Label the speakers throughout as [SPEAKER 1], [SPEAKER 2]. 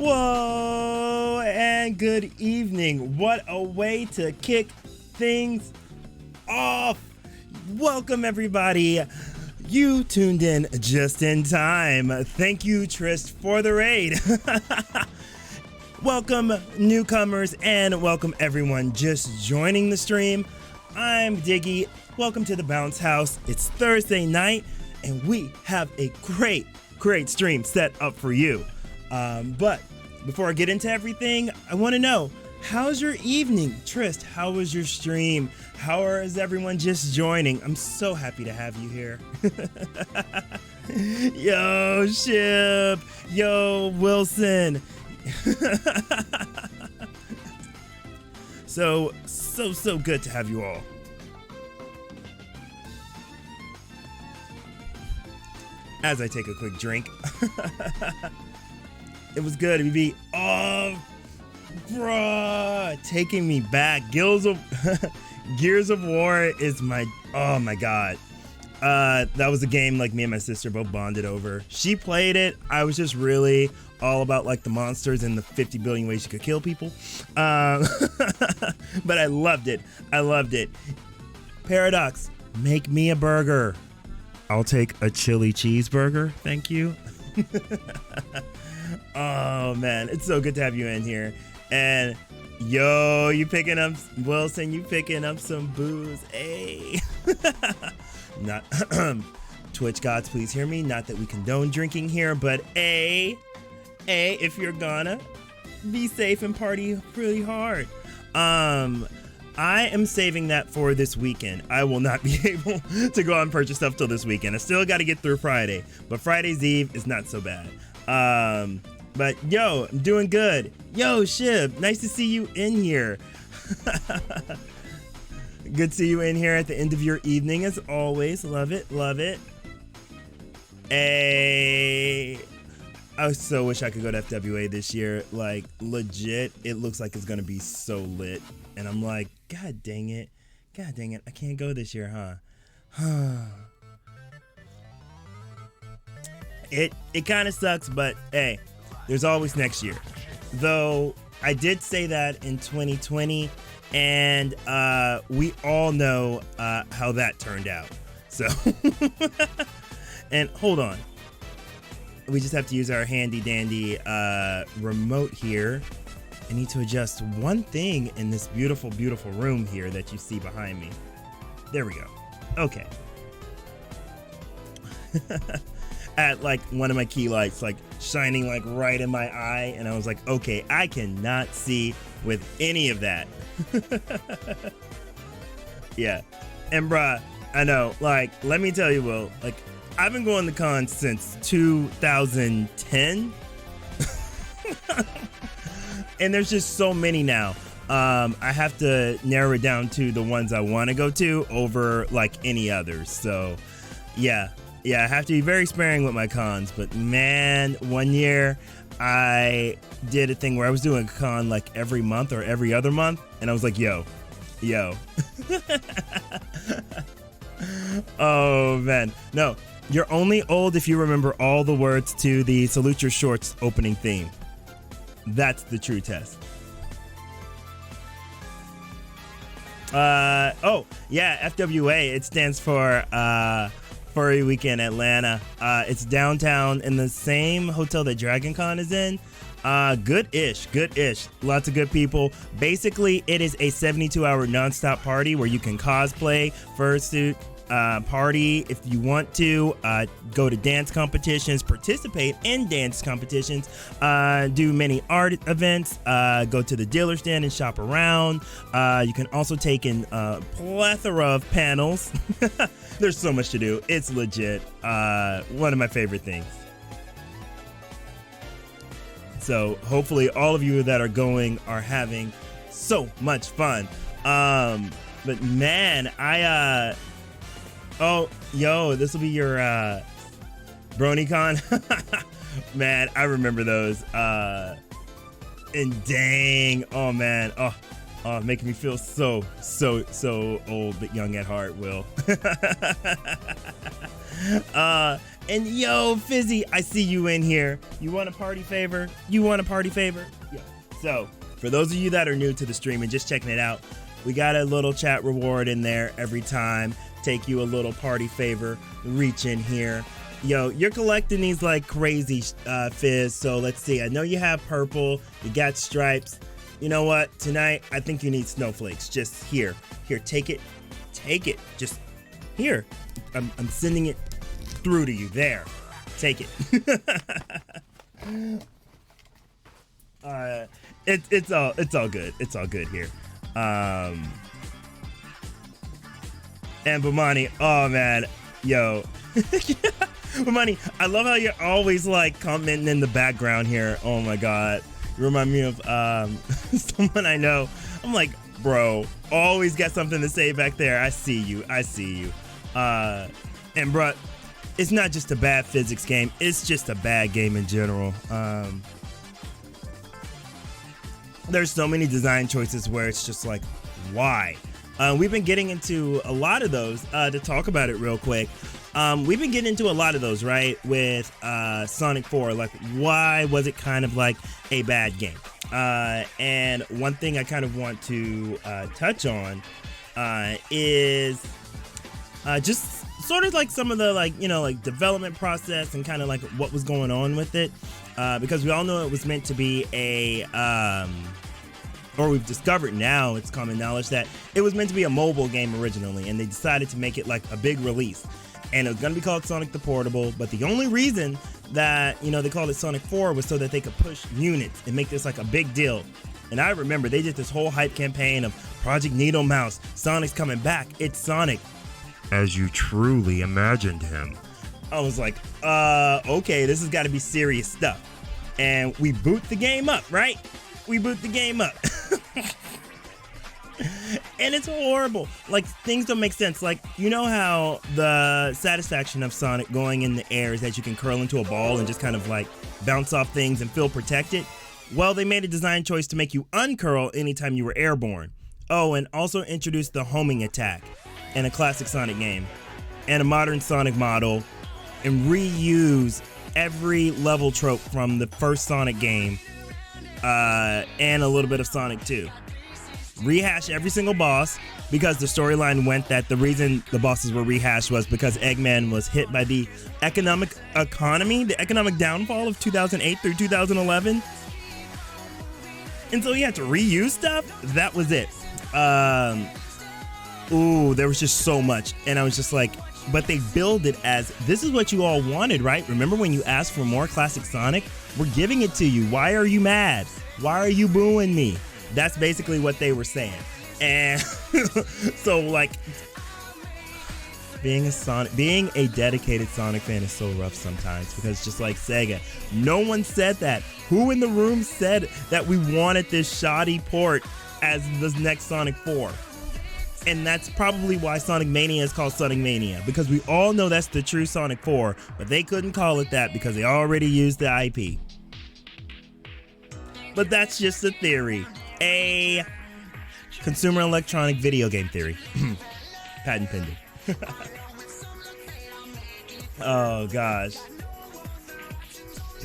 [SPEAKER 1] Whoa, and good evening. What a way to kick things off. Welcome, everybody. You tuned in just in time. Thank you, Trist, for the raid. Welcome, newcomers, and welcome everyone just joining the stream. I'm Diggy. Welcome to the Bounce House. It's Thursday night, and we have a great stream set up for you. But before I get into everything, I want to know, how's your evening? Trist, how was your stream? How is everyone just joining? I'm so happy to have you here. Yo, Ship. Yo, Wilson. So good to have you all. As I take a quick drink. It was good. It would be, bruh, taking me back. Gears of War is oh my god. That was a game like me and my sister both bonded over. She played it. I was just really all about like the monsters and the 50 billion ways you could kill people. But I loved it. Paradox, make me a burger. I'll take a chili cheeseburger. Thank you. Oh man, it's so good to have you in here. And yo, you picking up, Wilson, you picking up some booze. Hey. Not Twitch gods, please hear me. Not that we condone drinking here, but if you're gonna be safe and party really hard. I am saving that for this weekend. I will not be able to go out and purchase stuff till this weekend. I still got to get through Friday, but Friday's Eve is not so bad. But yo, I'm doing good. Yo, Shib, nice to see you in here. Good to see you in here at the end of your evening as always. Love it. Hey, I so wish I could go to FWA this year. Like, legit, it looks like it's gonna be so lit. And I'm like, God dang it. I can't go this year, huh? It kind of sucks, but hey, there's always next year. Though I did say that in 2020, and we all know how that turned out. So, and hold on. We just have to use our handy dandy remote here. I need to adjust one thing in this beautiful room here that you see behind me. There we go. Okay. At like one of my key lights, like shining like right in my eye, and I was like, okay, I cannot see with any of that. Yeah. And bruh, I know, like, let me tell you, Will, like, I've been going to cons since 2010. And there's just so many now. I have to narrow it down to the ones I want to go to over like any others. So yeah, I have to be very sparing with my cons. But man, one year I did a thing where I was doing a con like every month or every other month. And I was like, yo. Oh man, no, you're only old if you remember all the words to the Salute Your Shorts opening theme. That's the true test. Oh yeah, FWA. It stands for Furry Weekend Atlanta. It's downtown in the same hotel that Dragon Con is in. Good-ish. Lots of good people. Basically, it is a 72-hour nonstop party where you can cosplay, fursuit, party if you want to, go to dance competitions, participate in dance competitions, do many art events, go to the dealer stand and shop around. You can also take in a plethora of panels. There's so much to do. It's legit. One of my favorite things. So hopefully all of you that are going are having so much fun. But man, oh, yo, this will be your BronyCon. Man, I remember those. And dang, oh man, making me feel so old but young at heart, Will. And yo, Fizzy, I see you in here. You want a party favor? You want a party favor? Yeah. So, for those of you that are new to the stream and just checking it out, we got a little chat reward in there every time. Take you a little party favor. Reach in here. Yo, you're collecting these like crazy, Fizz. So let's see. I know you have purple. You got stripes. You know what? Tonight, I think you need snowflakes. Just here. Here, take it. Take it. Just here. I'm sending it through to you. There. Take it. It's all good. It's all good here. And Bomani, oh man, yo. Bomani, I love how you're always like commenting in the background here. Oh my god. You remind me of someone I know. I'm like, bro, always got something to say back there. I see you. I see you. And bruh, it's not just a bad physics game. It's just a bad game in general. There's so many design choices where it's just like, why? We've been getting into a lot of those to talk about it real quick. We've been getting into a lot of those, right? With Sonic 4, like why was it kind of like a bad game? And one thing I kind of want to touch on is just sort of like some of the like, you know, like development process and kind of like what was going on with it. Because we all know it was meant to be a, or we've discovered now, it's common knowledge that it was meant to be a mobile game originally, and they decided to make it like a big release. And it was going to be called Sonic the Portable, but the only reason that, you know, they called it Sonic 4 was so that they could push units and make this like a big deal. And I remember they did this whole hype campaign of Project Needle Mouse, Sonic's coming back, it's Sonic as you truly imagined him. I was like, okay, this has got to be serious stuff. And we boot the game up, right? We boot the game up. And it's horrible. Like, things don't make sense. Like, you know how the satisfaction of Sonic going in the air is that you can curl into a ball and just kind of like bounce off things and feel protected? Well, they made a design choice to make you uncurl anytime you were airborne. Oh, and also introduced the homing attack in a classic Sonic game and a modern Sonic model, and reuse every level trope from the first Sonic game and a little bit of Sonic 2. Rehash every single boss, because the storyline went that the reason the bosses were rehashed was because Eggman was hit by the economic downfall of 2008 through 2011. And so he had to reuse stuff. That was it. There was just so much. And I was just like, but they billed it as, this is what you all wanted, right? Remember when you asked for more classic Sonic? We're giving it to you. Why are you mad? Why are you booing me? That's basically what they were saying. And so like, being a dedicated Sonic fan is so rough sometimes, because it's just like Sega, no one said that. Who in the room said that we wanted this shoddy port as the next Sonic 4? And that's probably why Sonic Mania is called Sonic Mania, because we all know that's the true Sonic 4, but they couldn't call it that because they already used the IP. But that's just a theory. A consumer electronic video game theory. Patent pending. Oh gosh.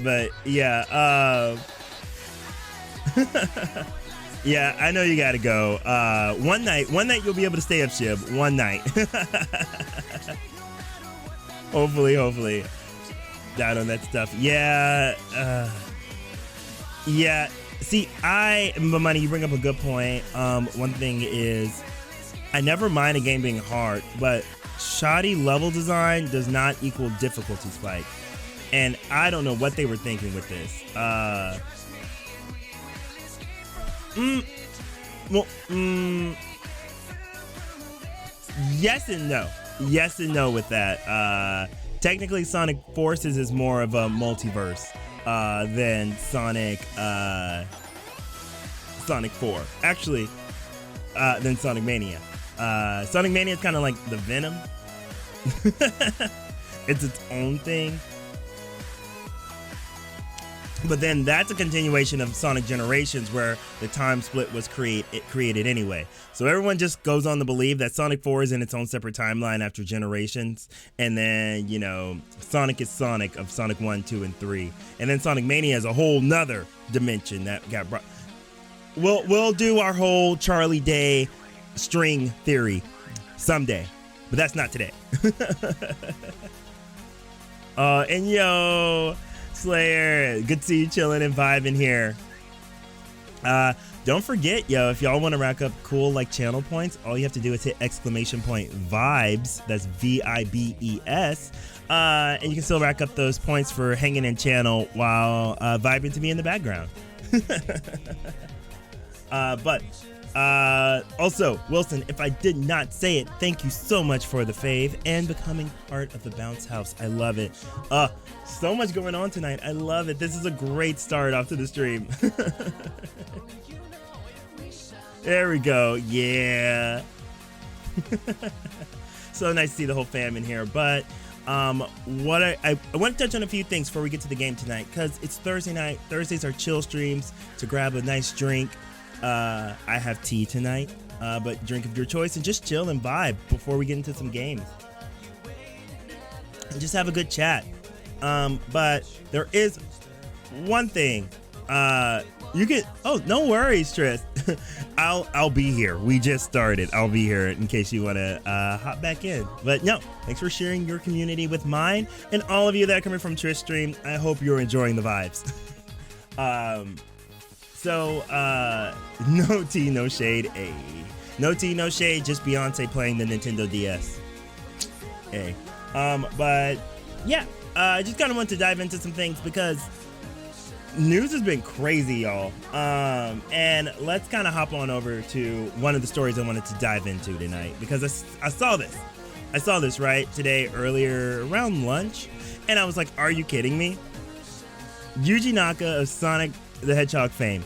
[SPEAKER 1] But yeah, yeah, I know you gotta go. One night you'll be able to stay up, Shib. One night. hopefully. Down on that stuff. Yeah. Yeah. See, Money, you bring up a good point. One thing is, I never mind a game being hard, but shoddy level design does not equal difficulty spike. And I don't know what they were thinking with this. Yes and no. Yes and no with that. Technically, Sonic Forces is more of a multiverse than Sonic 4. Actually, than Sonic Mania. Sonic Mania is kind of like the Venom. It's its own thing. But then that's a continuation of Sonic Generations, where the time split was created anyway. So everyone just goes on to believe that Sonic 4 is in its own separate timeline after Generations, and then, you know, Sonic is Sonic of Sonic 1, 2, and 3, and then Sonic Mania is a whole nother dimension that got brought. We'll do our whole Charlie Day string theory someday, but that's not today. And yo, Slayer, good to see you chilling and vibing here. Don't forget, yo, if y'all want to rack up cool like channel points, all you have to do is hit !vibes. That's VIBES. And you can still rack up those points for hanging in channel while vibing to me in the background. But also, Wilson, if I did not say it, thank you so much for the fave and becoming part of the Bounce House. I love it. So much going on tonight. I love it. This is a great start off to the stream. There we go. Yeah. So nice to see the whole fam in here. But what I want to touch on a few things before we get to the game tonight, because it's Thursday night. Thursdays are chill streams to grab a nice drink. I have tea tonight, but drink of your choice and just chill and vibe before we get into some games and just have a good chat. But there is one thing. You can. Oh, no worries, Tris. I'll be here. We just started. I'll be here in case you want to hop back in. But no, thanks for sharing your community with mine and all of you that are coming from Tris stream. I hope you're enjoying the vibes. So, no tea, no shade. Ay. No tea, no shade. Just Beyonce playing the Nintendo DS. Hey. But yeah, I just kind of want to dive into some things because news has been crazy, y'all. And let's kind of hop on over to one of the stories I wanted to dive into tonight, because I saw this. I saw this right today earlier around lunch, and I was like, are you kidding me? Yuji Naka of Sonic the Hedgehog fame.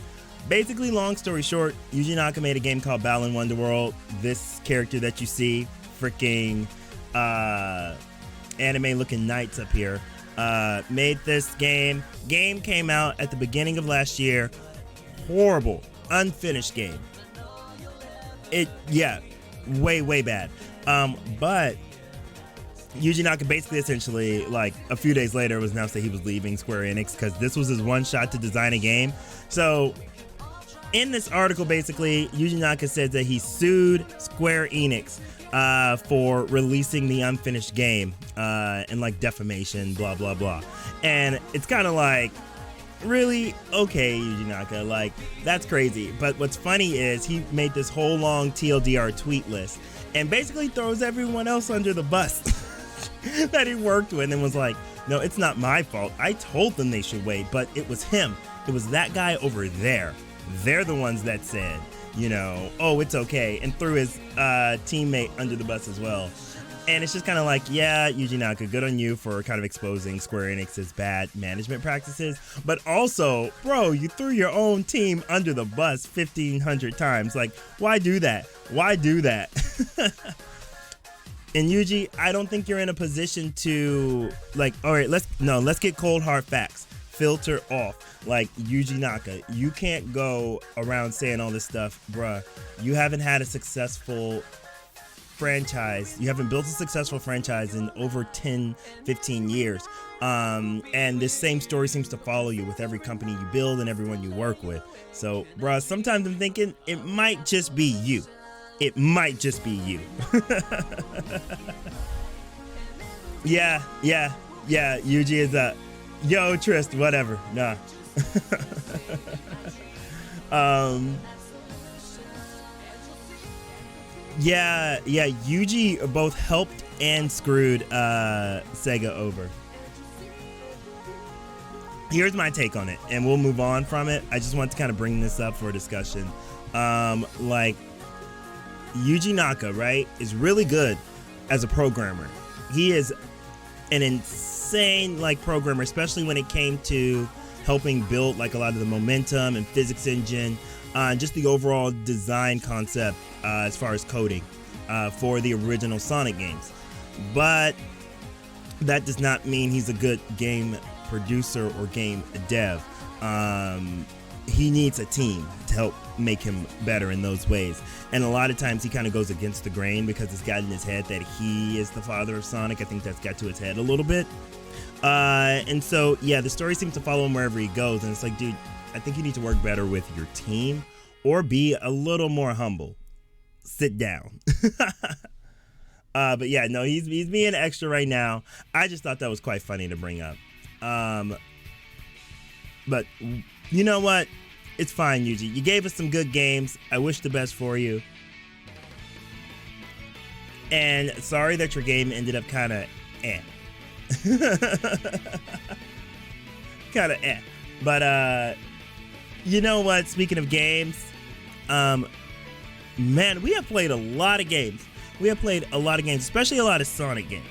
[SPEAKER 1] Basically, long story short, Yuji Naka made a game called Balan Wonderworld. This character that you see, freaking anime-looking knights up here, made this game. Game came out at the beginning of last year. Horrible, unfinished game. Way bad. But Yuji Naka basically essentially, like, a few days later, was announced that he was leaving Square Enix because this was his one shot to design a game. So in this article, basically, Yuji Naka said that he sued Square Enix for releasing the unfinished game and like defamation, blah blah blah. And it's kind of like, really? Okay, Yuji Naka, like, that's crazy. But what's funny is he made this whole long TLDR tweet list and basically throws everyone else under the bus that he worked with and was like, no, it's not my fault. I told them they should wait, but it was him. It was that guy over there. They're the ones that said, you know, oh, it's okay, and threw his teammate under the bus as well. And it's just kind of like, yeah, Yuji Naka, good on you for kind of exposing Square Enix's bad management practices. But also, bro, you threw your own team under the bus 1,500 times. Like, why do that? Why do that? And Yuji, I don't think you're in a position to, like, all right, let's get cold hard facts. Filter off. Like, Yuji Naka, you can't go around saying all this stuff, bruh. You haven't had a successful franchise. You haven't built a successful franchise in over 10, 15 years. And this same story seems to follow you with every company you build and everyone you work with. So, bruh, sometimes I'm thinking it might just be you. It might just be you. Yeah. Yuji is yo, Trist, whatever. Nah. Yeah, Yuji both helped and screwed Sega over. Here's my take on it, and we'll move on from it. I just want to kind of bring this up for discussion. Like, Yuji Naka, right, is really good as a programmer. He is an insane, like, programmer, especially when it came to helping build, like, a lot of the momentum and physics engine, just the overall design concept as far as coding for the original Sonic games. But that does not mean he's a good game producer or game dev. he needs a team to help make him better in those ways. And a lot of times he kind of goes against the grain because it's got in his head that he is the father of Sonic. I think that's got to his head a little bit. And so, yeah, the story seems to follow him wherever he goes. And it's like, dude, I think you need to work better with your team or be a little more humble. Sit down. But yeah, no, he's being extra right now. I just thought that was quite funny to bring up. But you know what? It's fine, Yuji. You gave us some good games. I wish the best for you. And sorry that your game ended up kind of kind of But you know what? Speaking of games, man, we have played a lot of games. We have played a lot of games, especially a lot of Sonic games.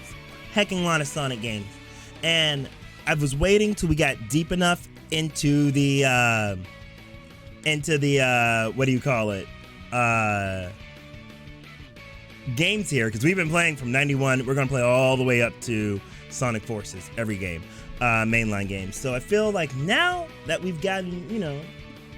[SPEAKER 1] Hecking lot of Sonic games. And I was waiting till we got deep enough into the what do you call it? Games here, because we've been playing from 91. We're going to play all the way up to Sonic Forces, every game, mainline games. So I feel like now that we've gotten,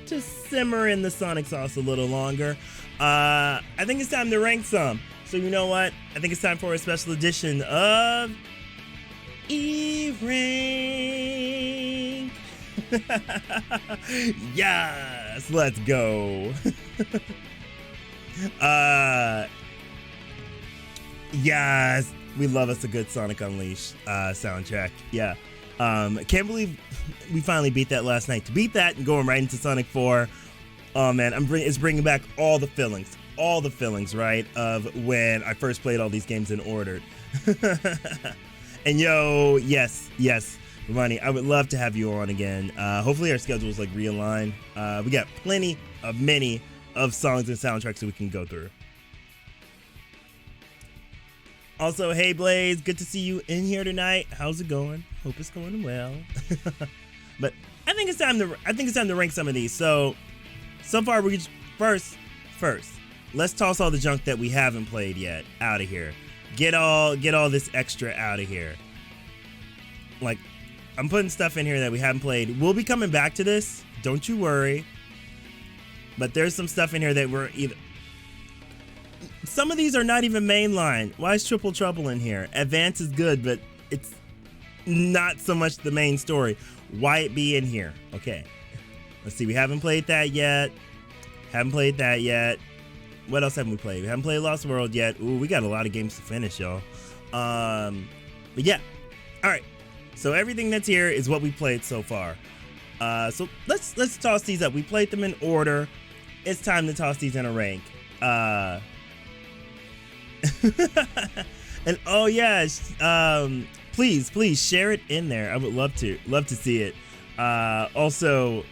[SPEAKER 1] to simmer in the Sonic sauce a little longer, I think it's time to rank some. So you know what? I think it's time for a special edition of E-Rank. Yes, let's go. Yes, we love us a good Sonic Unleashed soundtrack. Yeah. Can't believe we finally beat that last night. To beat that and going right into Sonic 4, oh man, it's bringing back all the feelings, right, of when I first played all these games in order. And yo, yes, Ronnie, I would love to have you on again. Hopefully our schedules realign. We got many of songs and soundtracks that we can go through. Also, hey Blaze, good to see you in here tonight. How's it going? Hope it's going well. But I think it's time to rank some of these. So far we first, let's toss all the junk that we haven't played yet out of here. Get all this extra out of here. Like, I'm putting stuff in here that we haven't played. We'll be coming back to this. Don't you worry. But there's some stuff in here that we're either... Some of these are not even mainline. Why is Triple Trouble in here? Advance is good, but it's not so much the main story. Why it be in here? Okay. Let's see. We haven't played that yet. What else haven't we played? We haven't played Lost World yet. Ooh, we got a lot of games to finish, y'all. But yeah. All right. So everything that's here is what we played so far. So let's toss these up. We played them in order. It's time to toss these in a rank. And oh yes, please share it in there. I would love to see it. Also,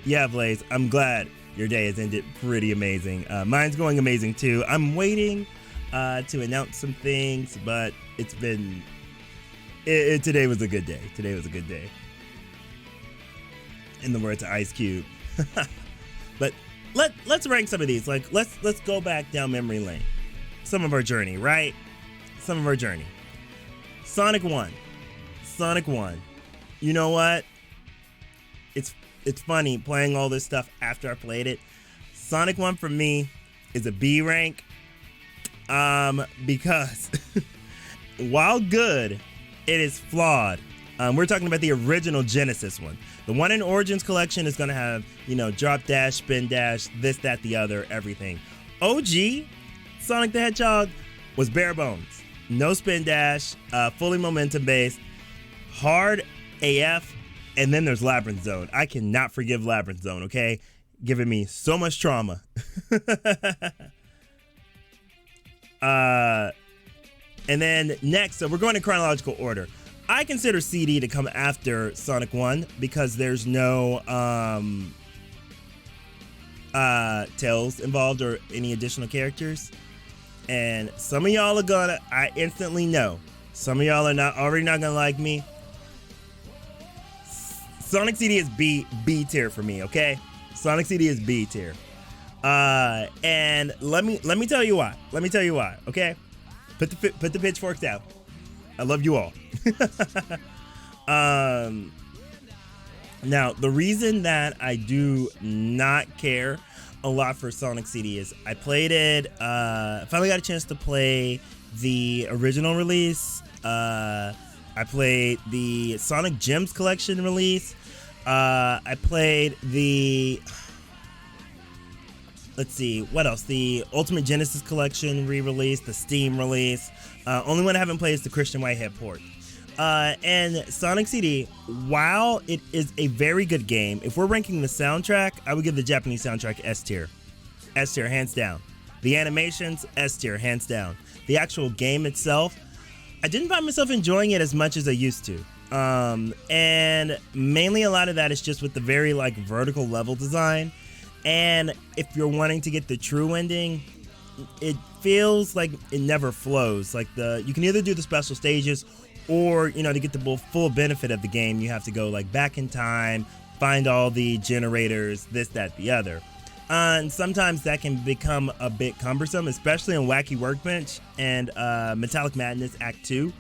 [SPEAKER 1] yeah, Blaze, I'm glad your day has ended pretty amazing. Mine's going amazing too. I'm waiting to announce some things, but today was a good day. In the words of Ice Cube. But let's rank some of these. Like let's go back down memory lane. Some of our journey, right? Sonic 1. You know what? It's funny playing all this stuff after I played it. Sonic 1 for me is a B rank. Because while good, it is flawed. We're talking about the original Genesis one. The one in Origins Collection is going to have, drop dash, spin dash, this, that, the other, everything. OG Sonic the Hedgehog was bare bones. No spin dash, fully momentum based, hard AF, and then there's Labyrinth Zone. I cannot forgive Labyrinth Zone, okay? Giving me so much trauma. And then next, so we're going in chronological order. I consider CD to come after Sonic 1 because there's no Tails involved or any additional characters. And some of y'all are I instantly know, some of y'all are already not gonna like me. Sonic CD is B tier for me, okay? Sonic CD is B tier. And let me tell you why. Okay? Put the pitchforks out. I love you all. Now, the reason that I do not care a lot for Sonic CD is I played it, finally got a chance to play the original release. I played the Sonic Gems Collection release. I played the, let's see, what else? The Ultimate Genesis Collection re-release, the Steam release. Only one I haven't played is the Christian Whitehead port. And Sonic CD, while it is a very good game, if we're ranking the soundtrack, I would give the Japanese soundtrack S tier. S tier, hands down. The animations, S tier, hands down. The actual game itself, I didn't find myself enjoying it as much as I used to. And mainly a lot of that is just with the very like vertical level design. And if you're wanting to get the true ending, it feels like it never flows. Like you can either do the special stages, or to get the full benefit of the game, you have to go like back in time, find all the generators, this, that, the other. And sometimes that can become a bit cumbersome, especially in Wacky Workbench and Metallic Madness Act 2.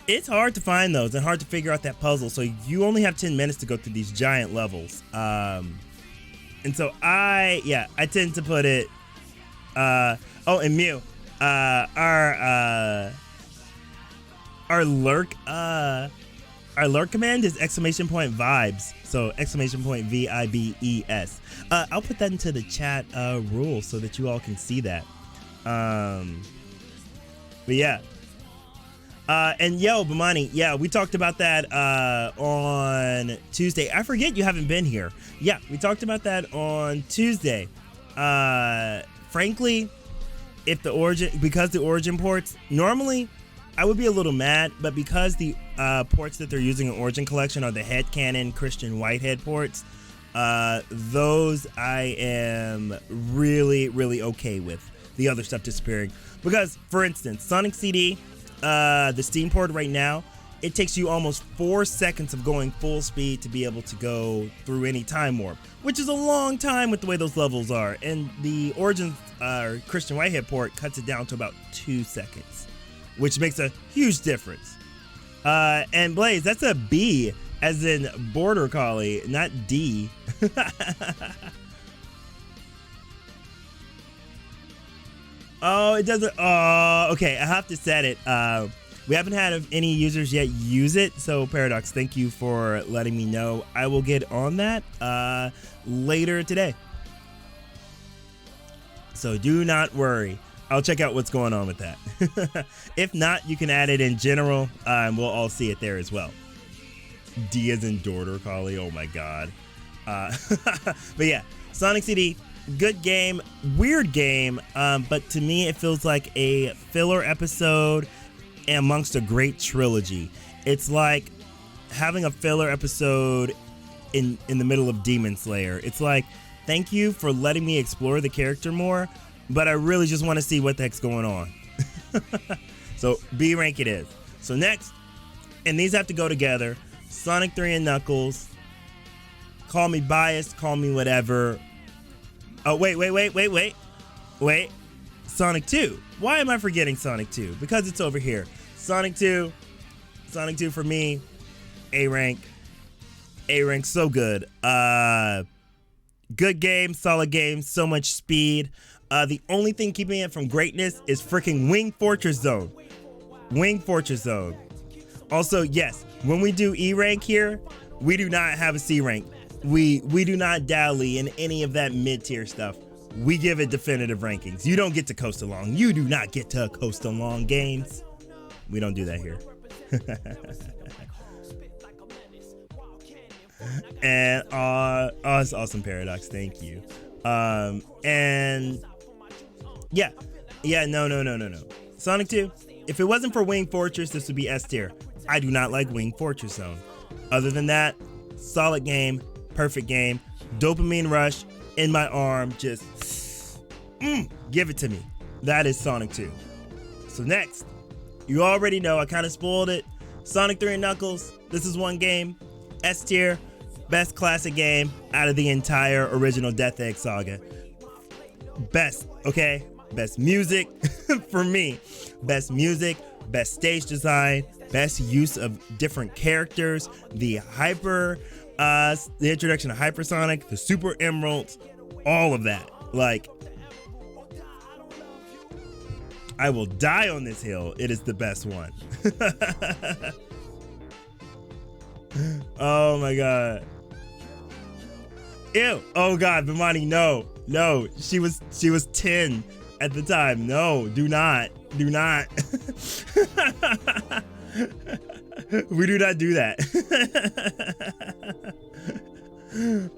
[SPEAKER 1] It's hard to find those and hard to figure out that puzzle, so you only have 10 minutes to go through these giant levels. And so I tend to put it, and Mew, our lurk command is !vibes. So !vibes. I'll put that into the chat rule so that you all can see that. But yeah. And yo, Bamani, yeah, we talked about that on Tuesday. I forget you haven't been here. Yeah, we talked about that on Tuesday. Frankly, because the Origin ports, normally I would be a little mad, but because the ports that they're using in Origin Collection are the headcanon Christian Whitehead ports, those I am really, really okay with. The other stuff disappearing. Because, for instance, Sonic CD, the Steam port right now, it takes you almost 4 seconds of going full speed to be able to go through any time warp, which is a long time with the way those levels are. And the Origin Christian Whitehead port cuts it down to about 2 seconds, which makes a huge difference. And Blaze, that's a B, as in Border Collie, not D. Oh, it doesn't. Oh, okay. I have to set it. We haven't had any users yet use it, so Paradox, thank you for letting me know. I will get on that later today. So do not worry. I'll check out what's going on with that. If not, you can add it in general, and we'll all see it there as well. D as in Border Collie. Oh my god. But yeah, Sonic CD. Good game, weird game, but to me it feels like a filler episode amongst a great trilogy. It's like having a filler episode in the middle of Demon Slayer. It's like, thank you for letting me explore the character more, but I really just want to see what the heck's going on. So B rank it is. So next, and these have to go together, Sonic 3 and Knuckles. Call me biased, call me whatever. Oh, wait. Sonic 2. Why am I forgetting Sonic 2? Because it's over here. Sonic 2 for me, A rank. A rank, so good. Good game, solid game, so much speed. The only thing keeping it from greatness is freaking Wing Fortress Zone. Wing Fortress Zone. Also, yes, when we do E rank here, we do not have a C rank. We do not dally in any of that mid-tier stuff. We give it definitive rankings. You don't get to coast along. You do not get to coast along games. We don't do that here. And it's awesome, Paradox. Thank you. And yeah, no. Sonic 2. If it wasn't for Wing Fortress, this would be S tier. I do not like Wing Fortress Zone. Other than that, solid game. Perfect game. Dopamine rush in my arm. Just give it to me. That is Sonic 2. So next, you already know, I kind of spoiled it. Sonic 3 and Knuckles. This is one game. S tier. Best classic game out of the entire original Death Egg saga. Best, okay? Best music for me. Best music. Best stage design. Best use of different characters. The hyper The introduction of Hypersonic, the Super Emeralds, all of that. Like, I will die on this hill. It is the best one. Oh my god. Ew. Oh god, Vimani, no. No. She was 10 at the time. No, do not. Do not. We do not do that.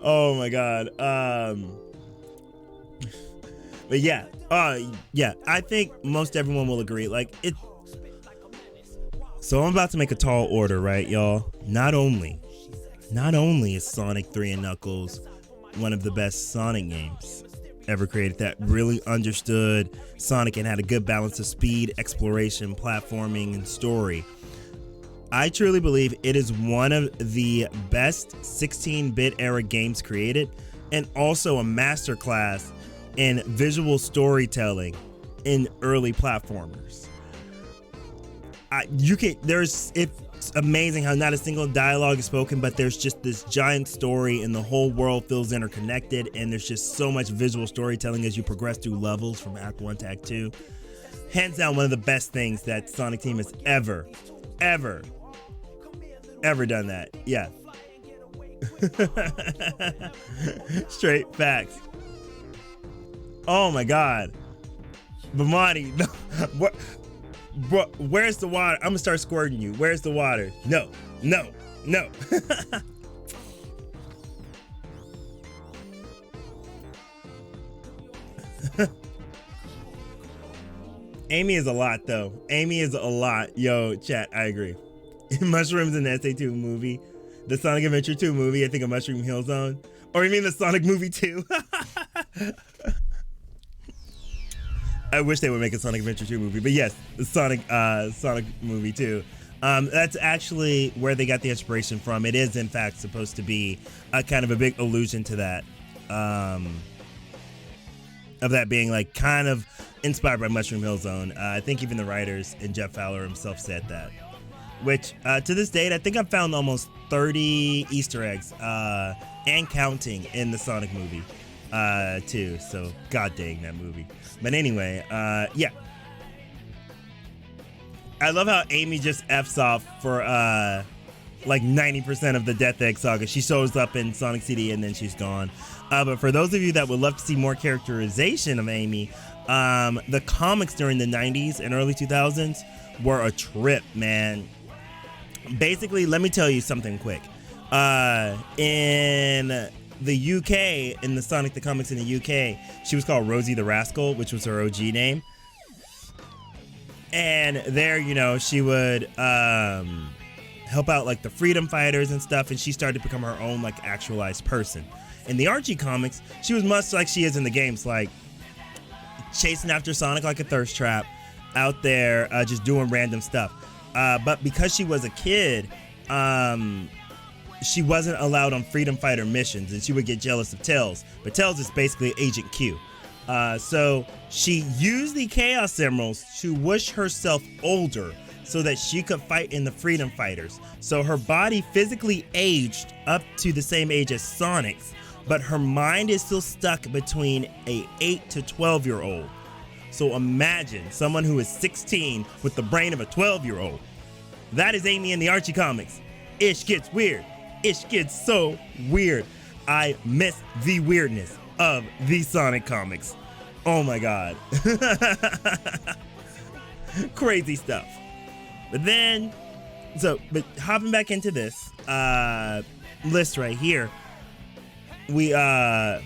[SPEAKER 1] Oh my god. But yeah. Yeah, I think most everyone will agree. Like, it. So I'm about to make a tall order, right, y'all? Not only is Sonic 3 and Knuckles one of the best Sonic games ever created that really understood Sonic and had a good balance of speed, exploration, platforming, and story. I truly believe it is one of the best 16-bit era games created, and also a masterclass in visual storytelling in early platformers. It's amazing how not a single dialogue is spoken, but there's just this giant story and the whole world feels interconnected, and there's just so much visual storytelling as you progress through levels from Act 1 to Act 2. Hands down, one of the best things that Sonic Team has ever done that. Yeah. Straight facts. Oh my god. Vimani, no, what? Bro, where's the water? I'm gonna start squirting you. Where's the water? No, no, no. Amy is a lot, though. Amy is a lot. Yo, chat, I agree. Mushrooms in the SA2 movie. The Sonic Adventure 2 movie, I think a Mushroom Hill Zone. Or you mean the Sonic movie 2? I wish they would make a Sonic Adventure 2 movie, but yes, the Sonic movie 2. That's actually where they got the inspiration from. It is, in fact, supposed to be a kind of a big allusion to that. Of that being like kind of inspired by Mushroom Hill Zone. I think even the writers and Jeff Fowler himself said that. Which, to this date, I think I've found almost 30 Easter eggs and counting in the Sonic movie too. So, god dang that movie. But anyway, yeah. I love how Amy just F's off for like 90% of the Death Egg Saga. She shows up in Sonic CD and then she's gone. But for those of you that would love to see more characterization of Amy, the comics during the 90s and early 2000s were a trip, man. Basically, let me tell you something quick. In the UK, in the Sonic the Comics in the UK, she was called Rosie the Rascal, which was her OG name. And there, you know, she would help out like the freedom fighters and stuff, and she started to become her own like actualized person. In the Archie comics, she was much like she is in the games, like chasing after Sonic like a thirst trap, out there just doing random stuff. But because she was a kid, she wasn't allowed on freedom fighter missions, and she would get jealous of Tails. But Tails is basically Agent Q. So she used the Chaos Emeralds to wish herself older so that she could fight in the freedom fighters. So her body physically aged up to the same age as Sonic's, but her mind is still stuck between a 8 to 12-year-old. So imagine someone who is 16 with the brain of a 12-year-old. That is Amy in the Archie comics. Ish gets weird. Ish gets so weird. I miss the weirdness of the Sonic comics. Oh my god. Crazy stuff. But then, but hopping back into this list right here, we, yeah,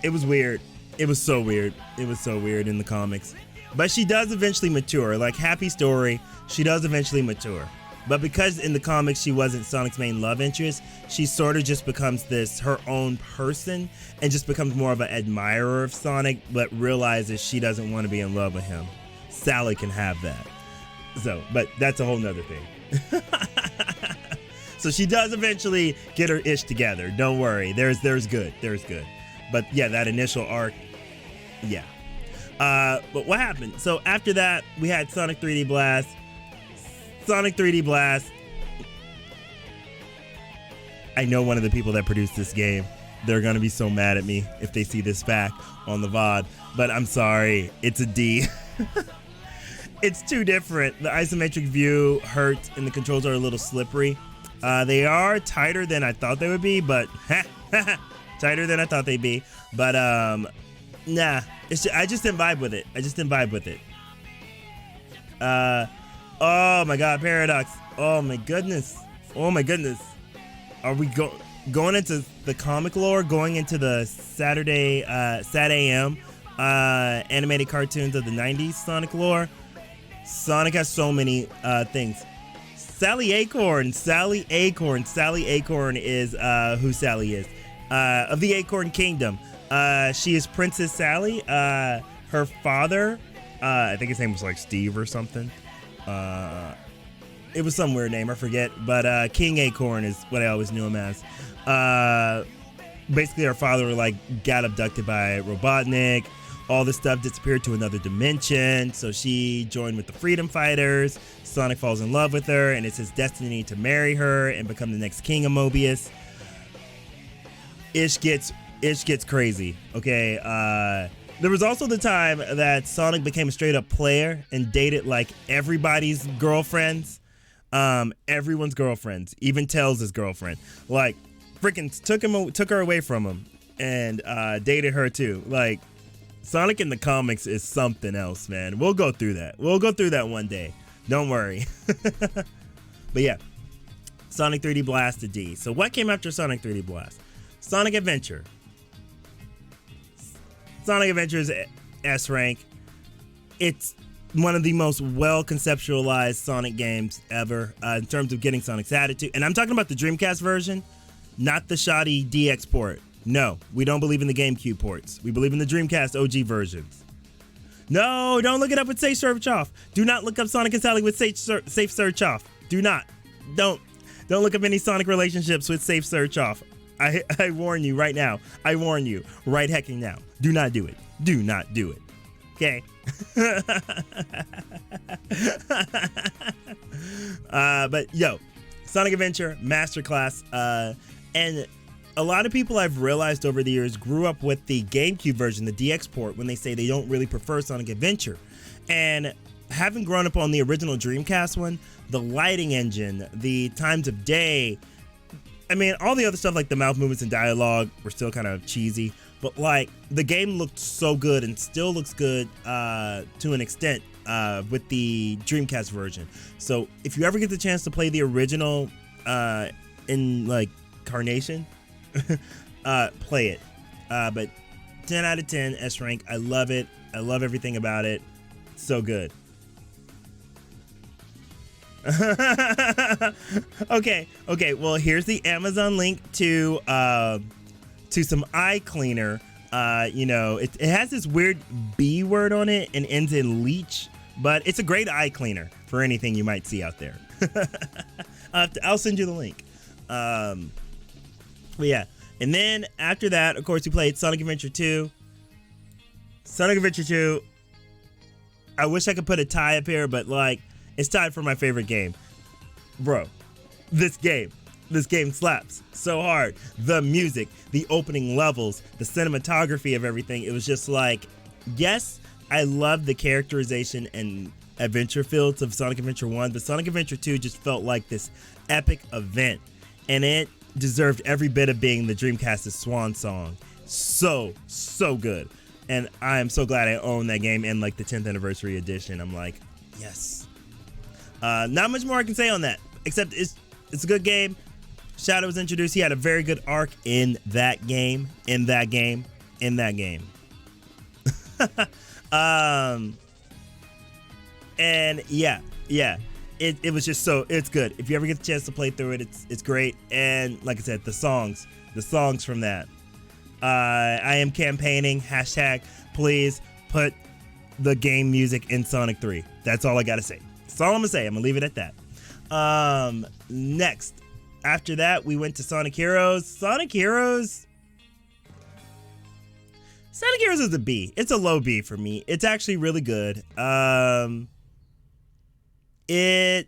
[SPEAKER 1] it was weird. It was so weird. It was so weird in the comics. But she does eventually mature. Like, happy story, she does eventually mature. But because in the comics she wasn't Sonic's main love interest, she sort of just becomes her own person and just becomes more of an admirer of Sonic, but realizes she doesn't want to be in love with him. Sally can have that. So, but that's a whole nother thing. So she does eventually get her ish together. Don't worry. There's good. There's good. But yeah, that initial arc, yeah. But what happened? So after that, we had Sonic 3D Blast. Sonic 3D Blast. I know one of the people that produced this game. They're going to be so mad at me if they see this back on the VOD. But I'm sorry. It's a D. It's too different. The isometric view hurts and the controls are a little slippery. They are tighter than I thought they would be, but tighter than I thought they'd be. But nah, I just didn't vibe with it. Oh my God, Paradox. Oh my goodness. Are we going into the comic lore? Going into the Saturday Sat AM animated cartoons of the 90s Sonic lore? Sonic has so many things. Sally Acorn is who Sally is. Of the Acorn Kingdom. She is Princess Sally. Her father, I think his name was like Steve or something. It was some weird name, I forget. But King Acorn is what I always knew him as. Basically, her father got abducted by Robotnik. All this stuff disappeared to another dimension, so she joined with the Freedom Fighters. Sonic falls in love with her, and it's his destiny to marry her and become the next king of Mobius. Ish gets crazy, okay? There was also the time that Sonic became a straight-up player and dated, everybody's girlfriends. Everyone's girlfriends, even Tails' girlfriend. Freaking took her away from him and dated her, too. Sonic in the comics is something else, man. We'll go through that. One day. Don't worry. But yeah, Sonic 3D Blast to D. So what came after Sonic 3D Blast? Sonic Adventure. Sonic Adventure is S rank. It's one of the most well-conceptualized Sonic games ever in terms of getting Sonic's attitude. And I'm talking about the Dreamcast version, not the shoddy DX port. No, we don't believe in the GameCube ports. We believe in the Dreamcast OG versions. No, don't look it up with Safe Search Off. Do not look up Sonic and Sally with Safe Search Off. Do not. Don't look up any Sonic relationships with Safe Search Off. I warn you right now. I warn you right hecking now. Do not do it. Do not do it. Okay? But yo, Sonic Adventure, Masterclass, and a lot of people I've realized over the years grew up with the GameCube version, the DX port, when they say they don't really prefer Sonic Adventure. And having grown up on the original Dreamcast one, the lighting engine, the times of day, I mean, all the other stuff like the mouth movements and dialogue were still kind of cheesy, but the game looked so good and still looks good to an extent with the Dreamcast version. So if you ever get the chance to play the original in Carnation, play it. But 10 out of 10 S rank. I love it. I love everything about it. It's so good. Okay. Well, here's the Amazon link to some eye cleaner. It has this weird B word on it and ends in leech, but it's a great eye cleaner for anything you might see out there. I'll send you the link. But yeah, and then after that, of course, we played Sonic Adventure 2. Sonic Adventure 2, I wish I could put a tie up here, but it's tied for my favorite game. Bro, this game slaps so hard. The music, the opening levels, the cinematography of everything, it was just yes, I love the characterization and adventure fields of Sonic Adventure 1, but Sonic Adventure 2 just felt like this epic event, and it deserved every bit of being the Dreamcast's swan song. So good. And I am so glad I own that game in the 10th anniversary edition. I'm yes. Not much more I can say on that, except it's a good game. Shadow was introduced. He had a very good arc in that game. And yeah. It was just it's good. If you ever get the chance to play through it, it's great. And like I said, the songs from that. I am campaigning, #please put the game music in Sonic 3. That's all I gotta say. That's all I'm gonna say. I'm gonna leave it at that. Next, after that, we went to Sonic Heroes. Sonic Heroes Sonic Heroes is a B. It's a low B for me. It's actually really good. It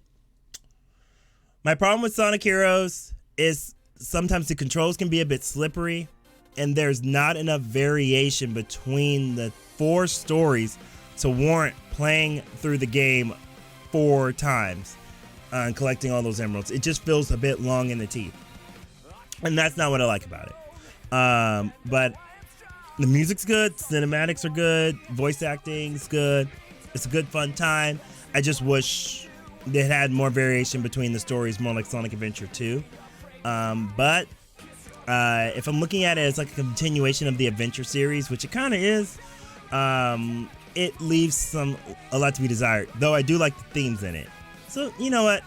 [SPEAKER 1] My problem with Sonic Heroes is sometimes the controls can be a bit slippery, and there's not enough variation between the 4 stories to warrant playing through the game 4 times and collecting all those emeralds. It just feels a bit long in the teeth, and that's not what I like about it. But the music's good, cinematics are good, voice acting's good. It's a good fun time. I just wish they had more variation between the stories, more like Sonic Adventure 2. But if I'm looking at it as like a continuation of the Adventure series, which it kind of is, it leaves a lot to be desired. Though I do like the themes in it. So you know what?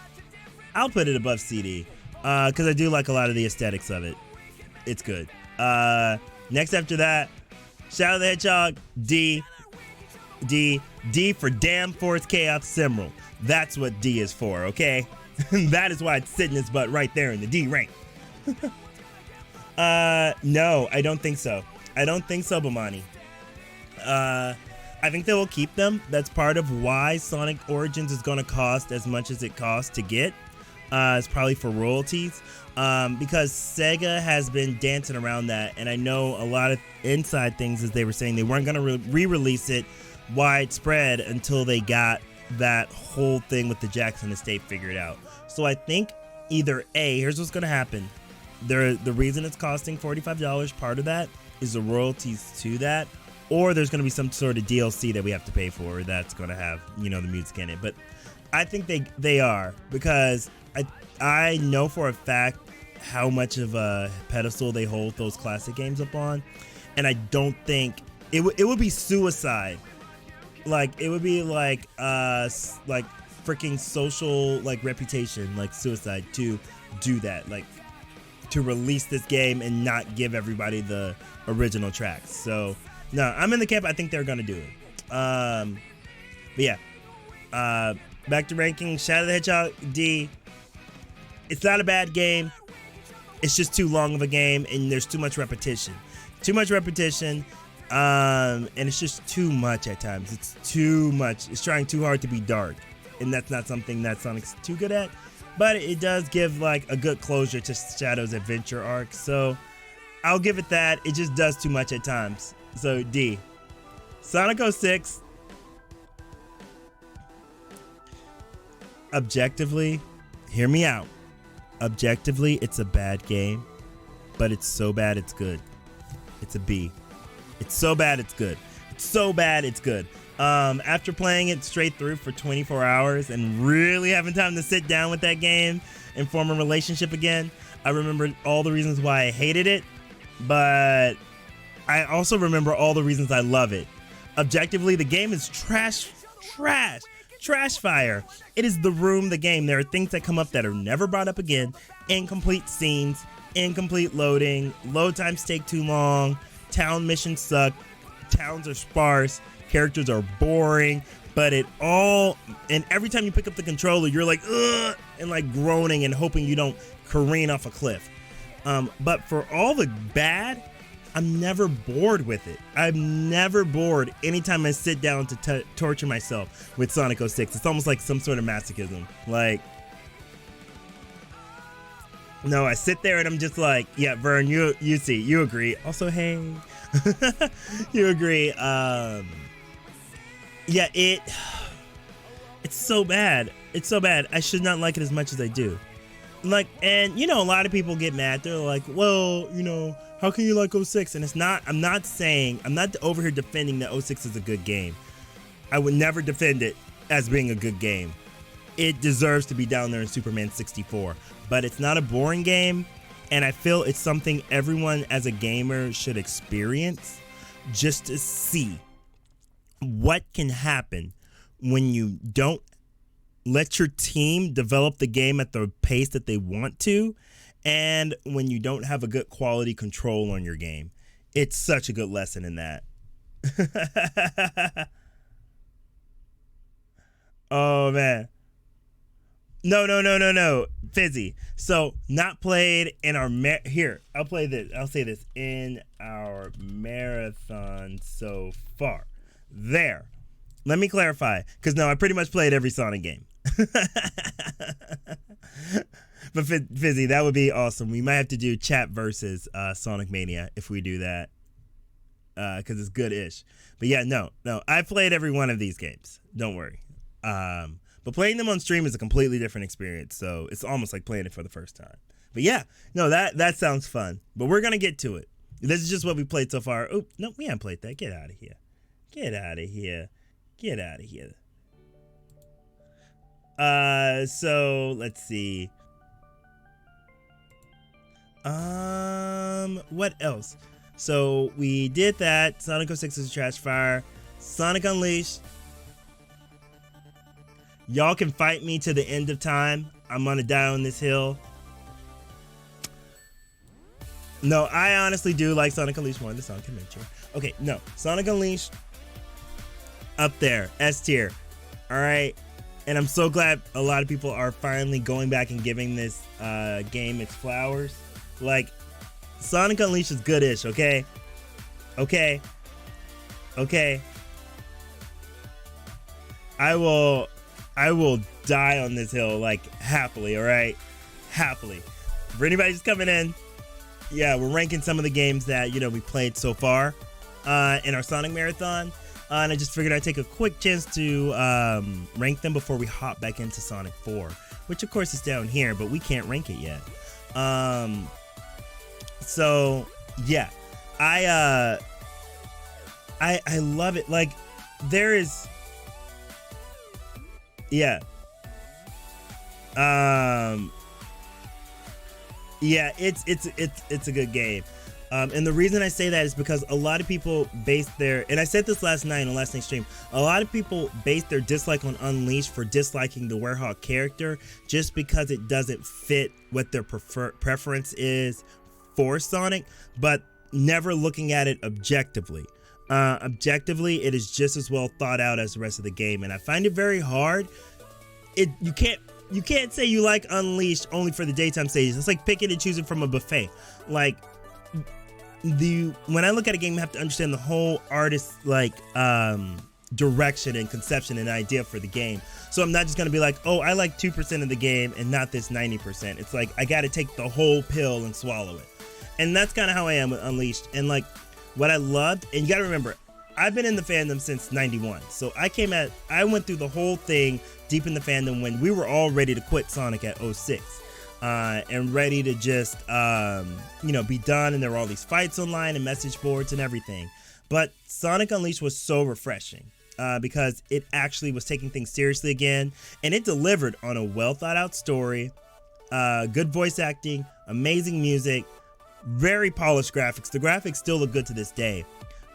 [SPEAKER 1] I'll put it above CD because I do like a lot of the aesthetics of it. It's good. Next after that, Shadow the Hedgehog, D for Damn Force Chaos Emerald. That's what D is for, okay? That is why it's sitting its butt right there in the D rank. No, I don't think so. I don't think so, Bomani. I think they will keep them. That's part of why Sonic Origins is going to cost as much as it costs to get. It's probably for royalties. Because Sega has been dancing around that, and I know a lot of inside things as they were saying they weren't going to re-release it widespread until they got that whole thing with the Jackson estate figured out. So I think either A, here's what's going to happen. The reason it's costing $45, part of that is the royalties to that, or there's going to be some sort of DLC that we have to pay for that's going to have, the music in it. But I think they are, because I know for a fact how much of a pedestal they hold those classic games up on, and I don't think it would be suicide. Like, it would be like freaking social reputation, like suicide, to do that, like to release this game and not give everybody the original tracks. So no, I'm in the camp. I think they're gonna do it. But yeah, back to ranking. Shadow the Hedgehog, D. It's not a bad game. It's just too long of a game, and there's too much repetition. And it's just too much at times. It's too much. It's trying too hard to be dark, and that's not something that Sonic's too good at. But it does give a good closure to Shadow's adventure arc. So I'll give it that. It just does too much at times. So D. Sonic 06. Objectively, hear me out. Objectively, it's a bad game, but it's so bad it's good. It's a B. It's so bad it's good. It's so bad it's good. After playing it straight through for 24 hours and really having time to sit down with that game and form a relationship again, I remember all the reasons why I hated it, but I also remember all the reasons I love it. Objectively, the game is trash fire. It is the room, the game. There are things that come up that are never brought up again. Incomplete scenes, incomplete loading, load times take too long, town missions suck, towns are sparse, characters are boring, but and every time you pick up the controller, you're like, ugh, and groaning and hoping you don't careen off a cliff. But for all the bad, I'm never bored with it. I'm never bored anytime I sit down to torture myself with Sonic 06. It's almost like some sort of masochism. No, I sit there and I'm just like, yeah, Vern, you see, you agree. Also, hey, you agree. Yeah, it's so bad. It's so bad. I should not like it as much as I do. And a lot of people get mad. They're like, well, how can you like 06? And I'm not over here defending that 06 is a good game. I would never defend it as being a good game. It deserves to be down there in Superman 64. But it's not a boring game, and I feel it's something everyone as a gamer should experience just to see what can happen when you don't let your team develop the game at the pace that they want to, and when you don't have a good quality control on your game. It's such a good lesson in that. Oh, man. No, Fizzy. So not played in our here. I'll play this. I'll say this in our marathon so far. There. Let me clarify, because no, I pretty much played every Sonic game. But Fizzy, that would be awesome. We might have to do chat versus Sonic Mania if we do that, because it's good-ish. But yeah, no, I played every one of these games. Don't worry. But playing them on stream is a completely different experience, so it's almost like playing it for the first time. But yeah, no, that sounds fun. But we're gonna get to it. This is just what we played so far. Oh no, we haven't played that. Get out of here. Get out of here. Get out of here. So let's see. What else? So we did that. Sonic 06 is a trash fire. Sonic Unleashed. Y'all can fight me to the end of time. I'm gonna die on this hill. No, I honestly do like Sonic Unleashed more than Sonic Adventure. Okay, no. Sonic Unleashed, up there, S tier. Alright. And I'm so glad a lot of people are finally going back and giving this game its flowers. Like, Sonic Unleashed is good-ish, okay? Okay. I will die on this hill, like, happily, alright? Happily. For anybody just coming in, yeah, we're ranking some of the games that, we played so far in our Sonic Marathon. And I just figured I'd take a quick chance to rank them before we hop back into Sonic 4, which of course is down here, but we can't rank it yet. So yeah, I love it. Like, there is, yeah, yeah, it's a good game. And the reason I say that is because a lot of people base their, and I said this last night on last night's stream, a lot of people base their dislike on Unleashed for disliking the Werehog character just because it doesn't fit what their preference is for Sonic, but never looking at it objectively. Objectively, it is just as well thought out as the rest of the game, and I find it very hard. You can't say you like Unleashed only for the daytime stages. It's like picking and choosing from a buffet. Like, when I look at a game, I have to understand the whole artist's direction and conception and idea for the game. So I'm not just gonna be like, oh, I like 2% of the game and not this 90%. It's like I gotta take the whole pill and swallow it. And that's kind of how I am with Unleashed. And like, what I loved, and you gotta remember, I've been in the fandom since '91. So I went through the whole thing deep in the fandom when we were all ready to quit Sonic at 06. And ready to just, be done. And there were all these fights online and message boards and everything. But Sonic Unleashed was so refreshing because it actually was taking things seriously again. And it delivered on a well thought out story, good voice acting, amazing music, very polished graphics. The graphics still look good to this day.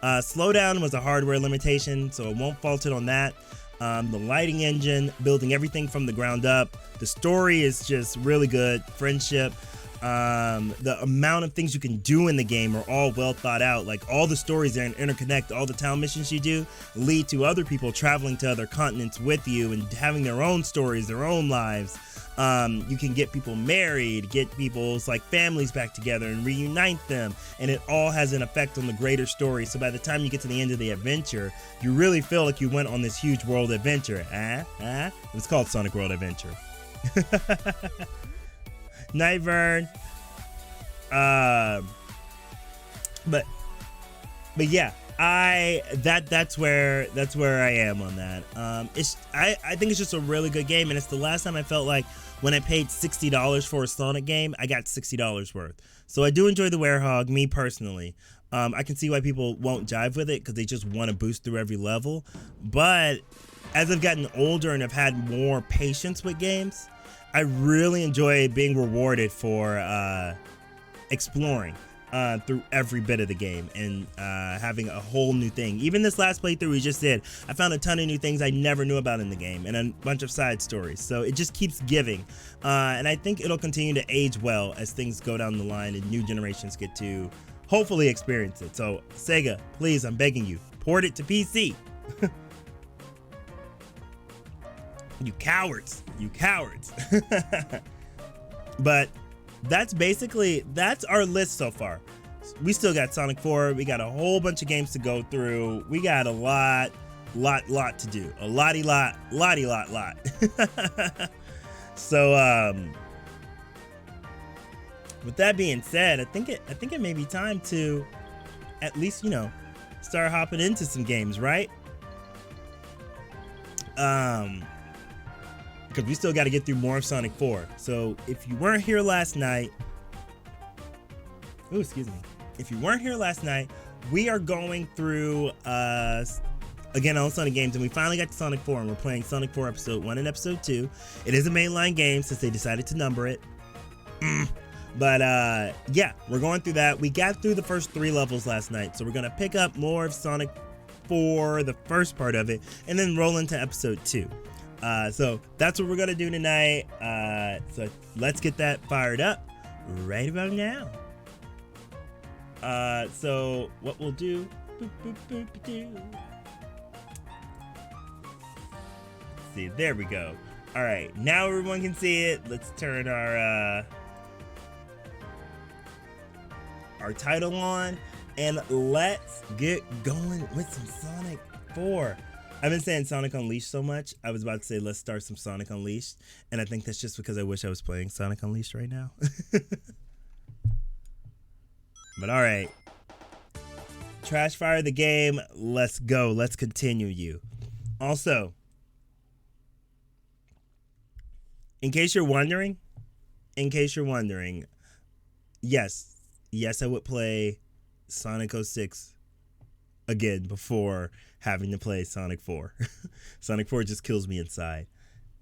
[SPEAKER 1] Slowdown was a hardware limitation, so it won't fault it on that. The lighting engine, building everything from the ground up. The story is just really good. Friendship. The amount of things you can do in the game are all well thought out. Like, all the stories there and interconnect. All the town missions you do lead to other people traveling to other continents with you and having their own stories, their own lives. You can get people married, get people's families back together and reunite them, and it all has an effect on the greater story. So by the time you get to the end of the adventure, you really feel like you went on this huge world adventure. It was called Sonic World Adventure. Nightburn. But yeah, that's where I am on that. I think it's just a really good game, and it's the last time I felt like when I paid $60 for a Sonic game, I got $60 worth. So I do enjoy the Werehog, me personally. I can see why people won't jive with it because they just want to boost through every level. But as I've gotten older and have had more patience with games, I really enjoy being rewarded for exploring through every bit of the game and having a whole new thing. Even this last playthrough we just did, I found a ton of new things I never knew about in the game and a bunch of side stories. So it just keeps giving. And I think it'll continue to age well as things go down the line and new generations get to hopefully experience it. So Sega, please, I'm begging you, port it to PC. You cowards. You cowards. But that's our list so far. We still got Sonic 4. We got a whole bunch of games to go through. We got a lot to do. A lotty lot. So with that being said, I think it may be time to at least, start hopping into some games, right? Because we still got to get through more of Sonic 4. So if you weren't here last night, if you weren't here last night, we are going through again on Sonic games, and we finally got to Sonic 4, and we're playing Sonic 4 Episode 1 and Episode 2. It is a mainline game since they decided to number it. But yeah, we're going through that. We got through the first 3 levels last night, so we're gonna pick up more of Sonic 4, the first part of it, and then roll into Episode 2. So that's what we're gonna do tonight. So let's get that fired up right about now. So what we'll do. See, there we go. All right, now everyone can see it. Let's turn our title on, and let's get going with some Sonic 4. I've been saying Sonic Unleashed so much, I was about to say let's start some Sonic Unleashed, and I think that's just because I wish I was playing Sonic Unleashed right now. But all right. Trash fire the game. Let's go. Let's continue you. Also, in case you're wondering, yes, I would play Sonic 06 again before having to play Sonic 4. Sonic 4 just kills me inside.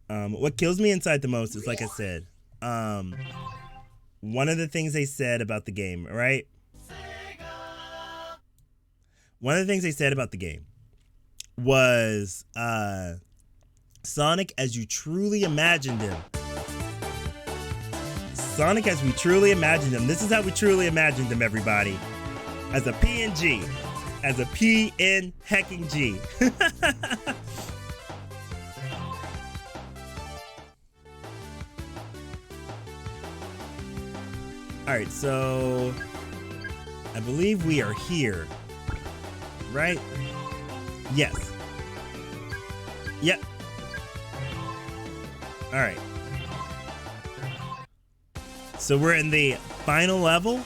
[SPEAKER 1] What kills me inside the most is, like I said, one of the things they said about the game, right? One of the things they said about the game was Sonic as you truly imagined him. Sonic as we truly imagined him. This is how we truly imagined him, everybody. As a PNG. As a PN hecking G. Alright, so I believe we are here. Right? Yes. Yep. Alright. So we're in the final level,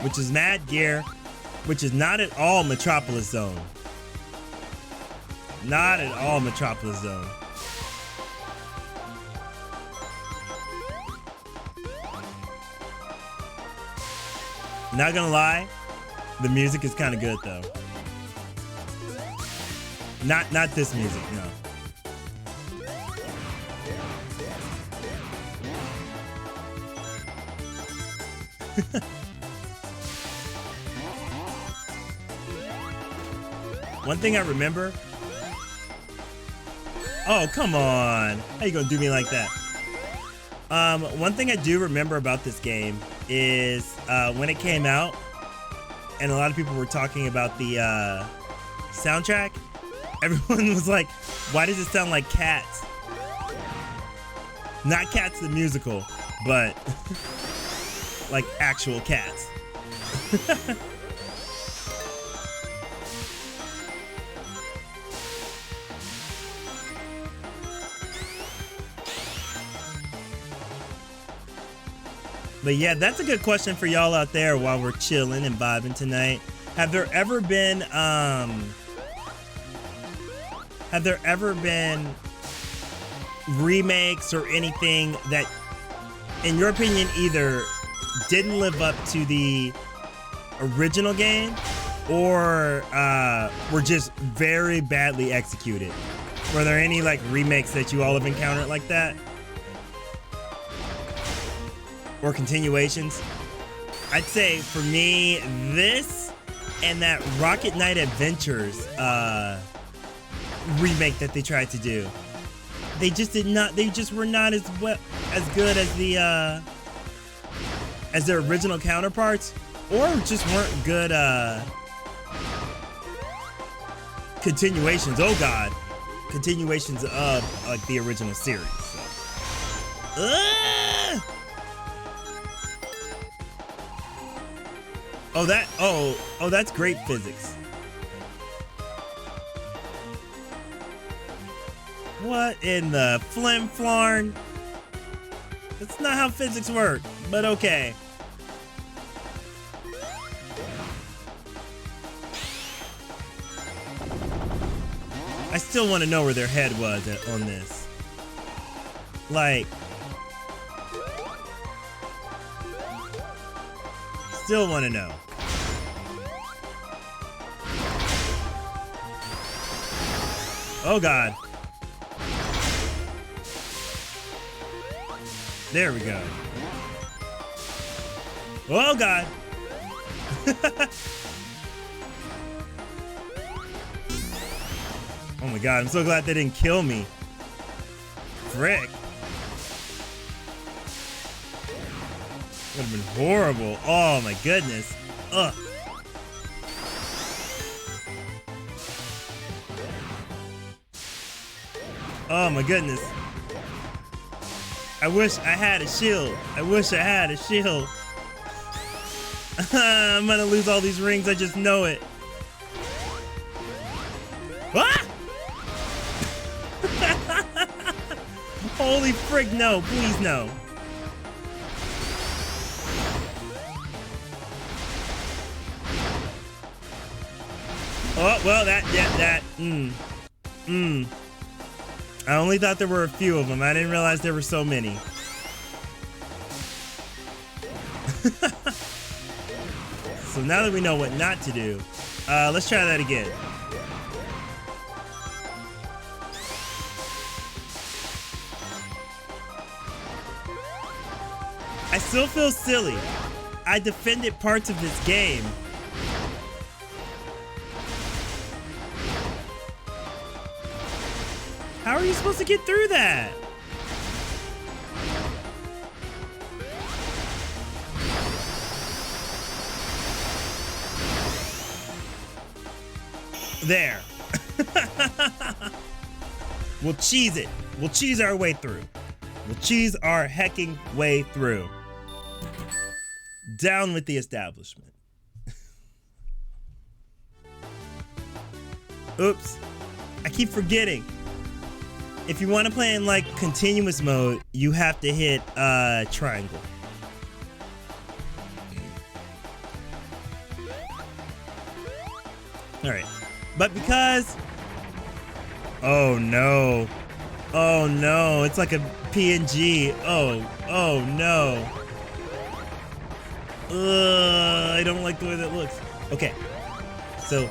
[SPEAKER 1] which is Mad Gear, which is not at all Metropolis Zone. Not at all Metropolis Zone. Not gonna lie, the music is kind of good though. Not this music, no. One thing I remember. Oh, come on. How you gonna do me like that? One thing I do remember about this game is when it came out, and a lot of people were talking about the soundtrack. Everyone was like, why does it sound like Cats? Not Cats the musical, but like actual cats. But yeah, that's a good question for y'all out there while we're chilling and vibing tonight. Have there ever been remakes or anything that, in your opinion, either didn't live up to the original game or were just very badly executed? Were there any like remakes that you all have encountered like that? Or continuations? I'd say for me, this and that Rocket Knight Adventures remake that they tried to do. They just were not as good as their original counterparts, or just weren't good continuations. Oh God, continuations of like the original series. So. Oh, that's great physics. What in the flim flarn? That's not how physics work, but okay. I still want to know where their head was on this. Like, still want to know. Oh God. There we go. Oh God. Oh my God, I'm so glad they didn't kill me. Frick. Would have been horrible. Oh my goodness. Ugh. Oh my goodness. I wish I had a shield. I wish I had a shield. I'm gonna lose all these rings, I just know it. Ah! Holy frick, no, please no. Oh, well, I only thought there were a few of them. I didn't realize there were so many. So now that we know what not to do, let's try that again. I still feel silly. I defended parts of this game. How are you supposed to get through that? There. We'll cheese it. We'll cheese our way through. We'll cheese our hecking way through. Down with the establishment. Oops. I keep forgetting. If you want to play in like continuous mode, you have to hit triangle. All right. But because, oh no, it's like a PNG. Oh no. I don't like the way that looks. Okay, so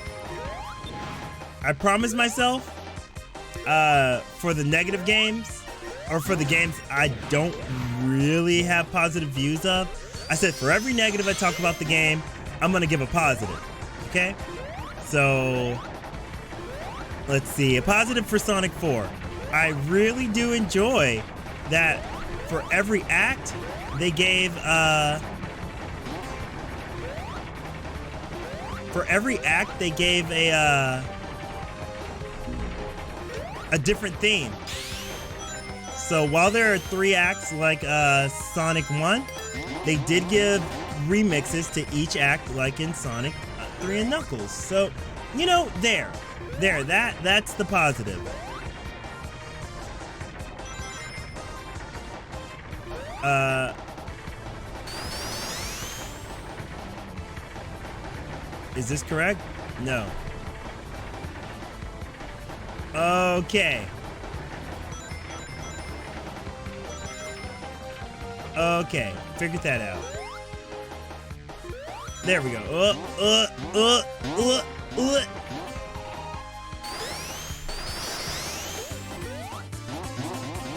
[SPEAKER 1] I promised myself for the negative games, or for the games I don't really have positive views of, I said for every negative I talk about the game, I'm gonna give a positive. Okay, so let's see, a positive for Sonic 4. I really do enjoy that for every act they gave a different theme. So while there are 3 acts like Sonic 1, they did give remixes to each act like in Sonic 3 and Knuckles. So, you know, that's the positive. Is this correct? No. Okay. Okay, figured that out. There we go.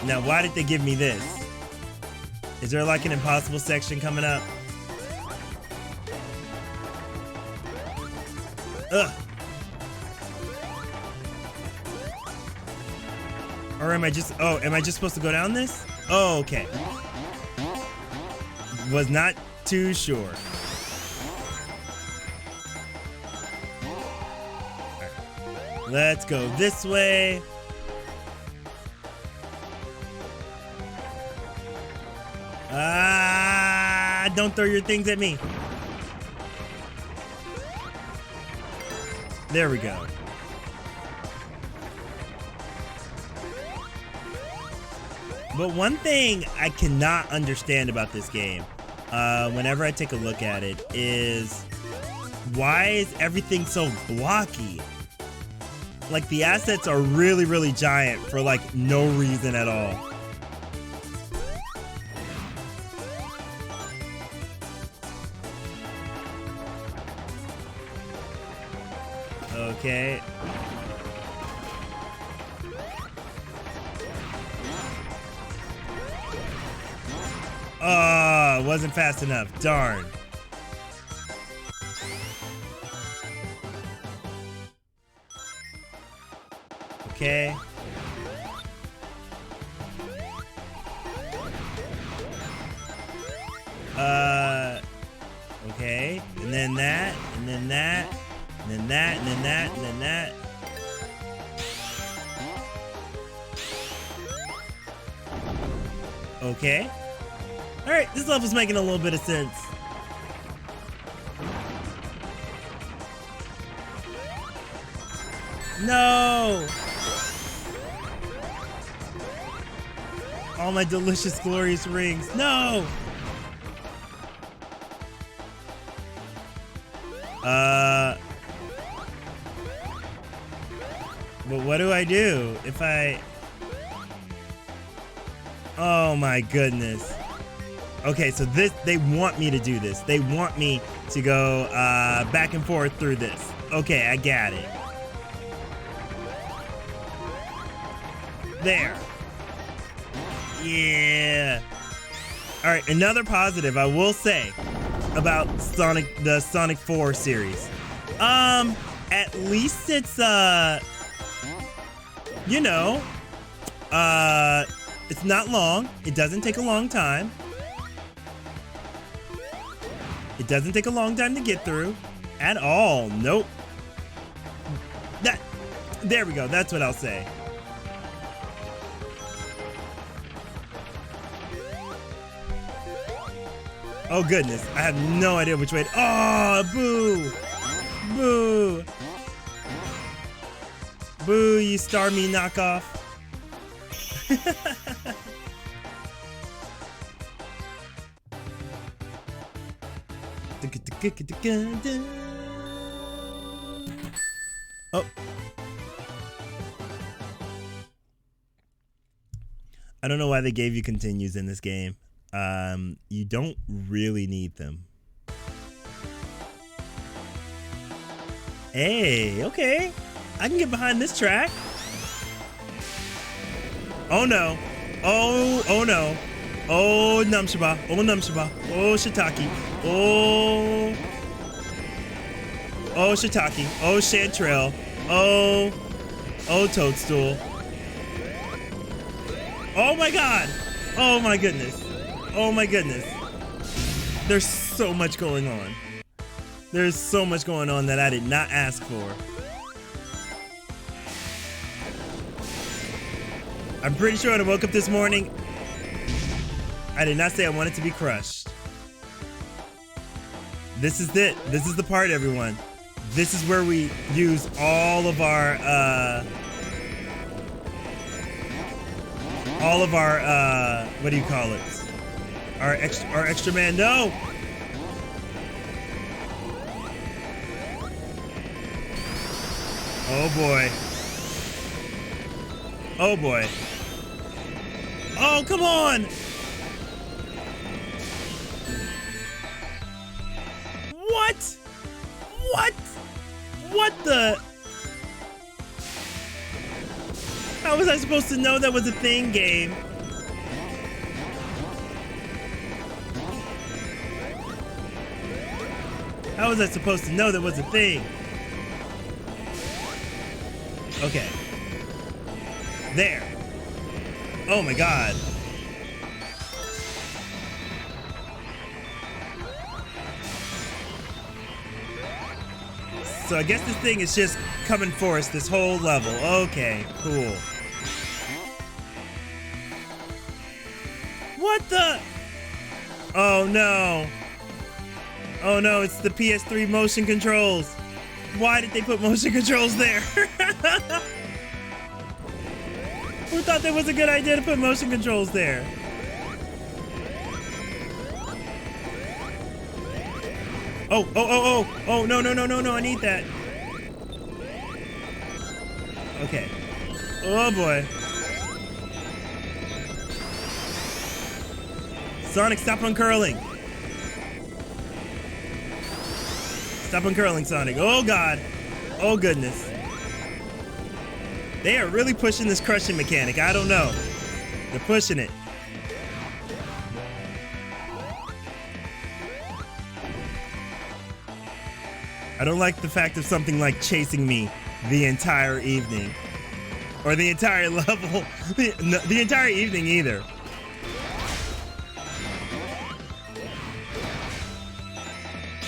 [SPEAKER 1] Now, why did they give me this? Is there like an impossible section coming up? Ugh. Or am I just supposed to go down this? Oh, okay. Was not too sure. Right. Let's go this way. Ah, don't throw your things at me. There we go. But one thing I cannot understand about this game, whenever I take a look at it, is why is everything so blocky? Like, the assets are really, really giant for, like, no reason at all. Okay. Oh, wasn't fast enough. Darn. Okay. Okay. And then that, and then that, and then that, and then that, and then that. Okay. All right, this level's making a little bit of sense. No! All my delicious, glorious rings. No! But what do I do if I... Oh my goodness. Okay, so this, they want me to do this. They want me to go back and forth through this. Okay, I got it. There. Yeah. All right, another positive I will say about the Sonic 4 series. At least it's you know, it's not long. It doesn't take a long time. It doesn't take a long time to get through at all. Nope. There we go. That's what I'll say. Oh goodness, I have no idea which way. Oh, boo! Boo! Boo, you Star Me knockoff. Oh. I don't know why they gave you continues in this game. You don't really need them. Hey, okay. I can get behind this track. Oh no. Oh no. Oh Numshaba. Oh Numshaba. Oh Shiitake. Oh. Oh Shiitake. Oh Chanterelle. Oh. Oh Toadstool. Oh my god. Oh my goodness. Oh my goodness. There's so much going on. There's so much going on that I did not ask for. I'm pretty sure when I woke up this morning, I did not say I wanted to be crushed. This is it. This is the part, everyone. This is where we use all of our, what do you call it? Our extra man. No! Oh boy. Oh boy. Oh, come on! What? What? What the? How was I supposed to know that was a thing, game? How was I supposed to know there was a thing? Okay. There. Oh my god. so I guess this thing is just coming for us this whole level. Okay, cool. What the? Oh no. Oh no, it's the PS3 motion controls. Why did they put motion controls there? Who thought that was a good idea to put motion controls there? Oh, no, I need that. Okay. Oh boy. Sonic, stop uncurling. Stop uncurling, Sonic. Oh god. Oh goodness. They are really pushing this crushing mechanic. I don't know. They're pushing it. I don't like the fact of something like chasing me the entire evening. Or the entire level. The entire evening either.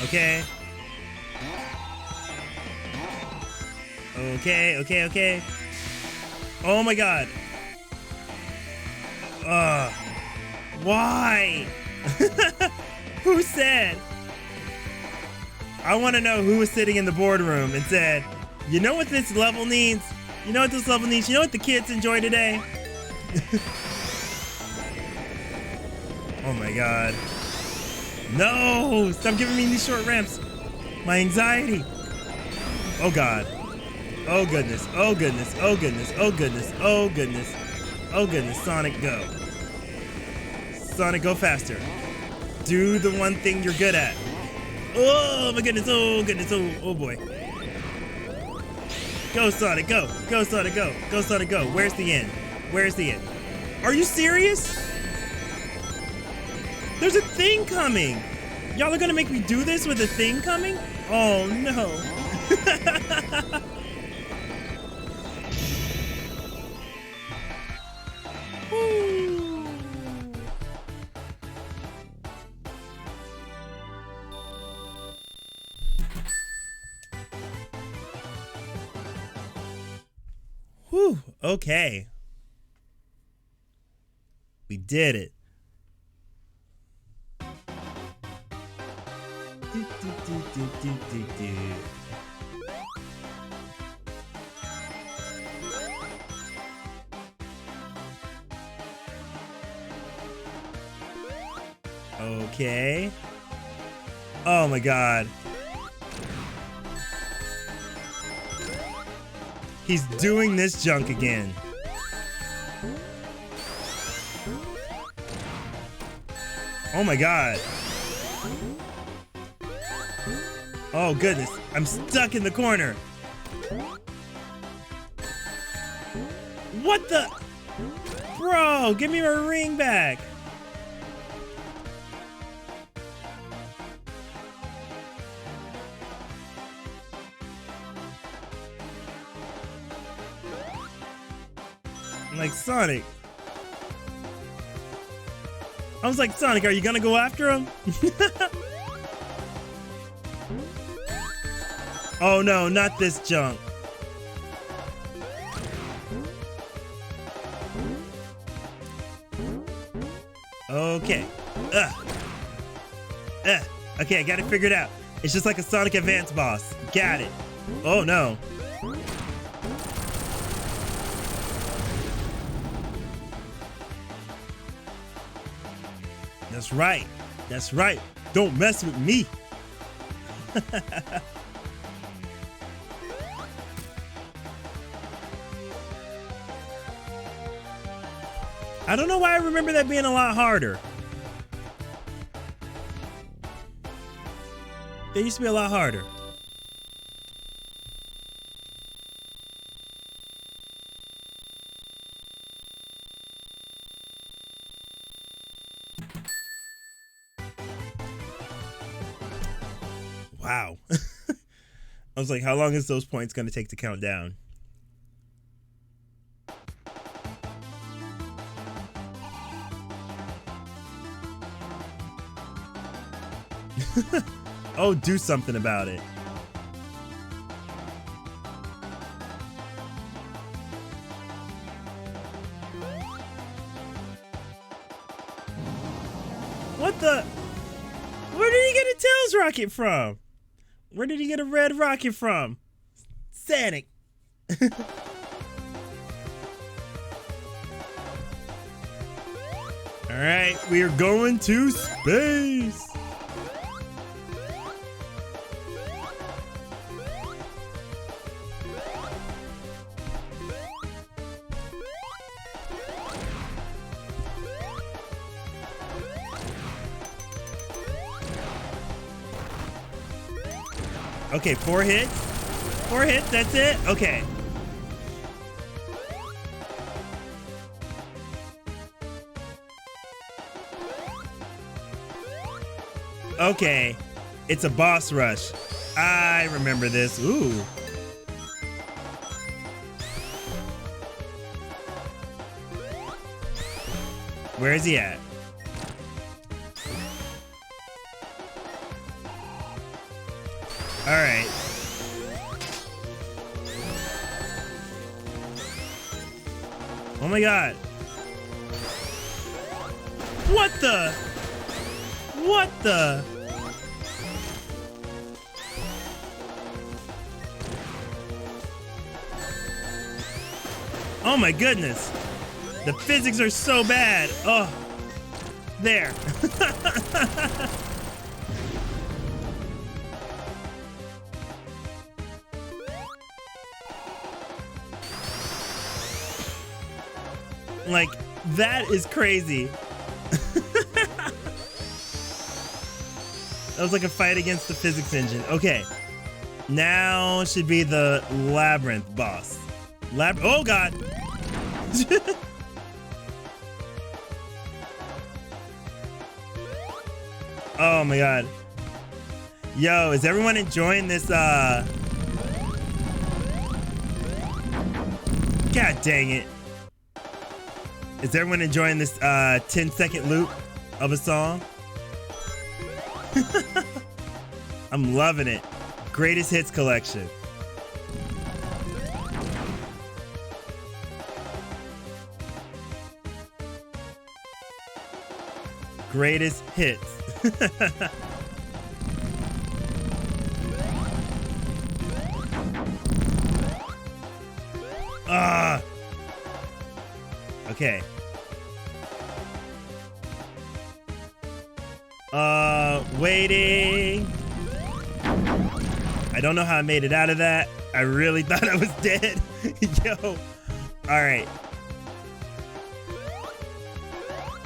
[SPEAKER 1] Okay. Okay. Oh my god. Why? Who said? I want to know who was sitting in the boardroom and said, you know what this level needs? You know what this level needs? You know what the kids enjoy today? Oh my god. No! Stop giving me these short ramps. My anxiety. Oh god. Oh goodness. Oh goodness. Oh goodness. Oh goodness. Oh goodness. Oh goodness. Sonic, go. Sonic, go faster. Do the one thing you're good at. Oh my goodness. Oh goodness. Oh boy. Go Sonic, go. Go Sonic, go. Go Sonic, go. Where's the end? Where's the end? Are you serious? There's a thing coming. Y'all are gonna make me do this with a thing coming? Oh no. Whew, okay. We did it. Okay. Oh my god. He's doing this junk again. Oh my god. Oh goodness, I'm stuck in the corner. What the? Bro, give me my ring back. I'm like, Sonic. I was like, Sonic, are you gonna go after him? Oh no, not this junk. Okay. Okay, I got it figured out. It's just like a Sonic Advance boss. Got it. Oh no. That's right. That's right. Don't mess with me. I don't know why I remember that being a lot harder. They used to be a lot harder. Wow. I was like, how long is those points going to take to count down? Oh, do something about it. What the? Where did he get a Tails rocket from? Where did he get a red rocket from? Sonic. All right, we are going to space. Okay, 4 hits. 4 hits, that's it? Okay. Okay, it's a boss rush. I remember this. Ooh. Where is he at? All right. Oh my God. What the? What the? Oh my goodness. The physics are so bad. Oh, there. Like, that is crazy. That was like a fight against the physics engine. Okay. Now should be the Labyrinth boss. Oh God. Oh my God. Yo, is everyone enjoying this God dang it. Is everyone enjoying this 10-second loop of a song? I'm loving it. Greatest hits collection. Greatest hits. Ah. Okay. Waiting. I don't know how I made it out of that. I really thought I was dead. Yo. All right.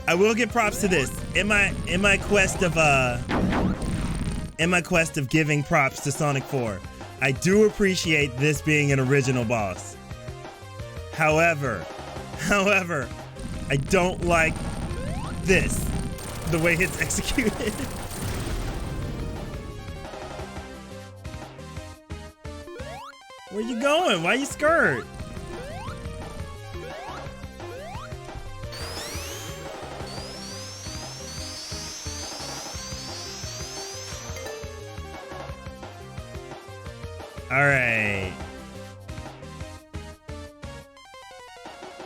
[SPEAKER 1] I will give props to this. In my quest of giving props to Sonic 4, I do appreciate this being an original boss. However, I don't like this, the way it's executed. Where you going? Why you scared? All right.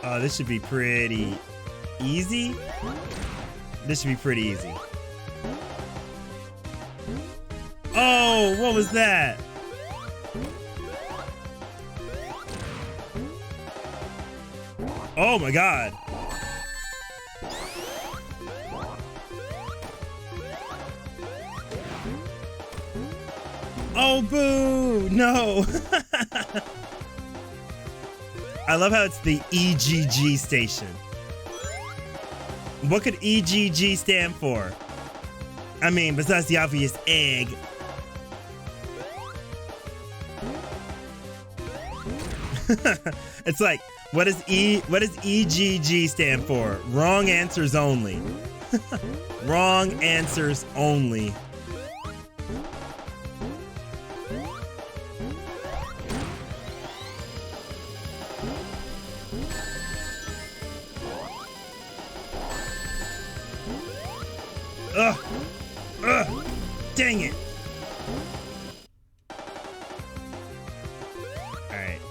[SPEAKER 1] Oh, this should be pretty easy. This should be pretty easy. Oh, what was that? Oh my God. Oh, boo! No! I love how it's the EGG station. What could EGG stand for? I mean, besides the obvious egg. It's like, what does EGG stand for? Wrong answers only. Wrong answers only. Ugh! Dang it! Alright.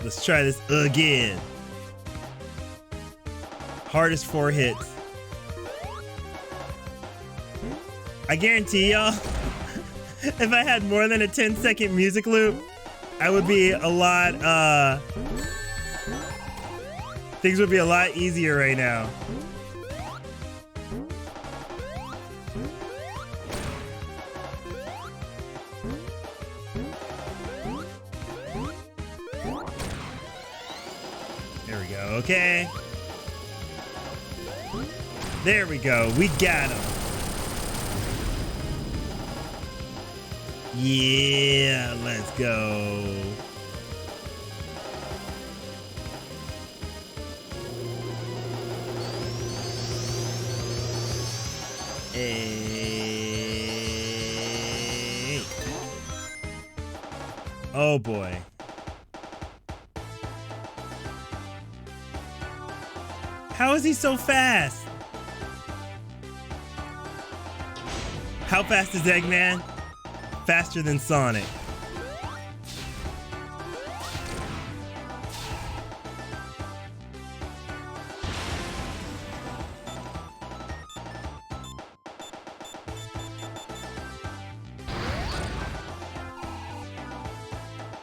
[SPEAKER 1] Let's try this again. Hardest 4 hits. I guarantee y'all, if I had more than a 10-second music loop, I would be a lot, things would be a lot easier right now. There we go, okay. There we go, we got him. Yeah, let's go. Hey. Oh boy. How is he so fast? How fast is Eggman? Faster than Sonic.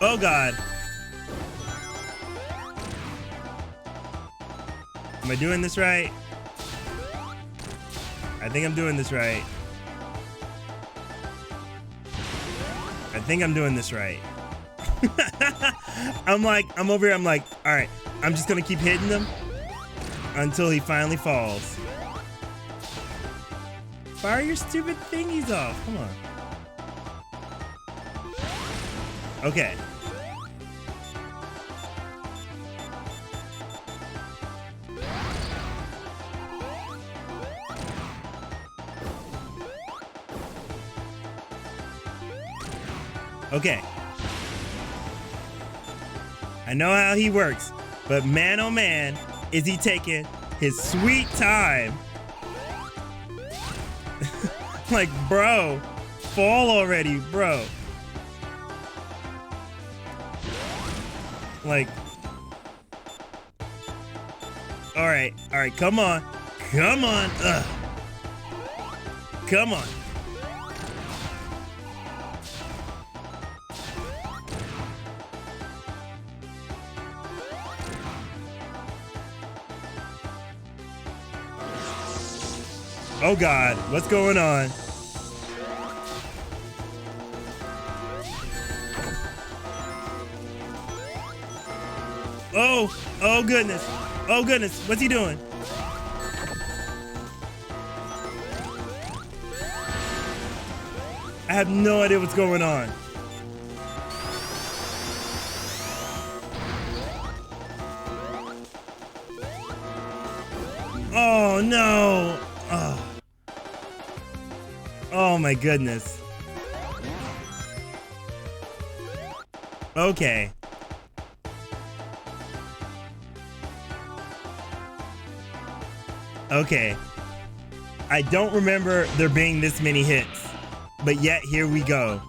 [SPEAKER 1] Oh God. Am I doing this right? I think I'm doing this right. I think I'm doing this right. I'm over here, I'm like, all right, I'm just gonna keep hitting him until he finally falls. Fire your stupid thingies off, come on. Okay. Okay. I know how he works, but man, oh man, is he taking his sweet time. Like, bro, fall already, bro. Like, all right, come on. Come on, ugh. Come on. Oh God, what's going on? Oh goodness. Oh goodness, what's he doing? I have no idea what's going on. Oh no. Oh my goodness. Okay. Okay. I don't remember there being this many hits, but yet here we go.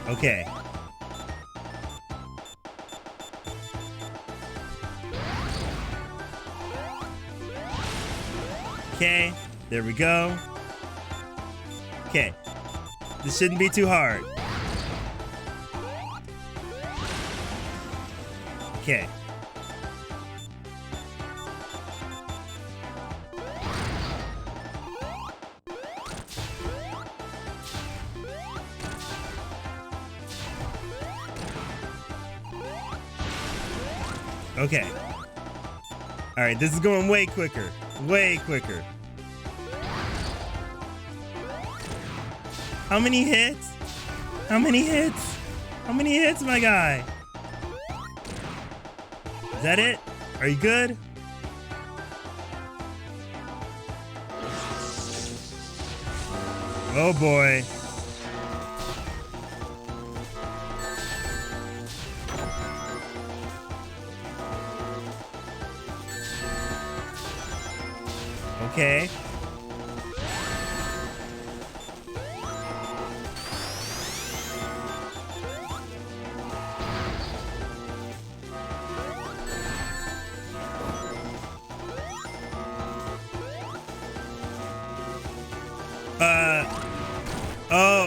[SPEAKER 1] Okay. Okay, there we go. Okay, this shouldn't be too hard. Okay. Okay. All right, this is going way quicker. Way quicker. How many hits? How many hits? How many hits, my guy? Is that it? Are you good? Oh boy. Okay.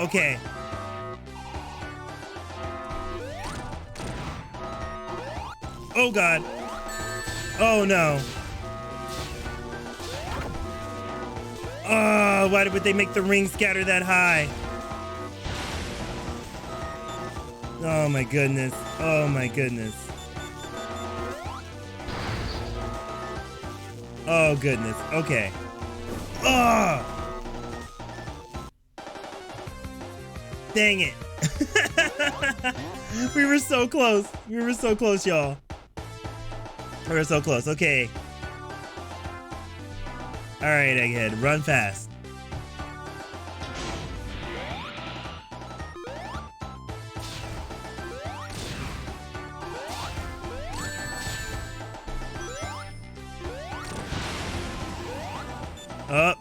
[SPEAKER 1] Okay. Oh, God. Oh, no. Oh, why would they make the ring scatter that high? Oh, my goodness. Oh, my goodness. Oh, goodness. Okay. Oh! Dang it. We were so close. We were so close, y'all. We were so close. Okay. All right, Egghead. Run fast. Up.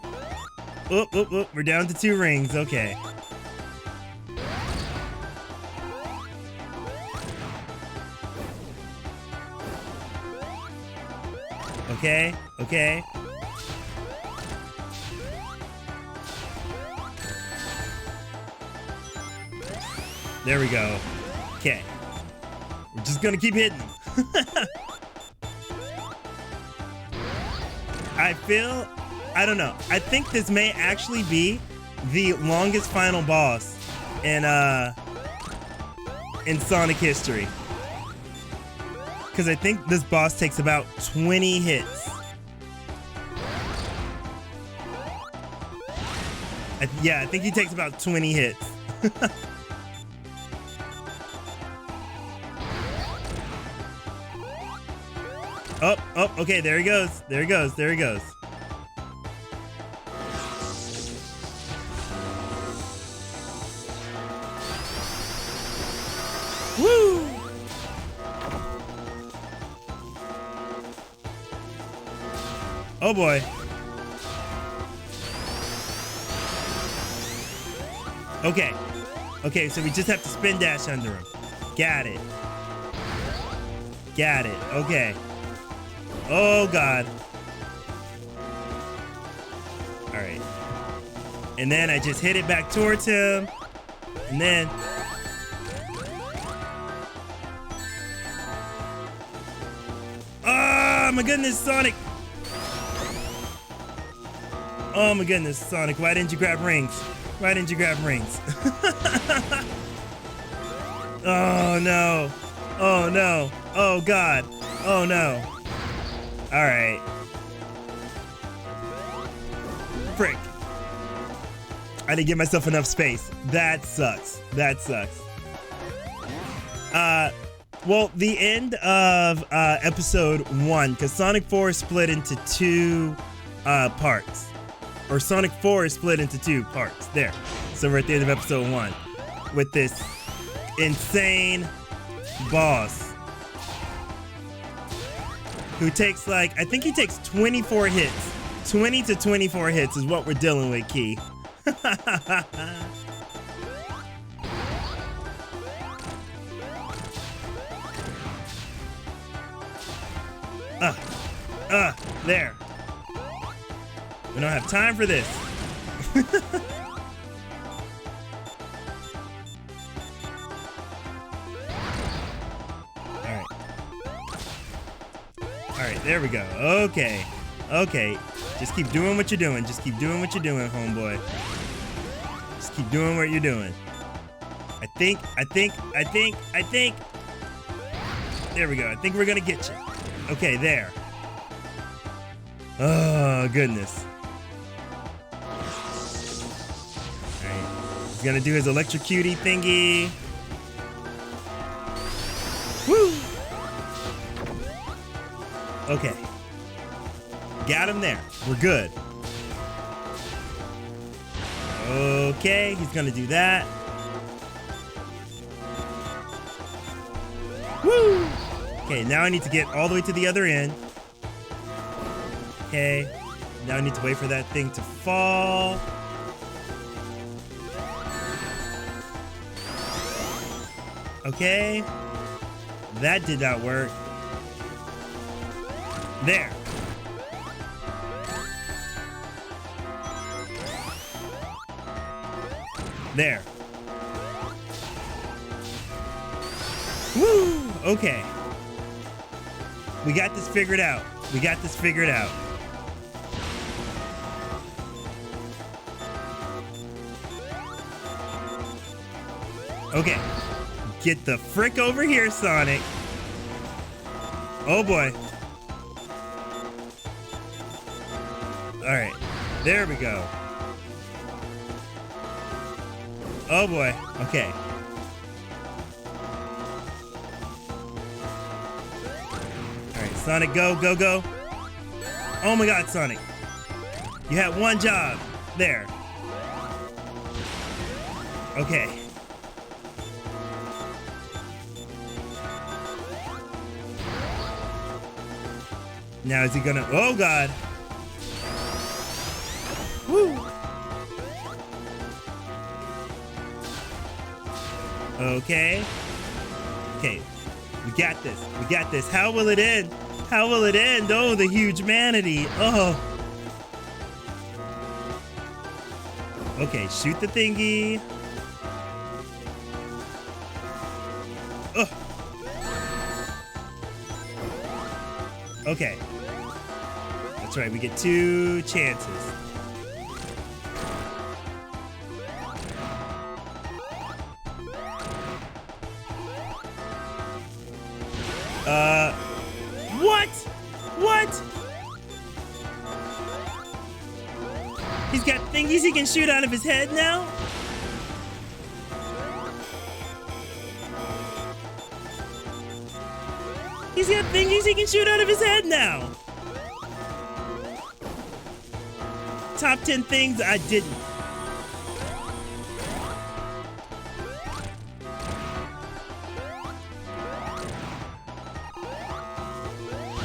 [SPEAKER 1] Oh, we're down to 2 rings. Okay. Okay. Okay. There we go. Okay. We're just gonna keep hitting them. I don't know. I think this may actually be the longest final boss in Sonic history. Because I think this boss takes about 20 hits. I think he takes about 20 hits. Oh, okay, there he goes. There he goes. There he goes. Woo! Oh boy. Okay. Okay, so we just have to spin dash under him. Got it. Got it. Okay. Oh, God. All right. And then I just hit it back towards him. And then... Oh, my goodness, Sonic. Oh, my goodness, Sonic. Why didn't you grab rings? Why didn't you grab rings? Oh, no. Oh, no. Oh, God. Oh, no. All right. Frick. I didn't give myself enough space. That sucks. That sucks. Well, the end of episode 1, because Sonic 4 is split into 2 parts. Or Sonic 4 is split into 2 parts. There. So we're at the end of episode 1 with this insane boss who takes, like, I think he takes 24 hits. 20 to 24 hits is what we're dealing with, Key. There. We don't have time for this. All right, there we go. Okay. Okay. Just keep doing what you're doing. Just keep doing what you're doing, homeboy. Just keep doing what you're doing. I think. There we go. I think we're gonna get you. Okay, there. Oh, goodness. Alright. He's gonna do his electrocuty thingy. Woo! Okay. Got him there. We're good. Okay, he's gonna do that. Woo! Okay, now I need to get all the way to the other end. Okay, now I need to wait for that thing to fall. Okay, that did not work. There. There. Woo! Okay. We got this figured out. We got this figured out. Okay. Get the frick over here, Sonic. Oh boy. Alright. There we go. Oh boy. Okay. Alright, Sonic, go, go, go. Oh my god, Sonic. You had one job. There. Okay. Now is he gonna... Oh god. Woo. Okay. Okay. We got this. We got this. How will it end? How will it end? Oh, the huge manatee. Oh. Okay, shoot the thingy. Ugh. Okay. That's right, we get 2 chances. What? What? He's got thingies he can shoot out of his head now? He's got thingies he can shoot out of his head now. Top 10 things I didn't.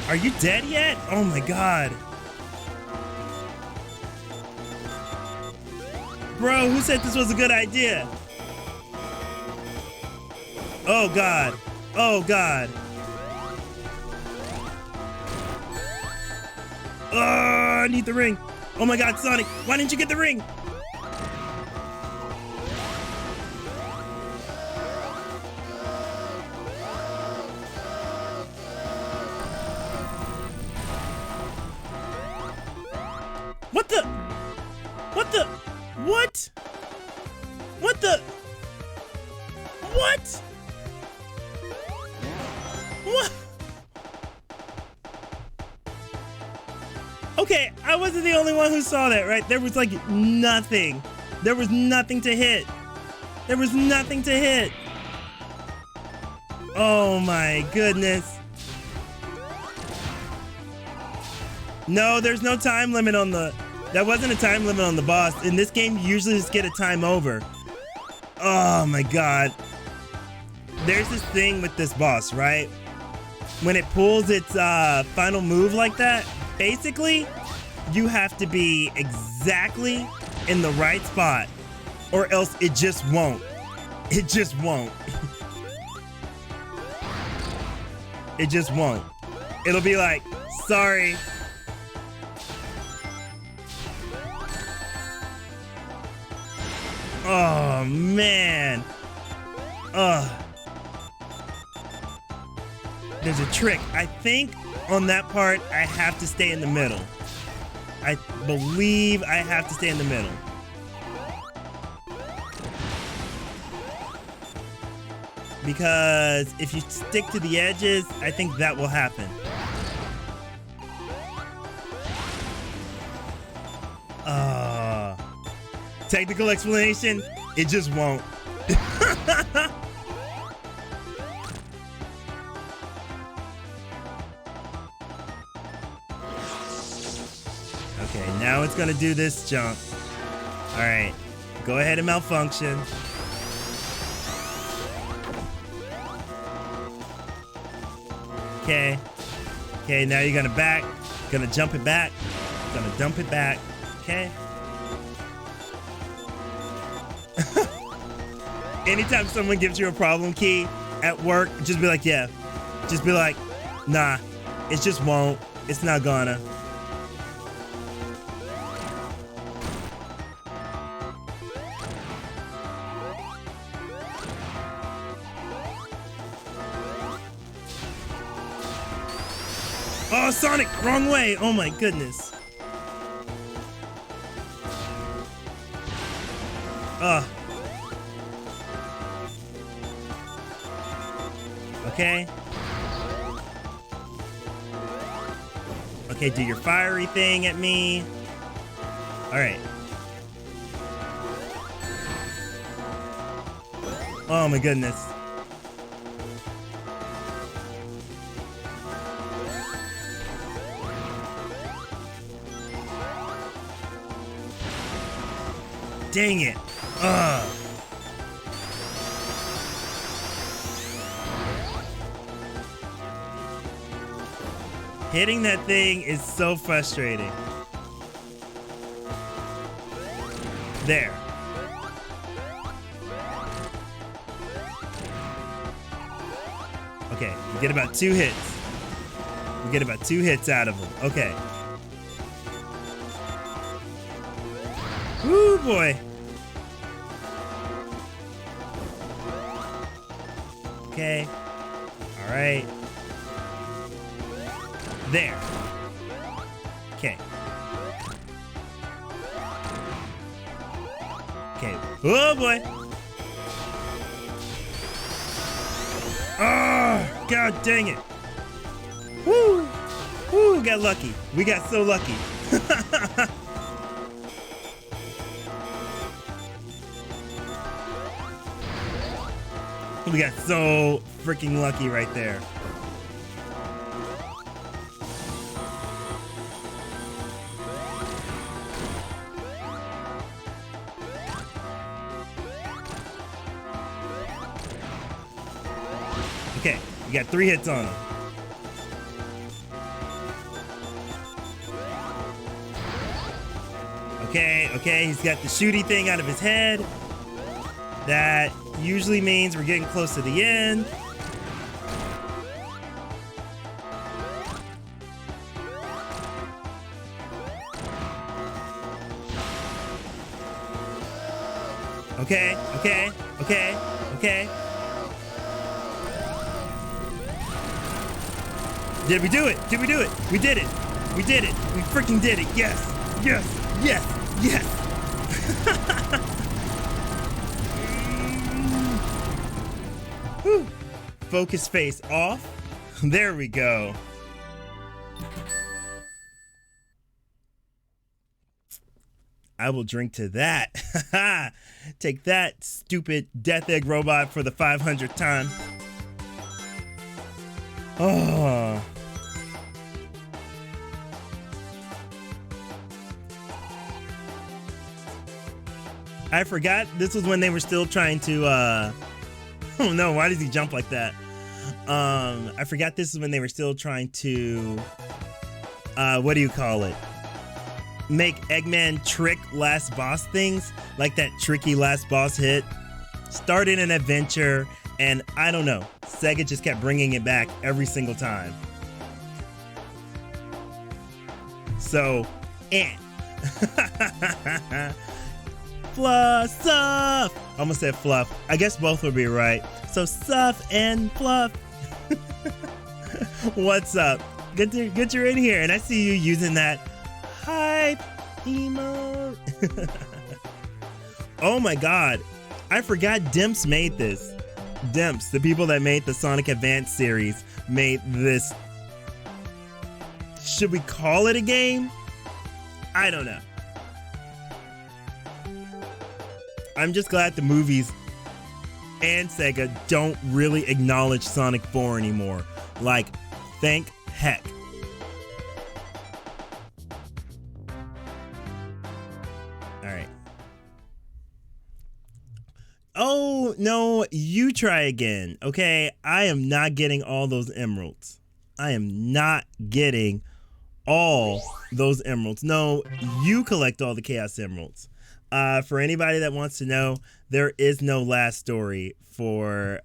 [SPEAKER 1] Are you dead yet? Oh my god. Bro, who said this was a good idea? Oh god. Oh god. Oh, I need the ring. Oh my god, Sonic, why didn't you get the ring? What the? What the? What? What the? What? What? Okay, I wasn't the only one who saw that, right? There was like nothing. There was nothing to hit. There was nothing to hit. Oh my goodness. No, there's no time limit on the... That wasn't a time limit on the boss. In this game, you usually just get a time over. Oh my god. There's this thing with this boss, right? When it pulls its final move like that, basically, you have to be exactly in the right spot, or else it just won't. It just won't. It just won't. It'll be like, sorry. Oh, man. Ugh. There's a trick. I think on that part, I have to stay in the middle. I believe I have to stay in the middle. Because if you stick to the edges, I think that will happen. Technical explanation, it just won't. Okay, now it's gonna do this jump. All right, go ahead and malfunction. Okay. Okay, now you're gonna back. Gonna jump it back. Gonna dump it back. Okay. Anytime someone gives you a problem key at work, just be like, yeah. Just be like, nah, it just won't. It's not gonna. Oh, Sonic, wrong way. Oh my goodness. Okay. Okay, do your fiery thing at me. All right. Oh my goodness. Dang it. Ugh. Hitting that thing is so frustrating. There. Okay, you get about 2 hits. You get about 2 hits out of him. Okay. Woo, boy. Okay. All right. There. Okay. Okay. Oh, boy. Oh, God dang it. Woo. Woo, got lucky. We got so lucky. We got so freaking lucky right there. Okay, you got 3 hits on him. Okay, he's got the shooty thing out of his head. That usually means we're getting close to the end. Okay. Did we do it? Did we do it? We did it. We did it. We freaking did it. Yes. Whew. Focus face off. There we go. I will drink to that. Take that, stupid Death Egg robot, for the 500th time. Oh. I forgot this was when they were still trying to, oh no, why does he jump like that? I forgot this is when they were still trying to, what do you call it? Make Eggman trick last boss things, like that tricky last boss hit. Started an adventure, and I don't know, Sega just kept bringing it back every single time. So, Fluff. Almost said fluff. I guess both would be right. So Suff and Fluff. What's up? Good you're in here, and I see you using that hype emote. Oh my god. I forgot Dimps made this. Dimps, the people that made the Sonic Advance series, made this. Should we call it a game? I don't know. I'm just glad the movies and Sega don't really acknowledge Sonic 4 anymore. Like, thank heck. Alright. Oh, no, you try again, okay? I am not getting all those emeralds. I am not getting all those emeralds. No, you collect all the Chaos Emeralds. For anybody that wants to know, there is no last story for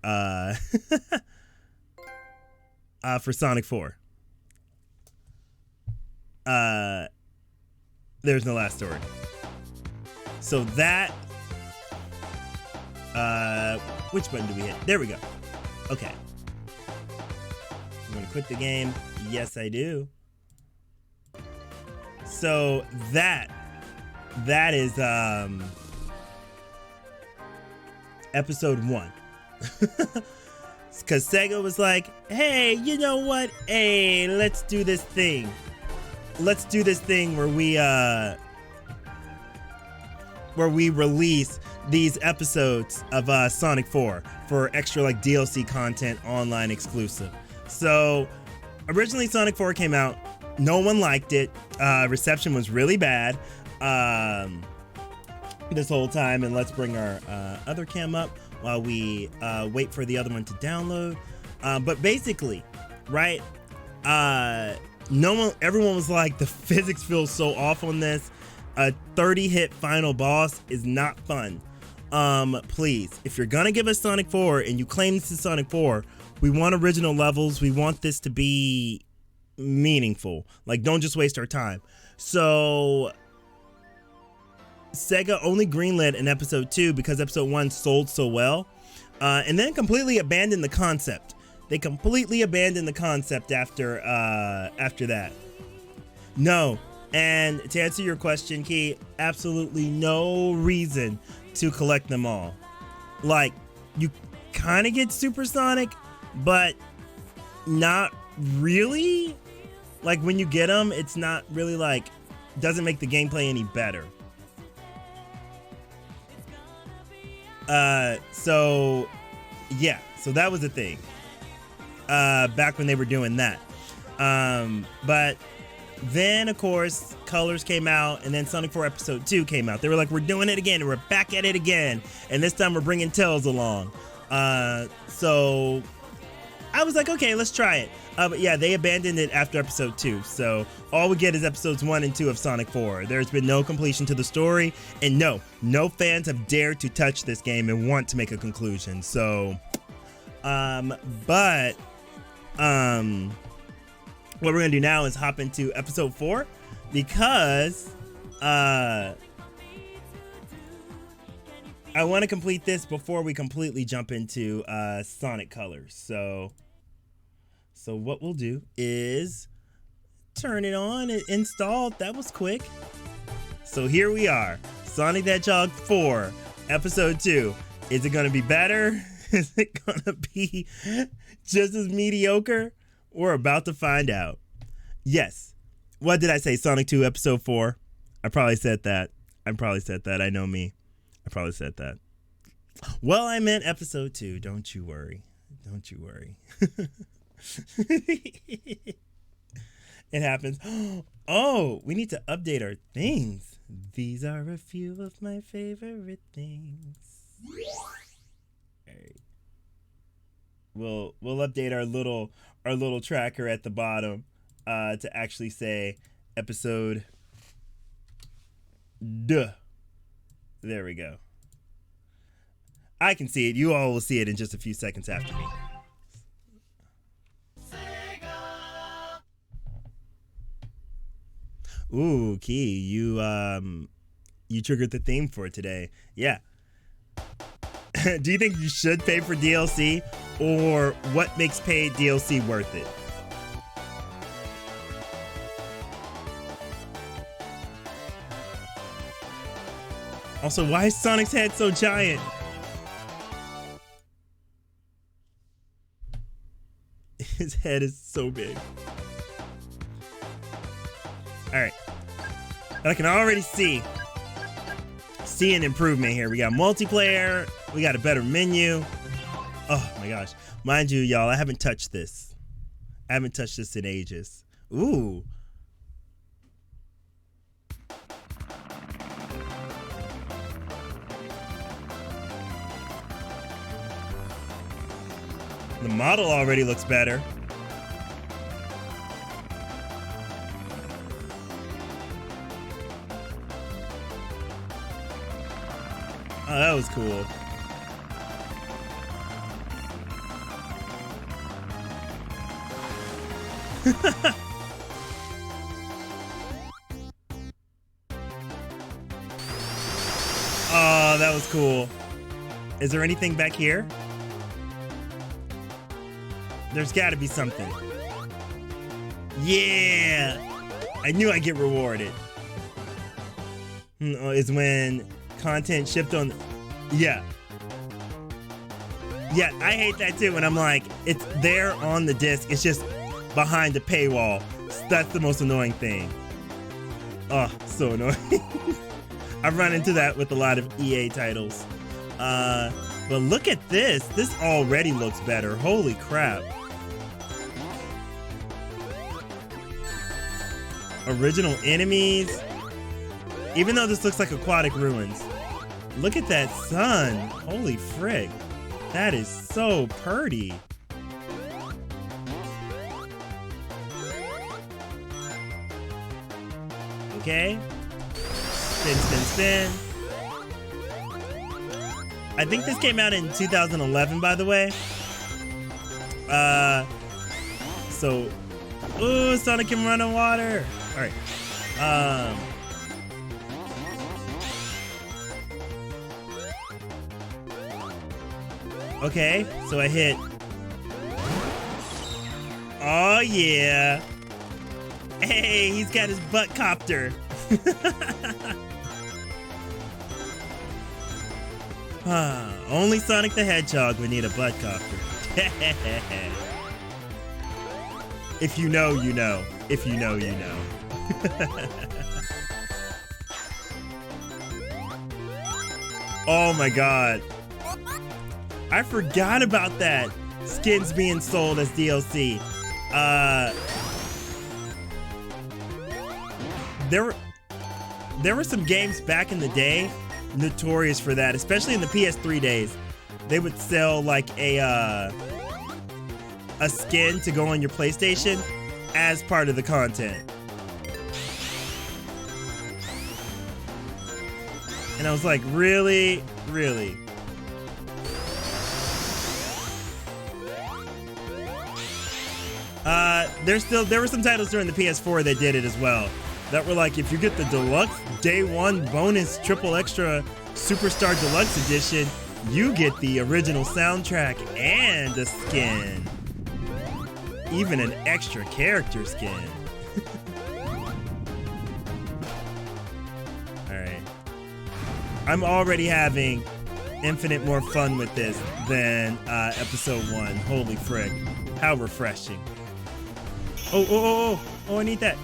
[SPEAKER 1] for Sonic 4. There's no last story. So that which button do we hit? There we go. Okay. I'm gonna quit the game. Yes, I do. So that is episode 1. Because Sega was like, hey, you know what? Hey, let's do this thing. Let's do this thing where we release these episodes of Sonic 4 for extra like DLC content, online exclusive. So originally Sonic 4 came out. No one liked it. Reception was really bad this whole time. And let's bring our other cam up while we wait for the other one to download. But basically, right? Everyone was like, the physics feels so off on this. A 30-hit final boss is not fun. Please, if you're gonna give us Sonic 4 and you claim this is Sonic 4, we want original levels. We want this to be meaningful. Like, don't just waste our time. So Sega only greenlit in episode 2 because episode 1 sold so well, and then completely abandoned the concept. They completely abandoned the concept after that. No. And to answer your question, Key, absolutely no reason to collect them all. Like, you kind of get Supersonic, but not really. Like, when you get them, it's not really like, doesn't make the gameplay any better. So yeah, so that was the thing. Back when they were doing that. But then, of course, Colors came out, and then Sonic 4 Episode 2 came out. They were like, we're doing it again, and we're back at it again. And this time we're bringing Tails along. So I was like, okay, let's try it. But yeah, they abandoned it after Episode 2. So all we get is Episodes 1 and 2 of Sonic 4. There's been no completion to the story. And no fans have dared to touch this game and want to make a conclusion. So, what we're gonna do now is hop into episode 4 because I want to complete this before we completely jump into Sonic Colors. So what we'll do is turn it on and install. That was quick. So here we are, Sonic the Hedgehog 4 episode 2. Is it gonna be better? Is it gonna be just as mediocre? We're about to find out. Yes. What did I say? Sonic 2 Episode 4? I probably said that. I know me. I probably said that. Well, I meant Episode 2. Don't you worry. It happens. Oh, we need to update our things. These are a few of my favorite things. Right. We'll update our little tracker at the bottom to actually say episode duh. There we go. I can see it. You all will see it in just a few seconds after me. Ooh, Key, you triggered the theme for today. Yeah. Do you think you should pay for DLC, or what makes paid DLC worth it? Also, why is Sonic's head so giant? His head is so big. Alright. I can already see an improvement here. We got multiplayer. We got a better menu. Oh my gosh. Mind you, y'all, I haven't touched this. I haven't touched this in ages. Ooh. The model already looks better. Oh, that was cool. Oh, that was cool. Is there anything back here? There's got to be something. Yeah! I knew I'd get rewarded. Is when content shipped on... Yeah. Yeah, I hate that too when I'm like, it's there on the disc. It's just behind the paywall. That's the most annoying thing. Oh, so annoying. I've run into that with a lot of EA titles. But look at this. This already looks better. Holy crap. Original enemies. Even though this looks like aquatic ruins. Look at that sun. Holy frick. That is so pretty. Okay. Spin, spin, spin. I think this came out in 2011, by the way. So, ooh, Sonic can run on water. All right. Okay, so I hit. Oh yeah. Hey, he's got his butt copter. Only Sonic the Hedgehog would need a butt copter. If you know, you know. If you know, you know. Oh my god. I forgot about that. Skins being sold as DLC. There were some games back in the day notorious for that, especially in the PS3 days. They would sell like a skin to go on your PlayStation as part of the content. And I was like, really? Really? There were some titles during the PS4 that did it as well. That were like, if you get the deluxe day one bonus triple extra superstar deluxe edition, you get the original soundtrack and a skin. Even an extra character skin. Alright. I'm already having infinite more fun with this than episode 1. Holy frick. How refreshing. Oh, I need that.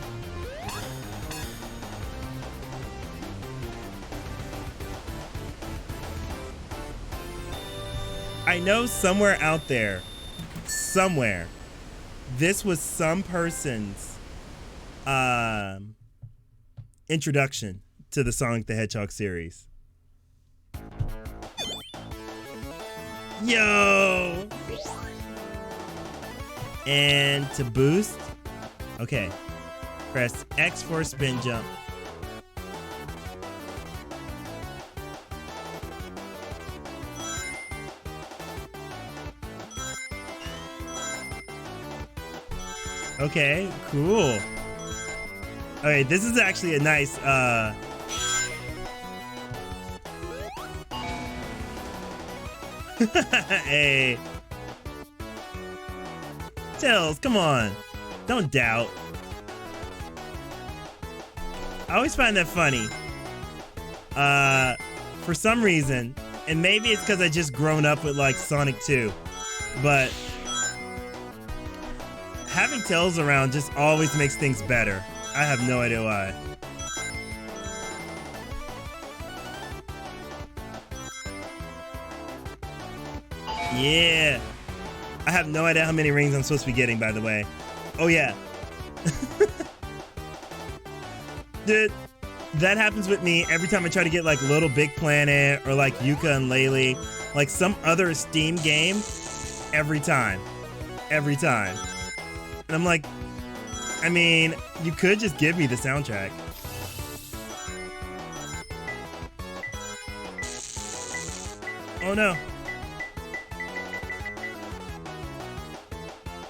[SPEAKER 1] I know somewhere out there, somewhere, this was some person's introduction to the Sonic the Hedgehog series. Yo! And to boost, okay, press X for a spin jump. Okay, cool. Okay, this is actually a nice, hey. Tails, come on. Don't doubt. I always find that funny. For some reason, and maybe it's because I just grown up with like Sonic 2, but having Tails around just always makes things better. I have no idea why. Yeah. I have no idea how many rings I'm supposed to be getting, by the way. Oh, yeah. Dude, that happens with me every time I try to get, like, Little Big Planet or, like, Yuka and Laylee. Like, some other Steam game. Every time. Every time. And I'm like, I mean, you could just give me the soundtrack. Oh, no.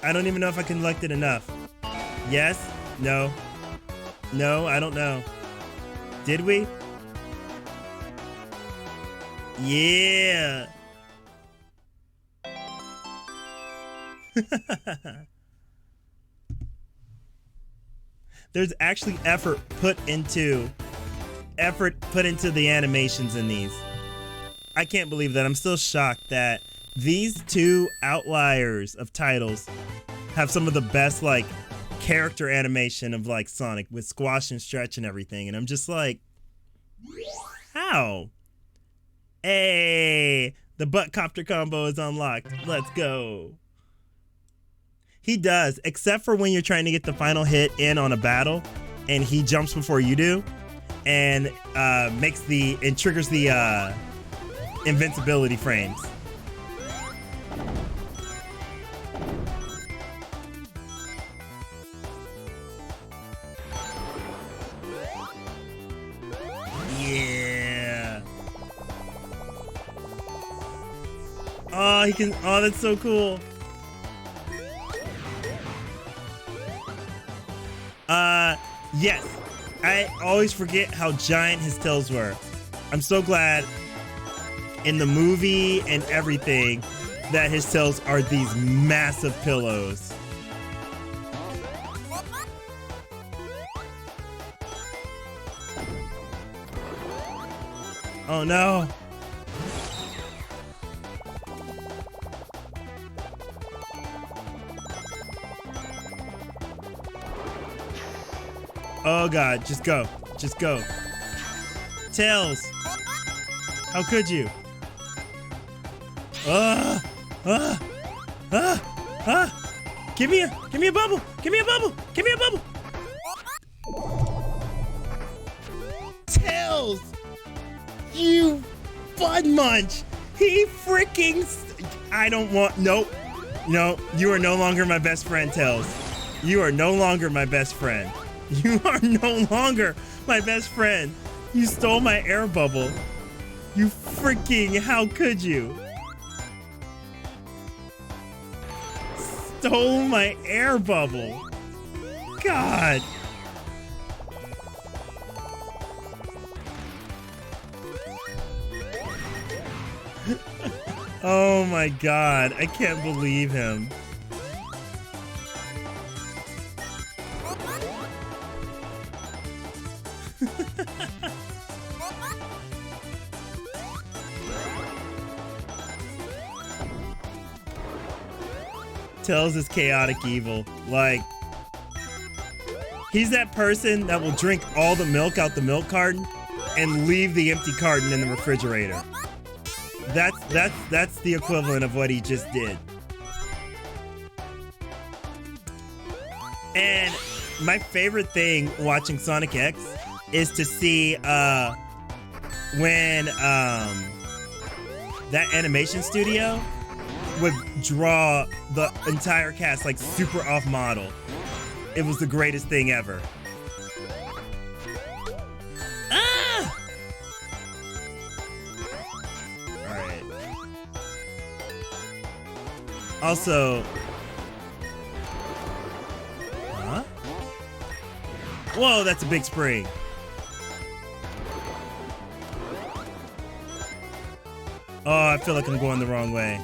[SPEAKER 1] I don't even know if I collected enough. Yes? No? No, I don't know. Did we? Yeah. There's actually effort put into the animations in these. I can't believe that. I'm still shocked that these two outliers of titles have some of the best like character animation of like Sonic with squash and stretch and everything. And I'm just like, how? Hey, the butt copter combo is unlocked. Let's go. He does, except for when you're trying to get the final hit in on a battle and he jumps before you do and triggers the invincibility frames. Yeah. Oh, he can. Oh, that's so cool. Yes. I always forget how giant his tails were. I'm so glad in the movie and everything that his tails are these massive pillows. Oh no. Oh god, just go. Just go. Tails. How could you? Give me a bubble. Give me a bubble. Give me a bubble. Tails. You bud munch. He freaking I don't want nope. No, you are no longer my best friend, Tails. You are no longer my best friend. You are no longer my best friend. You stole my air bubble. You freaking, how could you? Stole my air bubble. God. Oh my God, I can't believe him. Tails is chaotic evil. Like, he's that person that will drink all the milk out the milk carton and leave the empty carton in the refrigerator. That's the equivalent of what he just did. And my favorite thing watching Sonic X is to see when that animation studio would draw the entire cast like super off model. It was the greatest thing ever. Ah! All right. Also, huh? Whoa, that's a big spring. Oh, I feel like I'm going the wrong way.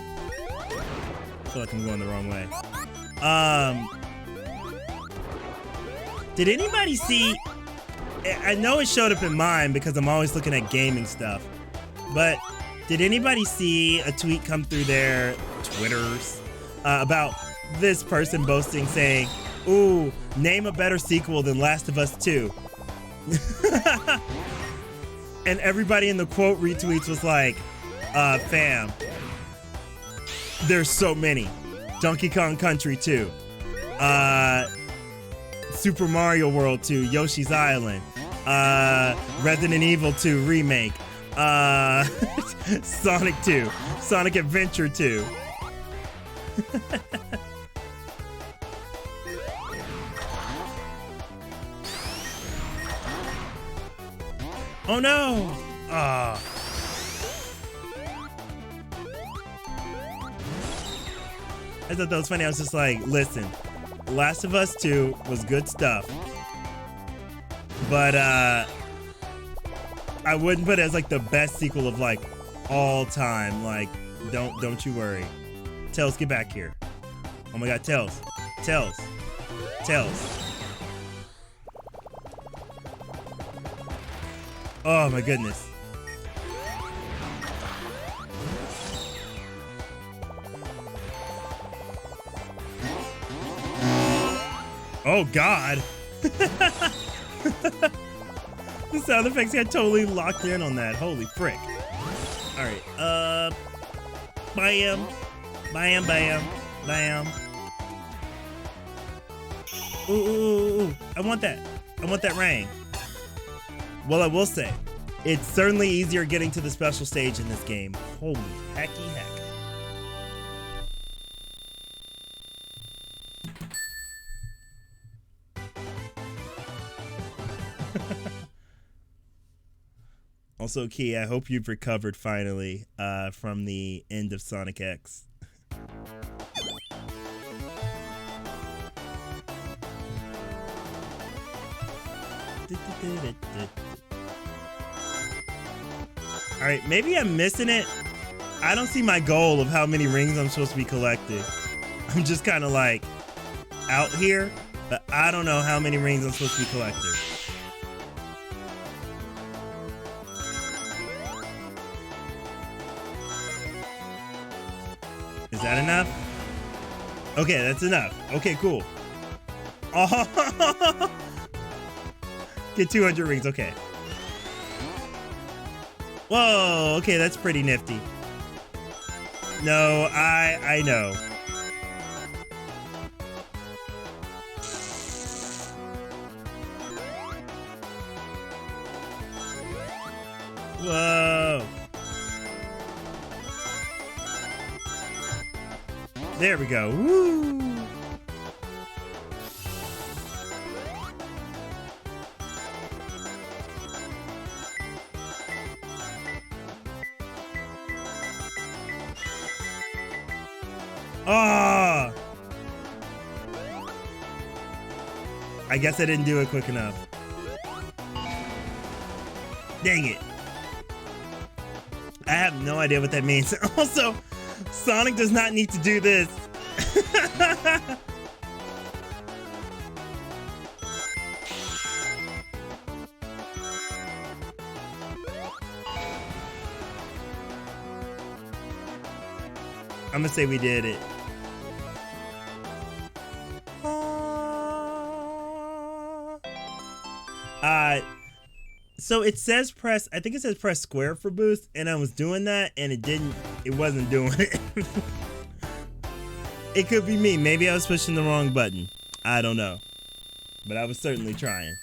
[SPEAKER 1] Did anybody see, I know it showed up in mine because I'm always looking at gaming stuff, but did anybody see a tweet come through their Twitters about this person boasting saying, ooh, name a better sequel than Last of Us 2? And everybody in the quote retweets was like, fam, there's so many. Donkey Kong Country 2. Super Mario World 2, Yoshi's Island. Resident Evil 2 Remake. Sonic 2. Sonic Adventure 2. Oh no! Ah. I thought that was funny. I was just like, listen, Last of Us 2 was good stuff, but I wouldn't put it as like the best sequel of like all time. Like, don't you worry. Tails, get back here. Oh my god, Tails. Tails. Tails. Oh my goodness. Oh god. The sound effects got totally locked in on that. Holy frick. Alright, bam. Bam, bam, bam. Ooh, ooh, ooh, ooh. I want that. I want that ring. Well, I will say, it's certainly easier getting to the special stage in this game. Holy hecky heck. Also, Key, I hope you've recovered finally from the end of Sonic X. Alright, maybe I'm missing it. I don't see my goal of how many rings I'm supposed to be collecting. I'm just kind of like out here, but I don't know how many rings I'm supposed to be collecting. Is that enough? Okay, that's enough. Okay, cool. Oh, get 200 rings, okay. Whoa, okay, that's pretty nifty. No, I know. Whoa. There we go. Woo. Ah! I guess I didn't do it quick enough. Dang it. I have no idea what that means. Also, Sonic does not need to do this. I'm gonna say we did it. So it says press, I think it says press square for boost, and I was doing that and it wasn't doing it. It could be me. Maybe I was pushing the wrong button. I don't know. But I was certainly trying.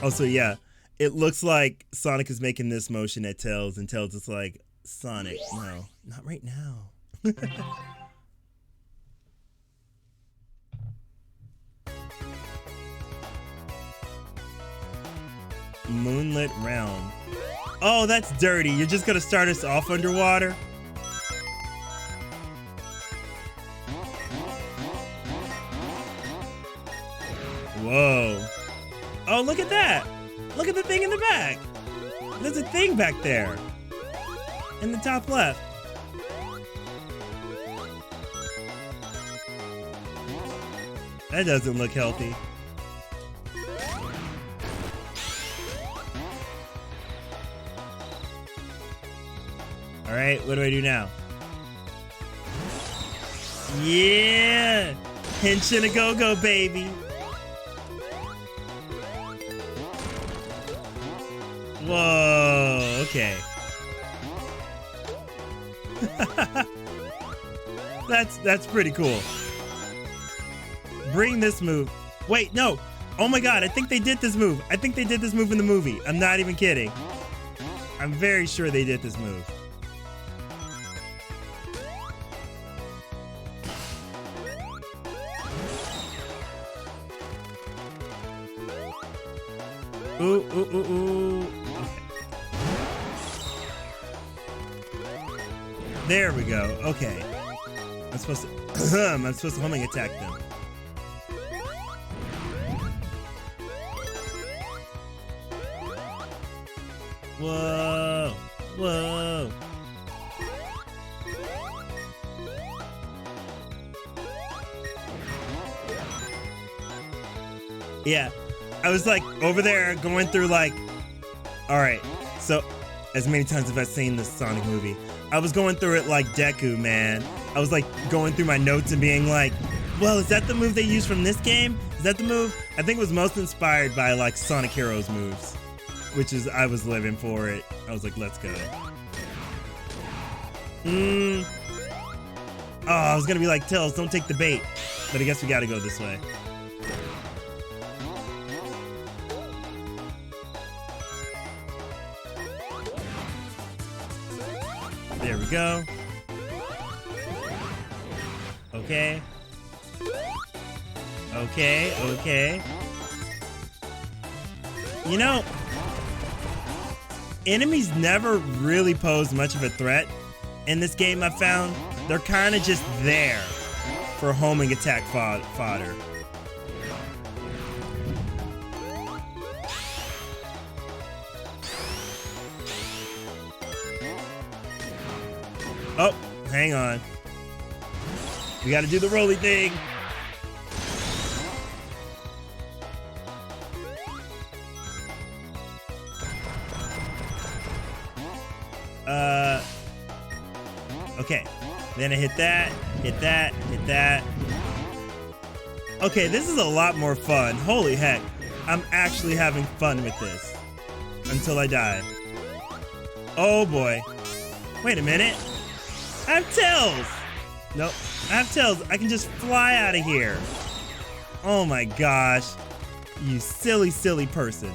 [SPEAKER 1] Also, yeah, it looks like Sonic is making this motion at Tails, and Tails is like, Sonic, no, not right now. Moonlit Realm. Oh, that's dirty. You're just gonna start us off underwater? Whoa. Oh, look at that. Look at the thing in the back. There's a thing back there. In the top left. That doesn't look healthy. All right, what do I do now? Yeah! Henshin a go-go, baby! Whoa, okay. That's pretty cool. Bring this move. Wait, no! Oh my god, I think they did this move. I think they did this move in the movie. I'm not even kidding. I'm very sure they did this move. Ooh, ooh, ooh, ooh. Okay. There we go. Okay. I'm supposed to homing attack them. Whoa. Whoa. Yeah, I was like over there going through like, all right, so as many times as I've seen this Sonic movie, I was going through it like Deku, man. I was like going through my notes and being like, well, is that the move they used from this game? Is that the move? I think it was most inspired by like Sonic Heroes moves, which is, I was living for it. I was like, let's go. Oh, I was gonna be like, Tails, don't take the bait. But I guess we gotta go this way. There we go. Okay. Okay. You know, enemies never really pose much of a threat in this game, I found. They're kind of just there for homing attack fodder. Oh, hang on. We gotta do the rolly thing. Okay. Then I hit that, hit that, hit that. Okay, this is a lot more fun. Holy heck. I'm actually having fun with this. Until I die. Oh boy. Wait a minute. I have tails! Nope. I have tails. I can just fly out of here. Oh my gosh. You silly, silly person.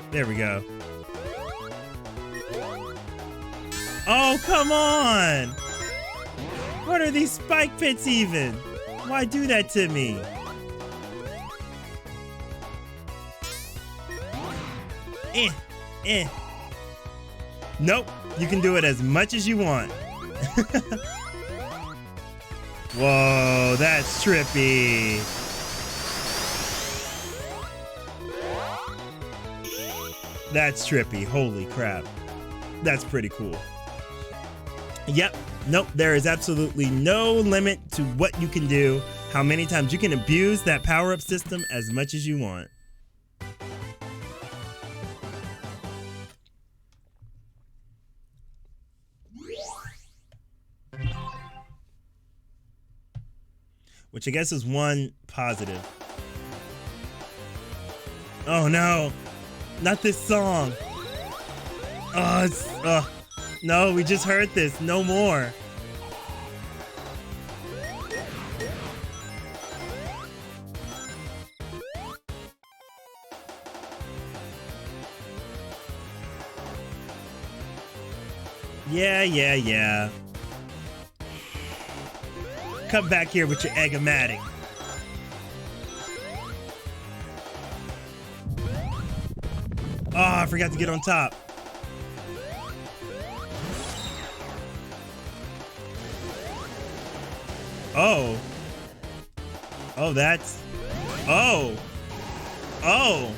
[SPEAKER 1] There we go. Oh, come on! What are these spike pits even? Why do that to me? Nope, you can do it as much as you want. Whoa, that's trippy. That's trippy, holy crap. That's pretty cool. Yep, nope, there is absolutely no limit to what you can do, how many times you can abuse that power-up system as much as you want. Which I guess is one positive. Oh no, not this song. Oh, it's, no, we just heard this, no more. Yeah. Come back here with your egg-o-matic. Oh, I forgot to get on top. Oh. Oh, that's... Oh. Oh.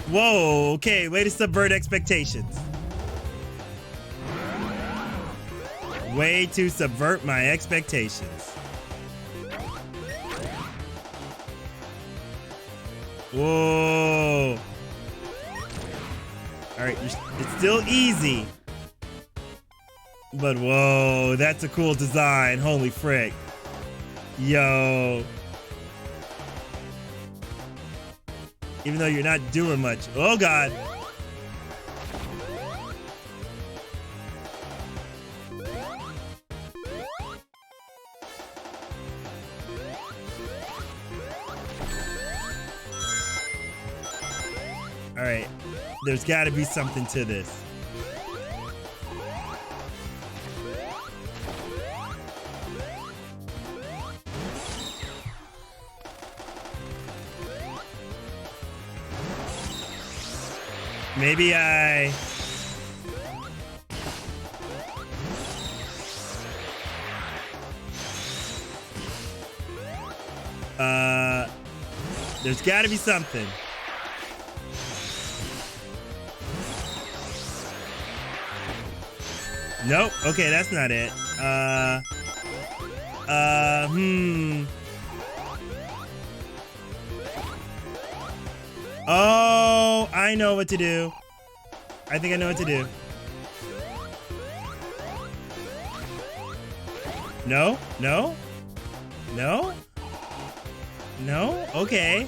[SPEAKER 1] Whoa, okay, way to subvert expectations. Way to subvert my expectations. Whoa. All right, it's still easy. But whoa, that's a cool design. Holy frick. Yo. Even though you're not doing much. Oh, God. All right. There's got to be something to this. Maybe there's gotta be something. Nope. Okay, that's not it. Oh, I know what to do. I think I know what to do. No? No? No? No? Okay.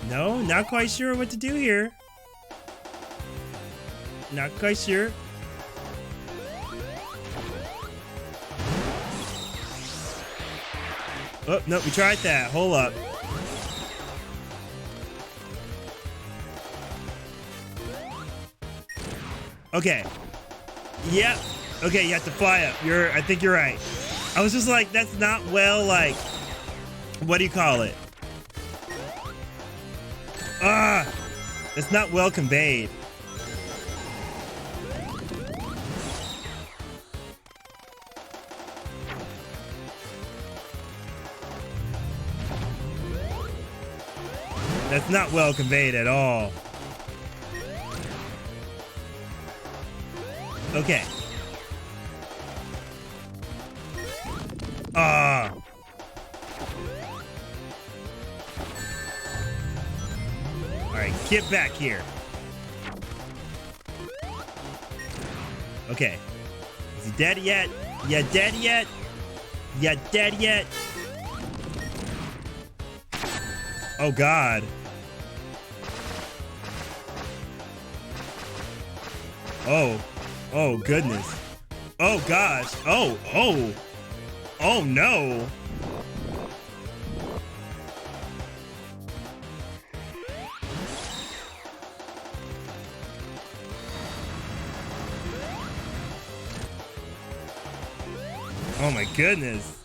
[SPEAKER 1] No, not quite sure what to do here. Not quite sure. Oh, no, we tried that. Hold up. Okay. Yep. Okay, you have to fly up. I think you're right. I was just like, that's not well, like, what do you call it? It's not well conveyed. That's not well conveyed at all. Okay. Alright, get back here. Okay. Is he dead yet? You dead yet? You dead yet? Oh God. Oh. Oh goodness. Oh gosh. Oh no. Oh my goodness.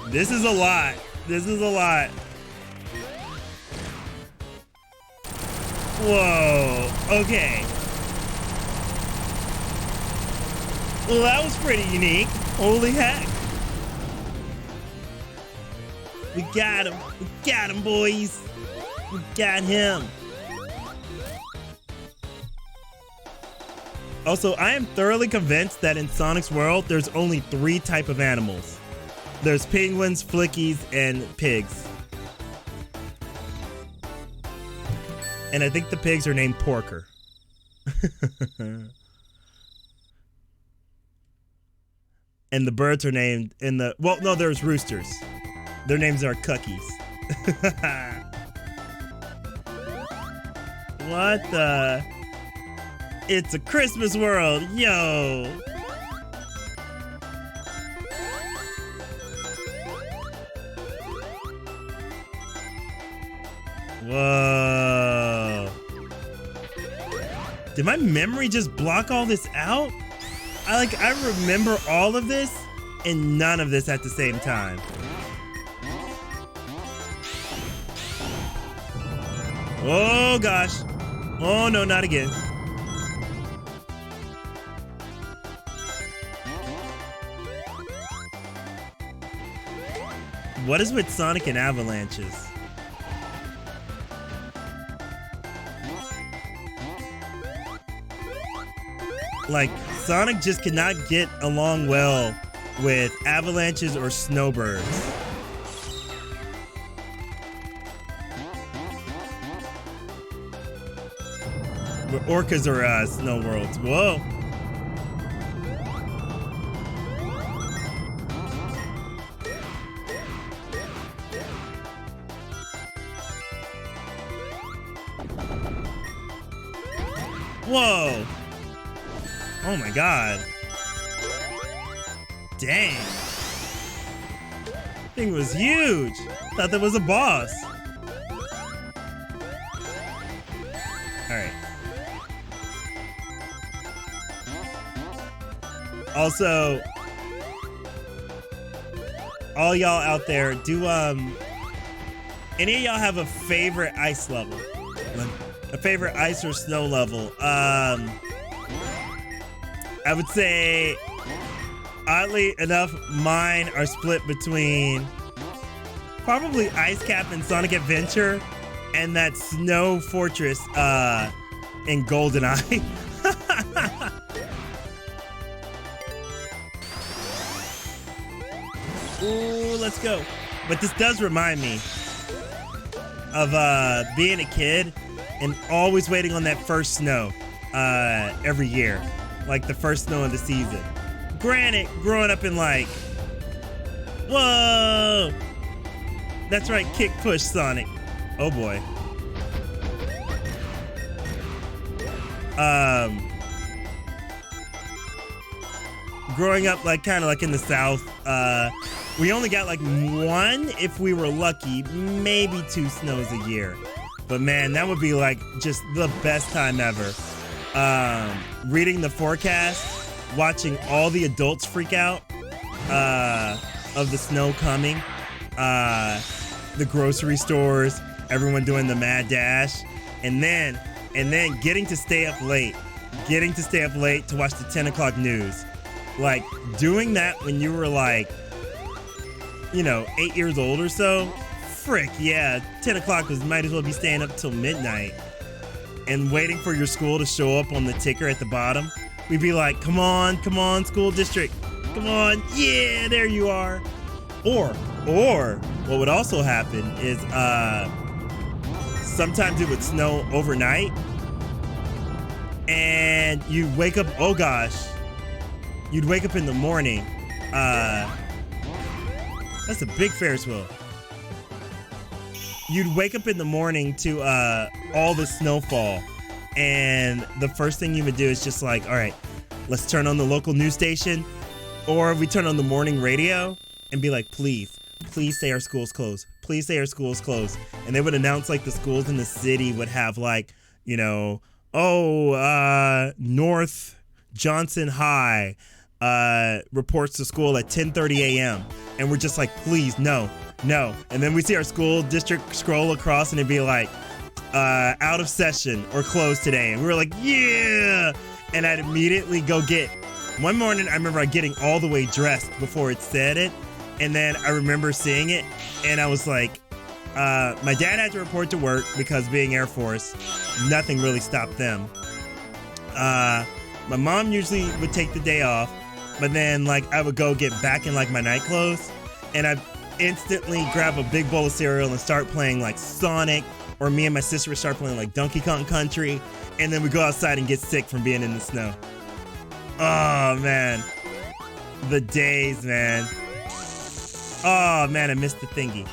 [SPEAKER 1] This is a lot. This is a lot. Whoa. Okay. Well, that was pretty unique. Holy heck. We got him. We got him, boys. We got him. Also, I am thoroughly convinced that in Sonic's world, there's only 3 types of animals. There's penguins, flickies, and pigs. And I think the pigs are named Porker. And the birds are named well, no, there's roosters. Their names are Cookies. What the? It's a Christmas world, yo! Whoa. Did my memory just block all this out? I remember all of this and none of this at the same time. Oh gosh. Oh no, not again. What is with Sonic and avalanches? Like, Sonic just cannot get along well with avalanches or snowbirds. But orcas are snow worlds. Whoa. Whoa. Oh my God. Dang. Thing was huge. Thought that was a boss. All right. Also, all y'all out there, do any of y'all have a favorite ice level? A favorite ice or snow level? I would say, oddly enough, mine are split between probably Ice Cap and Sonic Adventure, and that snow fortress in GoldenEye. Ooh, let's go. But this does remind me of being a kid and always waiting on that first snow every year, like the first snow of the season. Granted, growing up in like, whoa, that's right, kick push Sonic. Oh boy. Growing up like kind of like in the South, we only got like one, if we were lucky, maybe 2 snows a year. But man, that would be like just the best time ever. Reading the forecast, watching all the adults freak out of the snow coming, the grocery stores, everyone doing the mad dash, and then getting to stay up late to watch the 10 o'clock news. Like doing that when you were like, 8 years old or so. Frick, yeah, 10 o'clock might as well be staying up till midnight and waiting for your school to show up on the ticker at the bottom. We'd be like, come on, school district, come on, yeah, there you are. Or what would also happen is sometimes it would snow overnight and you'd wake up, oh gosh, you'd wake up in the morning. That's a big Ferris wheel. You'd wake up in the morning to all the snowfall, and the first thing you would do is just like, all right, let's turn on the local news station, or we turn on the morning radio and be like, please say our school's closed. Please say our school's closed. And they would announce like the schools in the city would have like, North Johnson High reports to school at 10:30 a.m. And we're just like, please, no. And then we see our school district scroll across and it'd be like, out of session or closed today. And we were like, yeah. And I'd immediately go get, one morning I remember getting all the way dressed before it said it. And then I remember seeing it and I was like, my dad had to report to work because being Air Force, nothing really stopped them. My mom usually would take the day off, but then like I would go get back in like my night clothes and I'd instantly grab a big bowl of cereal and start playing like Sonic, or me and my sister would start playing like Donkey Kong Country, and then we go outside and get sick from being in the snow. Oh man, the days, man. Oh man, I missed the thingy.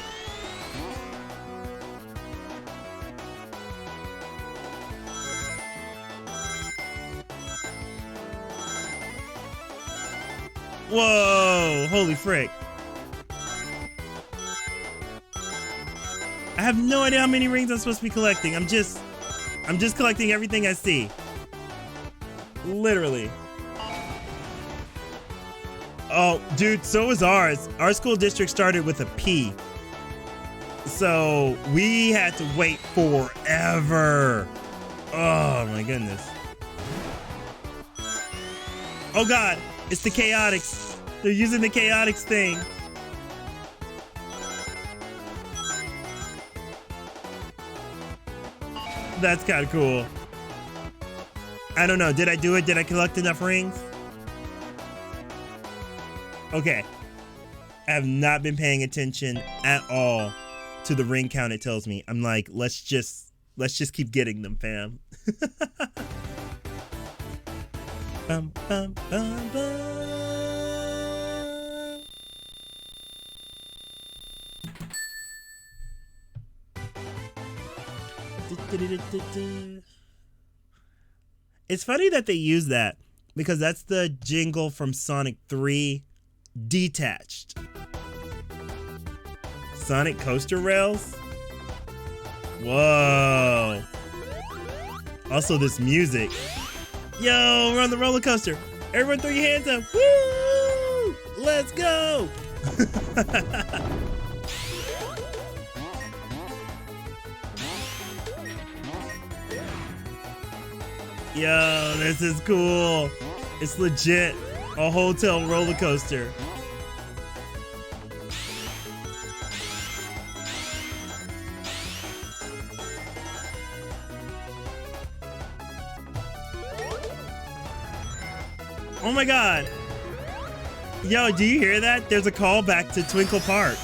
[SPEAKER 1] Whoa, holy frick. I have no idea how many rings I'm supposed to be collecting. I'm just collecting everything I see. Literally. Oh, dude, so was ours. Our school district started with a P. So we had to wait forever. Oh my goodness. Oh God, it's the Chaotix. They're using the Chaotix thing. That's kind of cool. I don't know. Did I do it? Did I collect enough rings? Okay. I have not been paying attention at all to the ring count it tells me. I'm like, let's just keep getting them, fam. Bum, bum, bum, bum. It's funny that they use that because that's the jingle from Sonic 3 Detached. Sonic Coaster Rails? Whoa. Also this music. Yo, we're on the roller coaster. Everyone throw your hands up. Woo! Let's go. Yo, this is cool. It's legit a hotel roller coaster. Oh my god. Yo, do you hear that? There's a callback to Twinkle Park.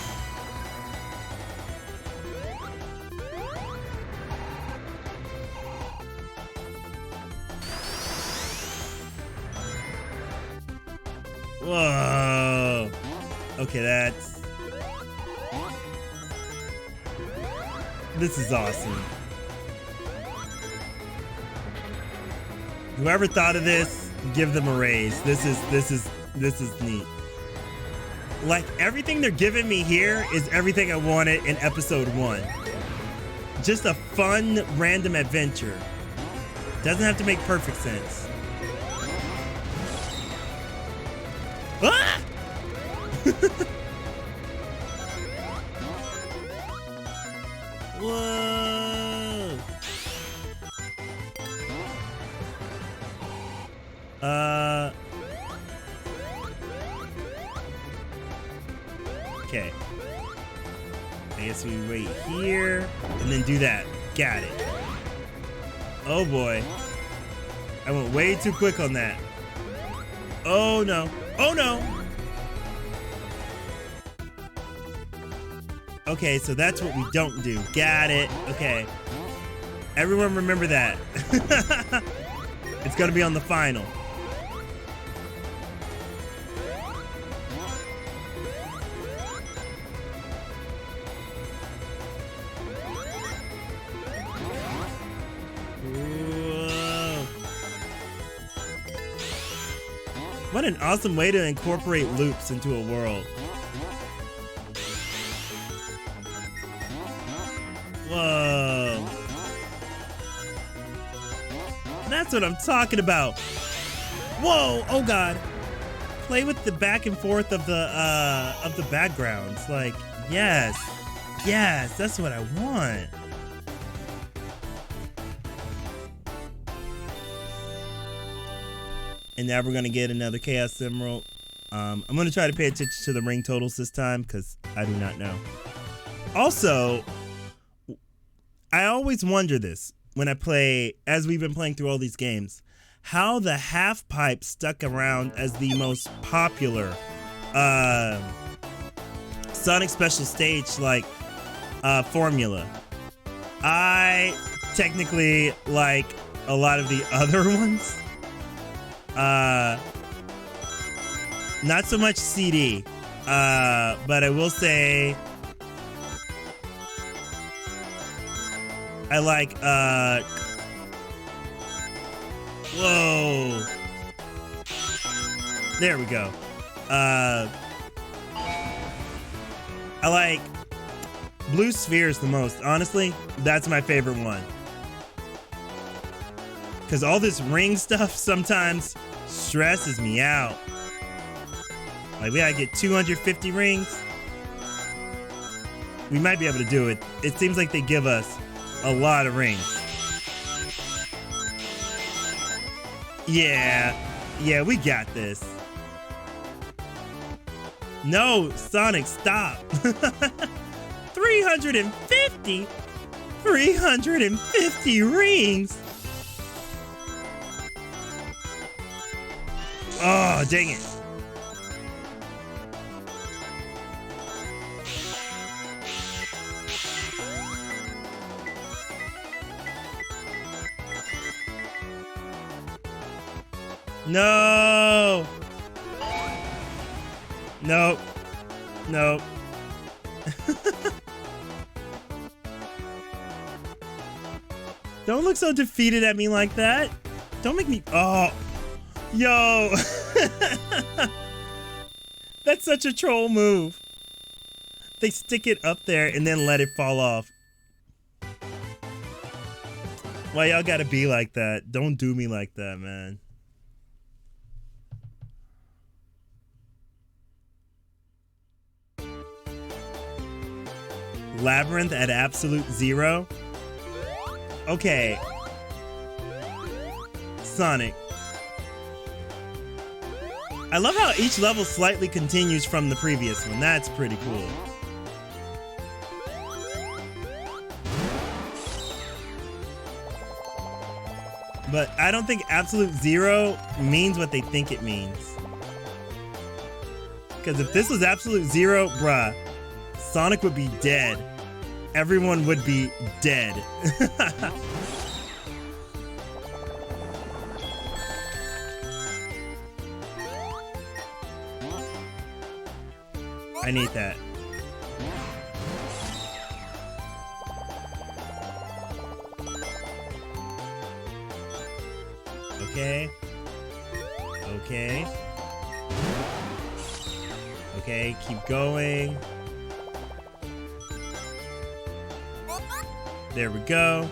[SPEAKER 1] Whoa. Okay, this is awesome. Whoever thought of this, give them a raise. This is neat. Like, everything they're giving me here is everything I wanted in episode 1. Just a fun, random adventure. Doesn't have to make perfect sense. Ah! Whoa! Okay. I guess we wait here and then do that. Got it. Oh boy. I went way too quick on that. Oh no. Oh no. Okay, so that's what we don't do. Got it. Okay. Everyone remember that. It's gonna be on the final. What an awesome way to incorporate loops into a world. Whoa. That's what I'm talking about. Whoa, oh god. Play with the back and forth of the backgrounds. Like, yes. Yes, that's what I want. And now we're gonna get another Chaos Emerald. I'm gonna try to pay attention to the ring totals this time because I do not know. Also, I always wonder this when I play, as we've been playing through all these games, how the half pipe stuck around as the most popular Sonic Special Stage like formula. I technically like a lot of the other ones. Not so much CD, but I will say I like, whoa, there we go. I like Blue Spheres the most. Honestly, that's my favorite one. Because all this ring stuff sometimes stresses me out. Like, we gotta get 250 rings. We might be able to do it. It seems like they give us a lot of rings. Yeah, we got this. No, Sonic, stop. 350 rings. Oh, dang it. No. Nope. Nope. Don't look so defeated at me like that. Don't make me... Oh. Yo. That's such a troll move. They stick it up there and then let it fall off. Why y'all gotta be like that? Don't do me like that, man. Labyrinth at absolute 0? Okay. Sonic. I love how each level slightly continues from the previous one. That's pretty cool. But I don't think absolute zero means what they think it means. Because if this was absolute zero, bruh, Sonic would be dead. Everyone would be dead. I need that. Okay. Okay. Okay, keep going. There we go.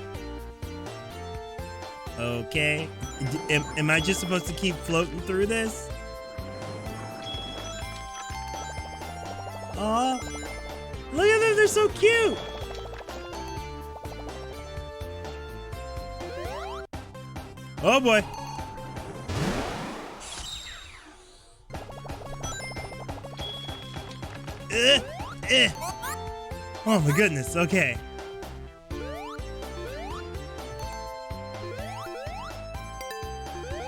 [SPEAKER 1] Okay. Am I just supposed to keep floating through this? Aw. Look at them, they're so cute. Oh boy. Oh my goodness, okay.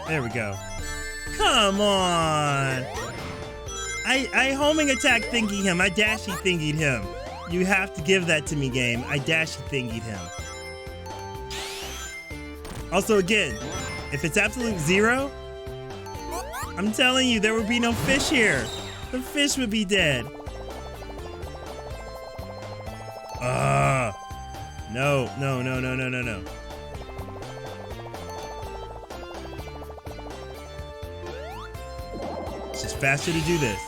[SPEAKER 1] There we go. Come on. I homing attack thingied him. I dashy thingied him. You have to give that to me, game. I dashy thingied him. Also, again, if it's absolute zero, I'm telling you, there would be no fish here. The fish would be dead. No, no, no, no, no, no, no. It's just faster to do this.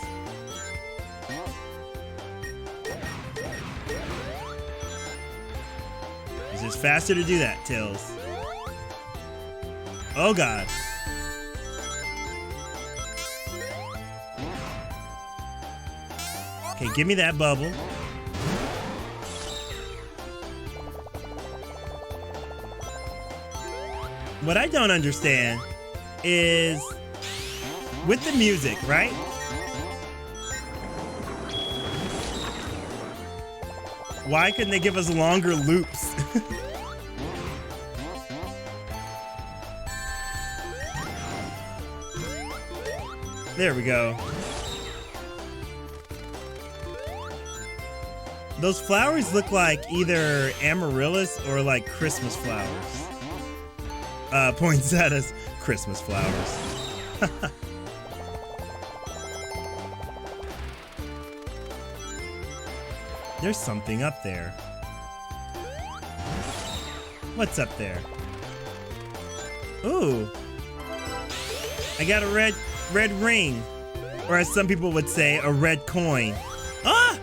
[SPEAKER 1] It's just faster to do that, Tails. Oh, God. Okay, give me that bubble. What I don't understand is with the music, right? Why couldn't they give us longer loops? There we go. Those flowers look like either amaryllis or like Christmas flowers. Poinsettias, Christmas flowers. There's something up there. What's up there? Ooh. I got a red ring. Or as some people would say, a red coin. Ah!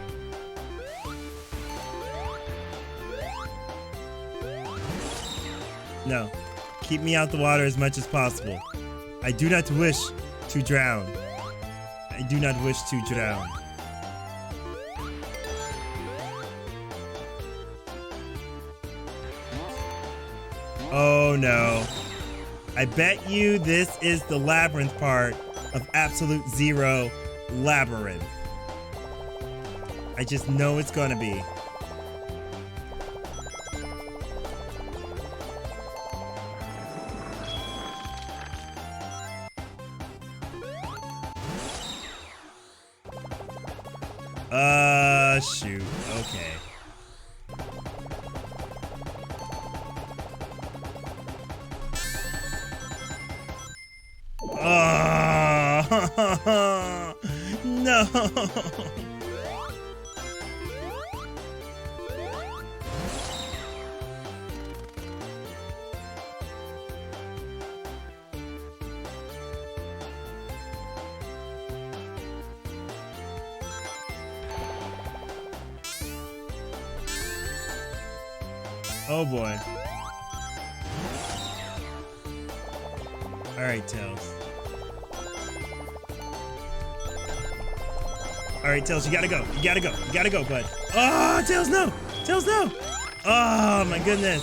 [SPEAKER 1] No. Keep me out the water as much as possible. I do not wish to drown. I do not wish to drown. Oh no. I bet you this is the labyrinth part of Absolute Zero Labyrinth. I just know it's gonna be. Shoot. Okay. Oh, no. Oh boy. Alright, Tails. Alright, Tails, you gotta go. You gotta go. You gotta go, bud. Oh, Tails, no! Tails, no! Oh, my goodness.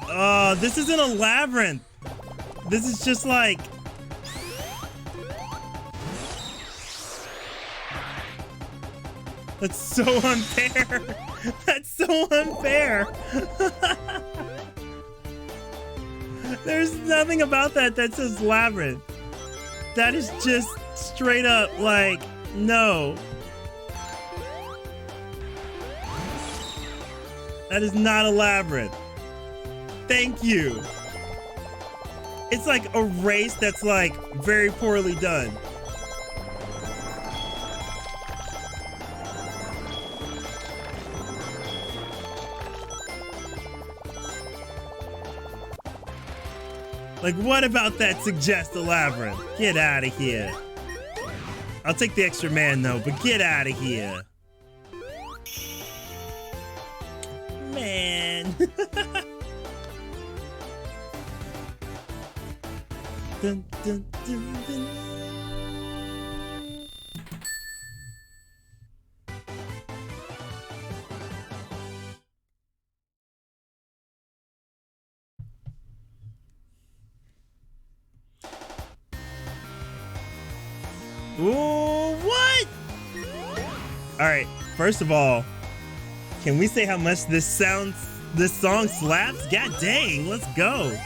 [SPEAKER 1] Oh, this isn't a labyrinth. This is just like... That's so unfair. That's so unfair. There's nothing about that says Labyrinth. That is just straight up like, no. That is not a Labyrinth. Thank you. It's like a race that's like very poorly done. Like, what about that suggests a Labyrinth? Get out of here. I'll take the extra man though, but get out of here. Man. Dun, dun, dun, dun. Ooh, what? All right, first of all, can we say how much this song slaps? God dang, let's go.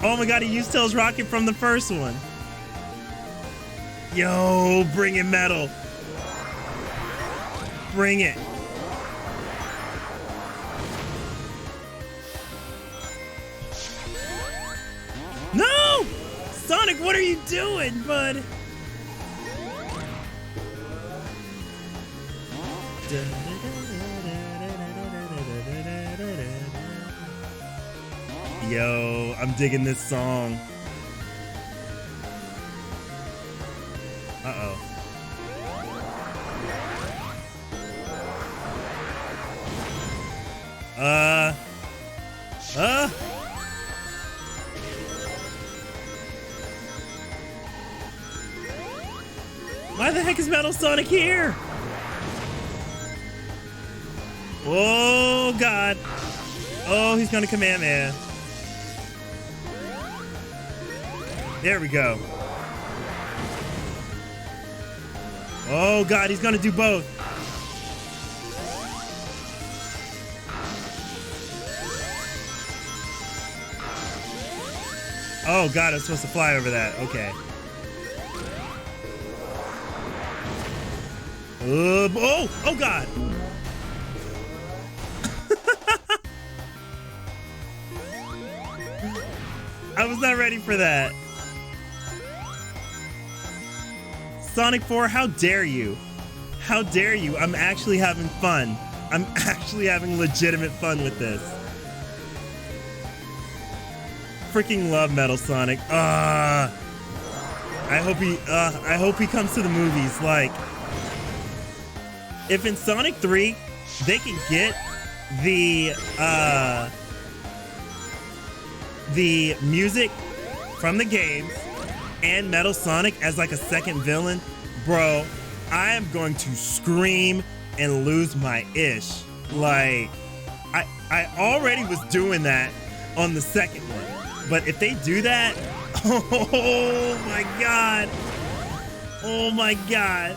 [SPEAKER 1] Oh my god, he used Tails Rocket from the first one. Yo, bring it, Metal. Bring it. No! Sonic, what are you doing, bud? Yo, I'm digging this song. Uh-oh. Why the heck is Metal Sonic here? Oh, God. Oh, he's gonna Kamehameha. There we go. Oh, God, he's gonna do both. Oh, God, I'm supposed to fly over that. Okay. Oh, God. I was not ready for that. Sonic 4, how dare you? How dare you? I'm actually having fun. I'm actually having legitimate fun with this. Freaking love Metal Sonic. I hope he comes to the movies. Like, if in Sonic 3 they can get the music from the games and Metal Sonic as like a second villain, bro, I am going to scream and lose my ish. Like, I already was doing that on the second one, but if they do that, oh my god, oh my god.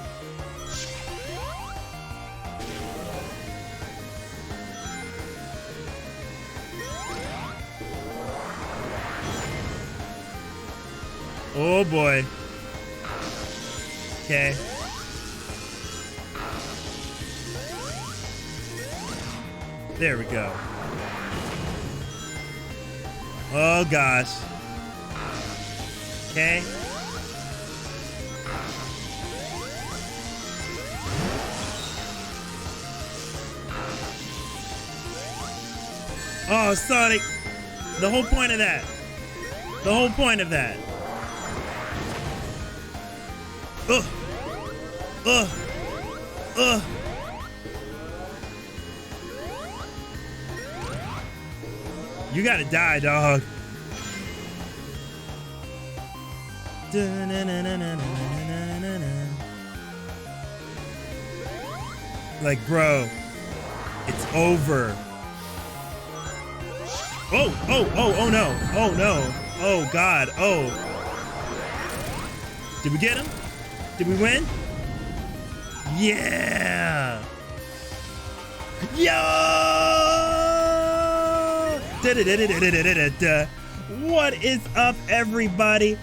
[SPEAKER 1] Oh boy. Okay. There we go. Oh gosh. Okay. Oh, Sonic. The whole point of that. The whole point of that. Ugh. Ugh. Ugh. You gotta die, dog. Like, bro, it's over. Oh no. Oh no. Oh God. Oh. Did we get him? Did we win? Yeah! Yo! Da-da-da-da-da-da-da-da. What is up, everybody?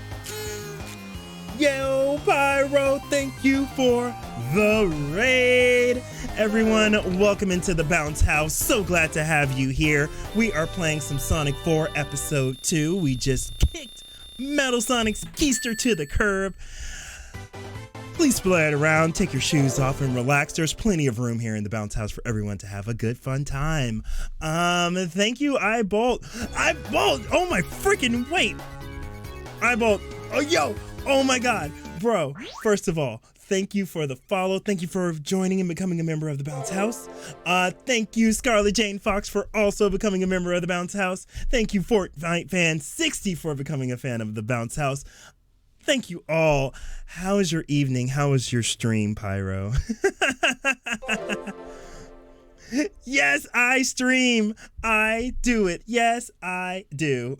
[SPEAKER 1] Yo, Pyro, thank you for the raid. Everyone, welcome into the Bounce House. So glad to have you here. We are playing some Sonic 4 Episode 2. We just kicked Metal Sonic's keister to the curb. Please spread around, take your shoes off, and relax. There's plenty of room here in the Bounce House for everyone to have a good, fun time. Thank you, Eyebolt. Eyebolt! Oh my freaking wait! Eyebolt! Oh, yo! Oh my god! Bro, first of all, thank you for the follow. Thank you for joining and becoming a member of the Bounce House. Thank you, Scarlett Jane Fox, for also becoming a member of the Bounce House. Thank you, Fortnite Fan 60, for becoming a fan of the Bounce House. Thank you all. How was your evening? How was your stream, Pyro? Yes, I stream. I do it. Yes, I do.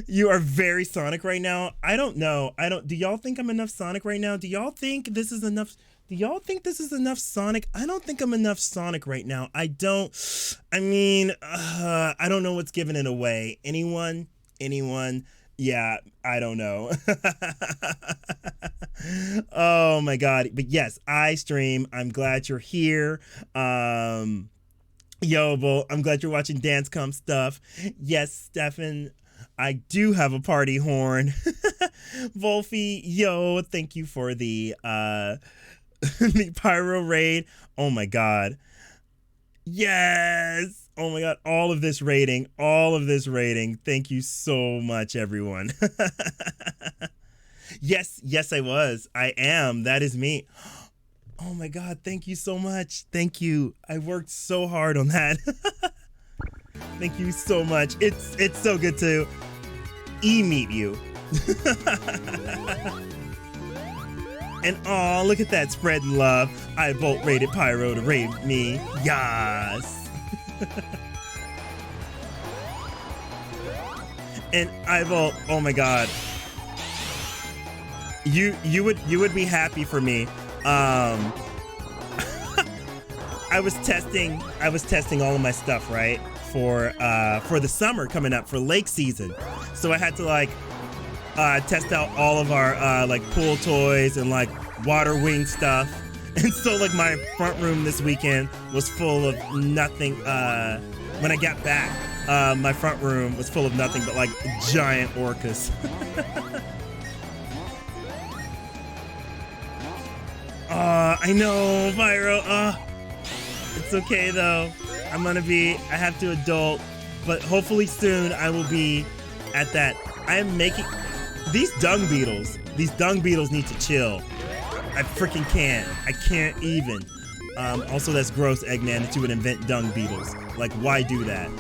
[SPEAKER 1] You are very Sonic right now. I don't know. Do y'all think I'm enough Sonic right now? Do y'all think this is enough? Do y'all think this is enough Sonic? I don't think I'm enough Sonic right now. I don't know what's giving it away. Anyone? Yeah, I don't know. Oh my god. But yes, I stream. I'm glad you're here. Yo, I'm glad you're watching Dancecom stuff. Yes, Stefan, I do have a party horn. Wolfie, yo, thank you for the the Pyro raid. Oh my god. Yes. Oh my god, all of this rating. Thank you so much, everyone. Yes, I was. I am. That is me. Oh my god, thank you so much. Thank you. I worked so hard on that. Thank you so much. It's so good to meet you. And oh, look at that, spreading love. I Bolt rated Pyro to raid me. Yas. And I Bolt, oh my god. You would be happy for me. I was testing all of my stuff, right? For the summer coming up for lake season. So I had to like test out all of our like pool toys and like water wing stuff. And so like my front room this weekend was full of nothing. When I got back, my front room was full of nothing but like giant orcas. I know, Pyro. It's okay though. I have to adult, but hopefully soon I will be at that. I am making these dung beetles. These dung beetles need to chill. I freaking can't. I can't even. Also, that's gross, Eggman, that you would invent dung beetles. Like, why do that?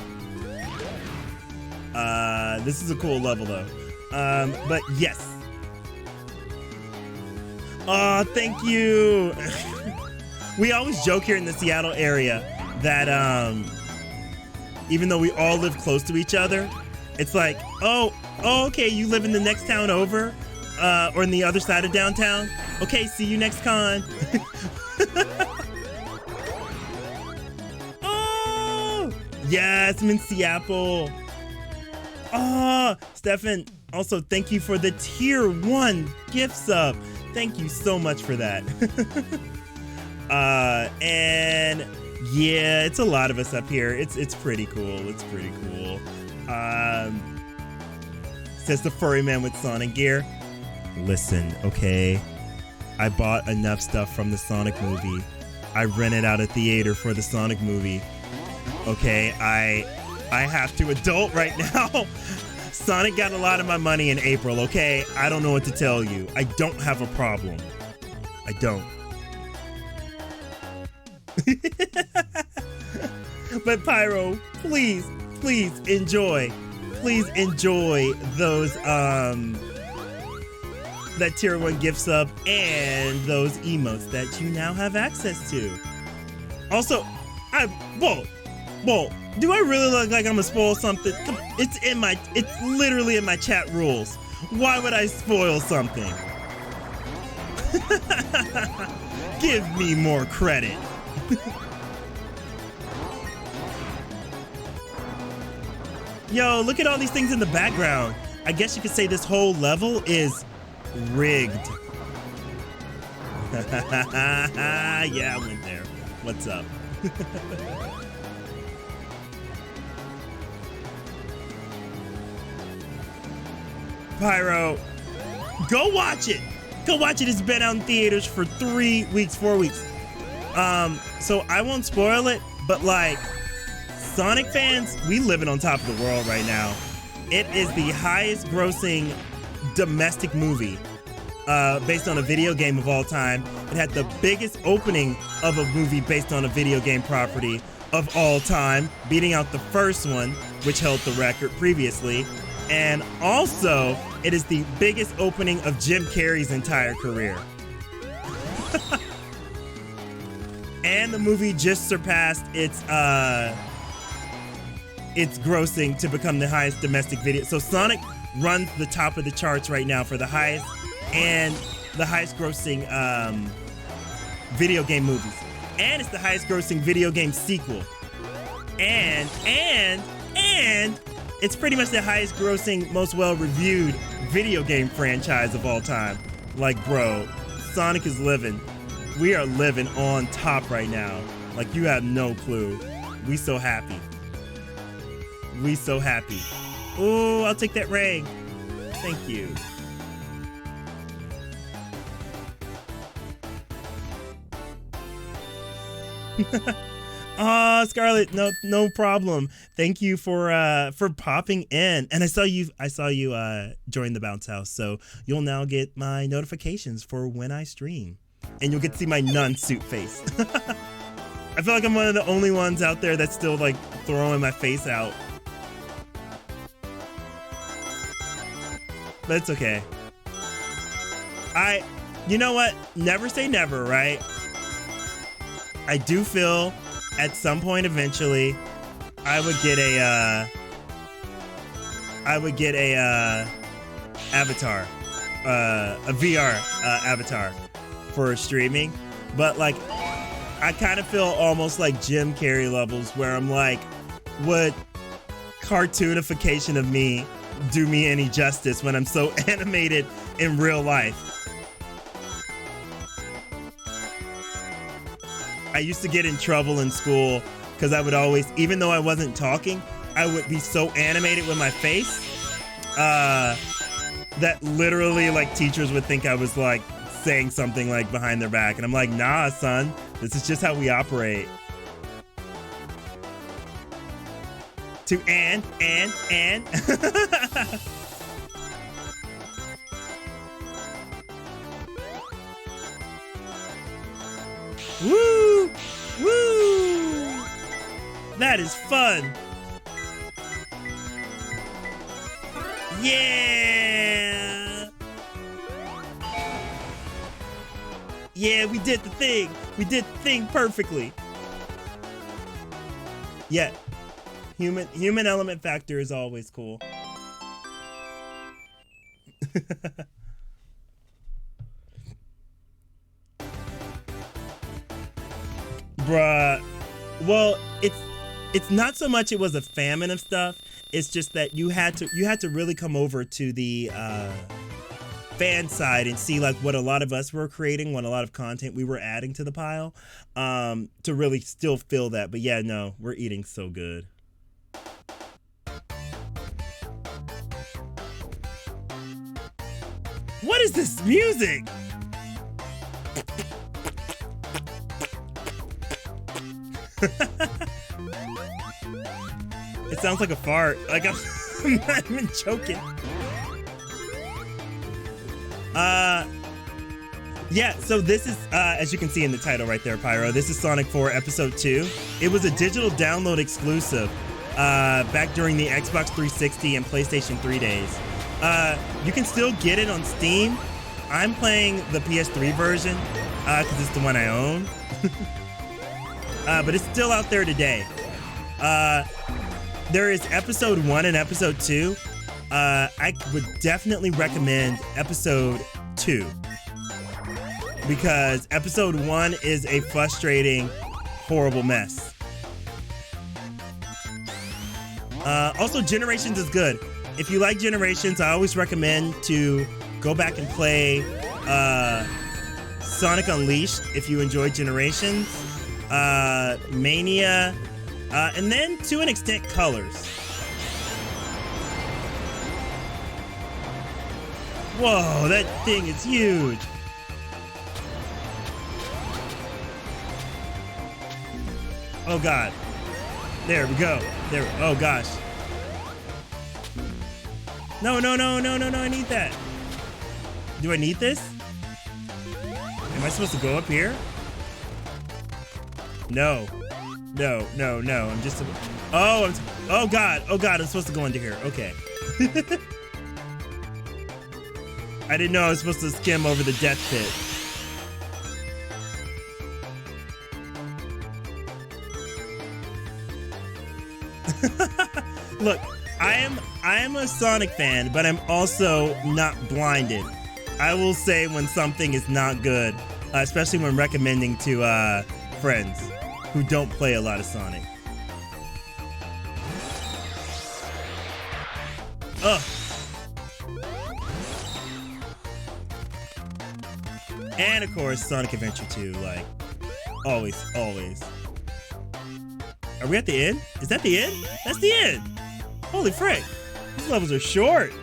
[SPEAKER 1] This is a cool level though. But yes. Oh, thank you. We always joke here in the Seattle area that even though we all live close to each other, it's like, oh, okay, you live in the next town over, or in the other side of downtown. Okay, see you next con. Oh, yes, I'm in Seattle. Oh, Stefan, also thank you for the tier 1 gift sub. Thank you so much for that. And yeah, it's a lot of us up here. It's pretty cool. Says the furry man with Sonic gear. Listen, okay, I bought enough stuff from the Sonic movie. I rented out a theater for the Sonic movie. Okay, I have to adult right now. Sonic got a lot of my money in April, okay? I don't know what to tell you. I don't have a problem. I don't. But Pyro, please enjoy. Please enjoy those that tier 1 gift sub and those emotes that you now have access to. Also, Bolt, do I really look like I'm gonna spoil something? It's literally in my chat rules. Why would I spoil something? Give me more credit. Yo, look at all these things in the background. I guess you could say this whole level is rigged. Yeah, I went there. What's up? Pyro, go watch it. Go watch it. It's been out in theaters for 3 weeks, 4 weeks. So I won't spoil it, but like Sonic fans, we living on top of the world right now. It is the highest grossing domestic movie based on a video game of all time. It had the biggest opening of a movie based on a video game property of all time, beating out the first one, which held the record previously. And also, it is the biggest opening of Jim Carrey's entire career. And the movie just surpassed its grossing to become the highest domestic video. So Sonic runs the top of the charts right now for the highest and the highest grossing video game movies. And it's the highest grossing video game sequel. And it's pretty much the highest grossing, most well-reviewed video game franchise of all time. Like, bro, Sonic is living. We are living on top right now. Like, you have no clue. We so happy. We so happy. Oh, I'll take that ring. Thank you. Scarlett, no problem. Thank you for popping in. And I saw you join the Bounce House, so you'll now get my notifications for when I stream. And you'll get to see my non-suit face. I feel like I'm one of the only ones out there that's still like throwing my face out. But it's okay. You know what? Never say never, right? I do feel at some point eventually I would get a avatar, a VR avatar for streaming. But like, I kind of feel almost like Jim Carrey levels where I'm like, would cartoonification of me do me any justice when I'm so animated in real life? I used to get in trouble in school because I would always, even though I wasn't talking, I would be so animated with my face that literally like teachers would think I was like saying something like behind their back. And I'm like, nah, son, this is just how we operate. To and. Woo! Woo! That is fun. Yeah! Yeah, we did the thing. We did the thing perfectly. Yeah. Human element factor is always cool. Bruh. Well, it's not so much it was a famine of stuff. It's just that you had to really come over to the fan side and see like what a lot of us were creating, what a lot of content we were adding to the pile, to really still feel that. But yeah, no, we're eating so good. What is this music? It sounds like a fart. Like I'm not even joking. Yeah, so this is, as you can see in the title right there, Pyro, this is Sonic 4 Episode 2. It was a digital download exclusive back during the Xbox 360 and PlayStation 3 days. You can still get it on Steam. I'm playing the PS3 version because it's the one I own. But it's still out there today. There is Episode 1 and Episode 2. I would definitely recommend episode 2 because episode 1 is a frustrating, horrible mess. Also, Generations is good. If you like Generations, I always recommend to go back and play Sonic Unleashed if you enjoyed Generations, Mania, and then to an extent Colors. Whoa, that thing is huge. Oh God. There we go. There. Oh gosh. No, I need that. Do I need this? Am I supposed to go up here? No. I'm just... Oh God, I'm supposed to go into here. Okay. I didn't know I was supposed to skim over the death pit. Look, I am a Sonic fan, but I'm also not blinded. I will say when something is not good, especially when recommending to friends who don't play a lot of Sonic. Ugh. And of course, Sonic Adventure 2, like, always. Are we at the end? Is that the end? That's the end! Holy frick! These levels are short!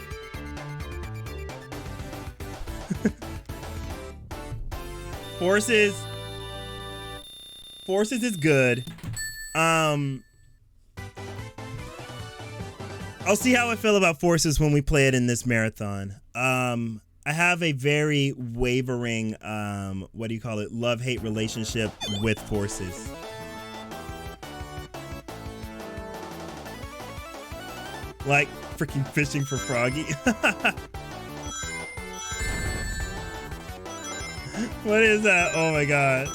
[SPEAKER 1] Forces is good. I'll see how I feel about Forces when we play it in this marathon. I have a very wavering, love-hate relationship with Forces. Like freaking fishing for Froggy. What is that? Oh my God.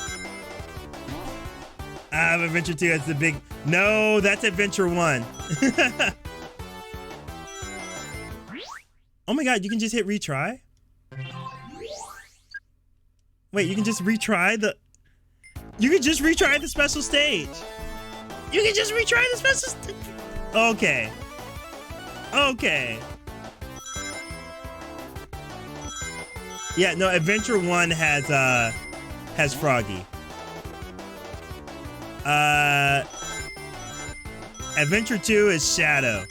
[SPEAKER 1] I have Adventure 2, that's the big... No, that's Adventure 1. Oh my God, you can just hit retry? Wait, you can just retry the... You can just retry the special stage. You can just retry the special stage. Okay. Yeah, no, Adventure 1 has Froggy. Adventure 2 is Shadow.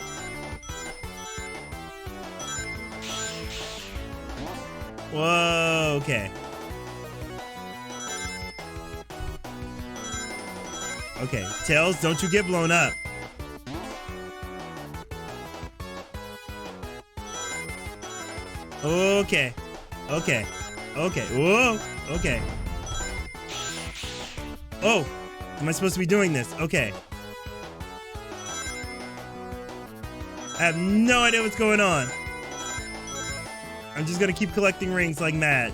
[SPEAKER 1] Whoa, okay. Okay, Tails, don't you get blown up. Okay. Whoa. Okay. Oh, am I supposed to be doing this? Okay. I have no idea what's going on. I'm just gonna keep collecting rings like mad.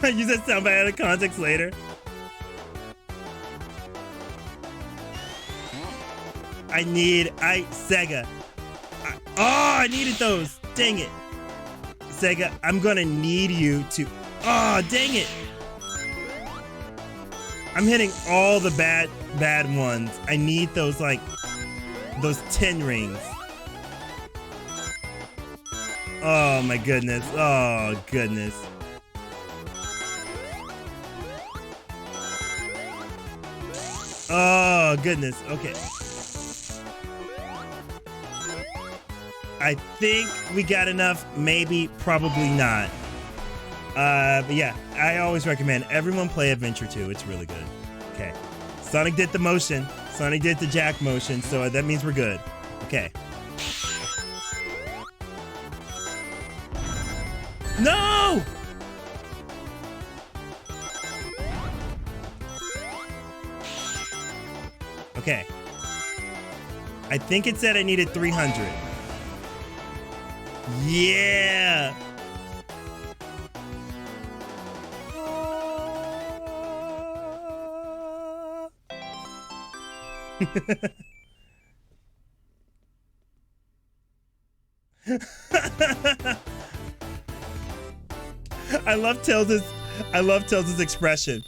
[SPEAKER 1] Use that soundbite out of context later. Sega. I needed those. Dang it. Sega, I'm gonna need you to... Oh, dang it. I'm hitting all the bad ones. I need those, like, those 10 rings. Oh, my goodness. Oh, goodness. Oh, goodness. Okay. I think we got enough. Maybe, probably not. But yeah, I always recommend everyone play Adventure 2. It's really good. Okay. Sonic did the motion. Sonic did the jack motion, so that means we're good. Okay. No! Okay. I think it said I needed 300. Yeah! I love Tails' expression.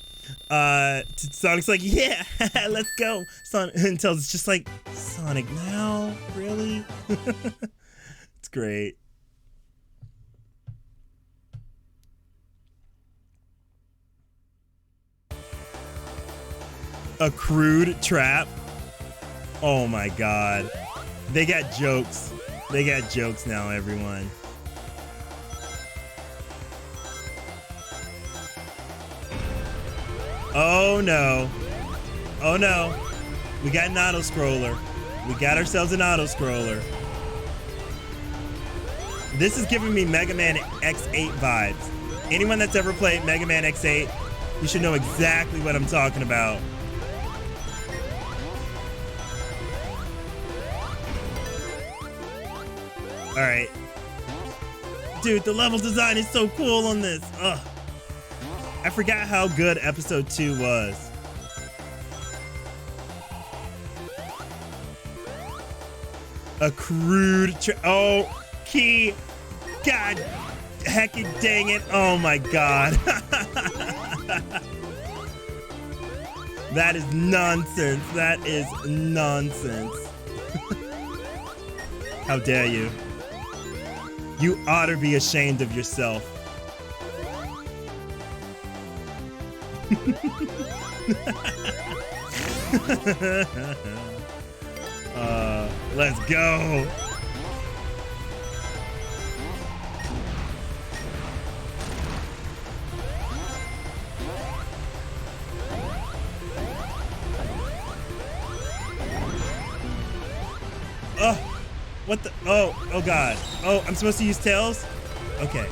[SPEAKER 1] Sonic's like, yeah, let's go. And Tails is just like, Sonic, now? Really? It's great. A crude trap. Oh my god. They got jokes. They got jokes now, everyone. Oh no. Oh no. We got an auto scroller. We got ourselves an auto scroller. This is giving me Mega Man X8 vibes. Anyone that's ever played Mega Man X8, you should know exactly what I'm talking about. Alright. Dude, the level design is so cool on this. Ugh. I forgot how good episode 2 was. A crude oh, key. God heckin' dang it. Oh my god. That is nonsense. That is nonsense. How dare you? You ought to be ashamed of yourself. Let's go. Oh, what the? Oh god. Oh, I'm supposed to use Tails? Okay.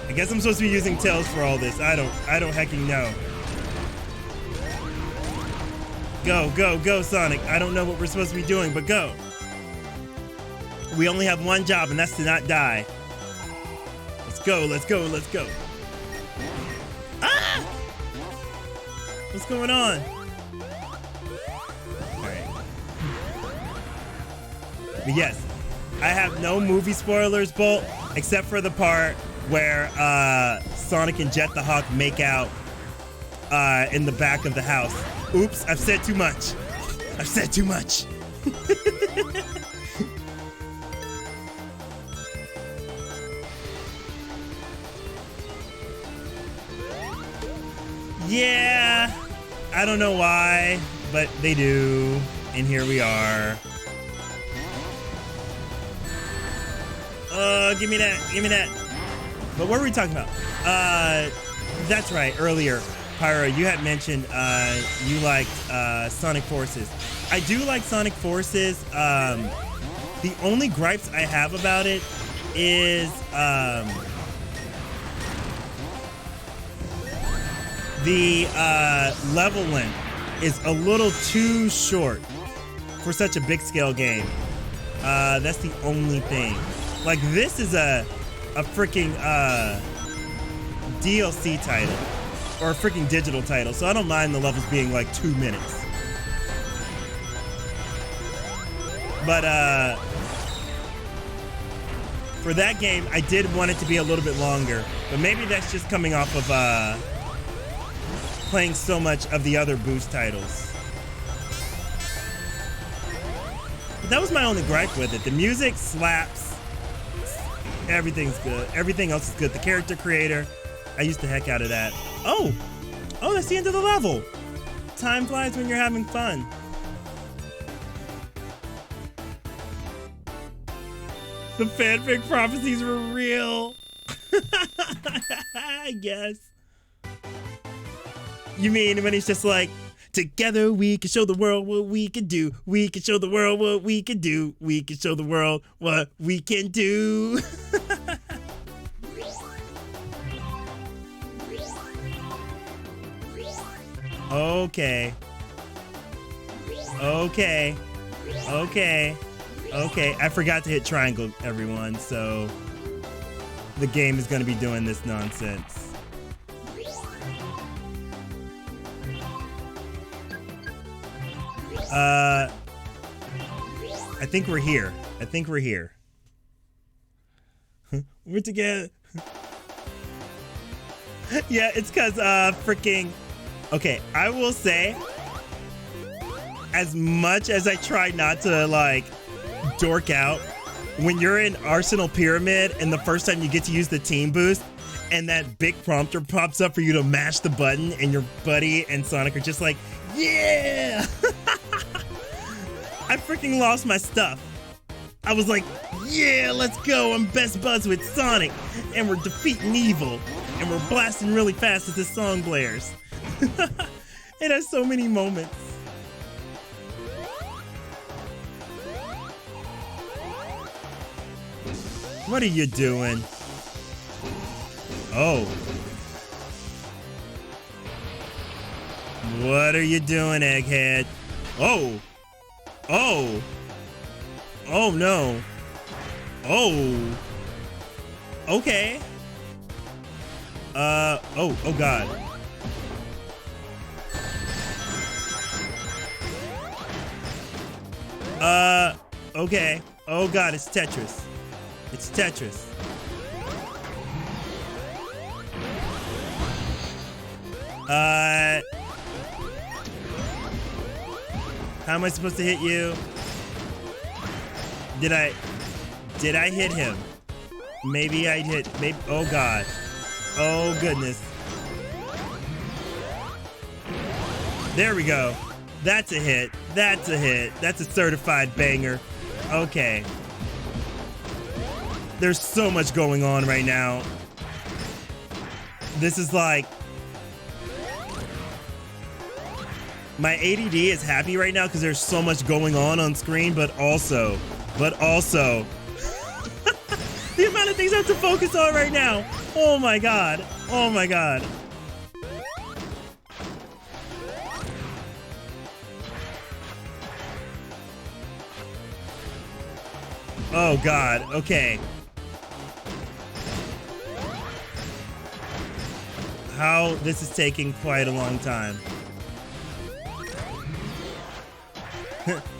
[SPEAKER 1] I guess I'm supposed to be using Tails for all this. I don't hecking know. Go, go, go, Sonic. I don't know what we're supposed to be doing, but go. We only have one job, and that's to not die. Let's go, let's go, let's go. Ah! What's going on? Alright. But yes, I have no movie spoilers, Bolt, except for the part where Sonic and Jet the Hawk make out in the back of the house. Oops, I've said too much. I've said too much. Yeah, I don't know why, but they do. And here we are. Give me that, give me that. But what were we talking about? That's right, earlier, Pyro, you had mentioned you liked Sonic Forces. I do like Sonic Forces. The only gripes I have about it is the level length is a little too short for such a big scale game. That's the only thing. Like, this is a freaking DLC title or a freaking digital title, so I don't mind the levels being like 2 minutes. But for that game, I did want it to be a little bit longer, but maybe that's just coming off of playing so much of the other Boost titles. But that was my only gripe with it. The music slaps. Everything's good. Everything else is good. The character creator, I used the heck out of that. Oh, that's the end of the level. Time flies when you're having fun. The fanfic prophecies were real. I guess. You mean when he's just like, together we can show the world what we can do. We can show the world what we can do. We can show the world what we can do. Okay. Okay. Okay. Okay. I forgot to hit triangle, everyone, so the game is going to be doing this nonsense. I think we're here. I think we're here. We're together. Yeah, it's because freaking. Okay, I will say, as much as I try not to like dork out, when you're in Arsenal Pyramid and the first time you get to use the team boost, and that big prompter pops up for you to mash the button, and your buddy and Sonic are just like, yeah! I freaking lost my stuff. I was like, yeah, let's go. I'm best buds with Sonic, and we're defeating evil, and we're blasting really fast as this song blares. It has so many moments. What are you doing? Oh. What are you doing, Egghead? Oh. Oh. Oh, no. Oh. Okay. Oh God. Okay. Oh God, it's Tetris. It's Tetris. How am I supposed to hit you? Did I hit him? Maybe I hit, maybe, oh God. Oh goodness. There we go. That's a hit. That's a hit. That's a certified banger. Okay. There's so much going on right now. This is like, my ADD is happy right now because there's so much going on screen, but also, the amount of things I have to focus on right now. Oh my God. Oh my God. Oh God. Okay. How this is taking quite a long time.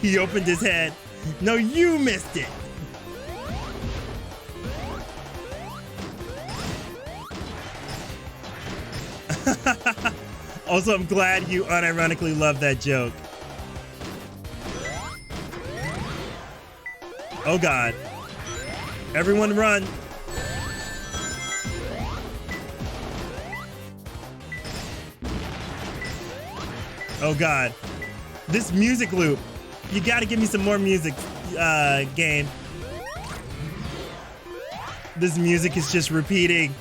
[SPEAKER 1] He opened his head. No, you missed it. Also, I'm glad you unironically love that joke. Oh God. Everyone run. Oh God. This music loop. You gotta give me some more music, game. This music is just repeating.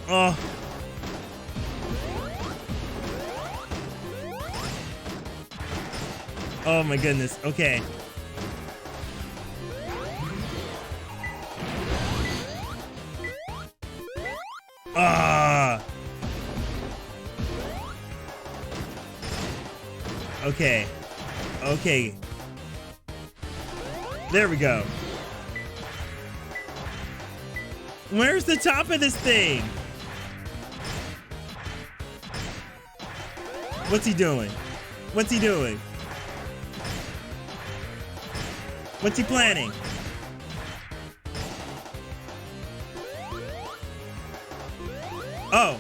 [SPEAKER 1] Oh. Oh my goodness. Okay. Ah. Okay. Okay. There we go. Where's the top of this thing? What's he doing? What's he doing? What's he planning? Oh.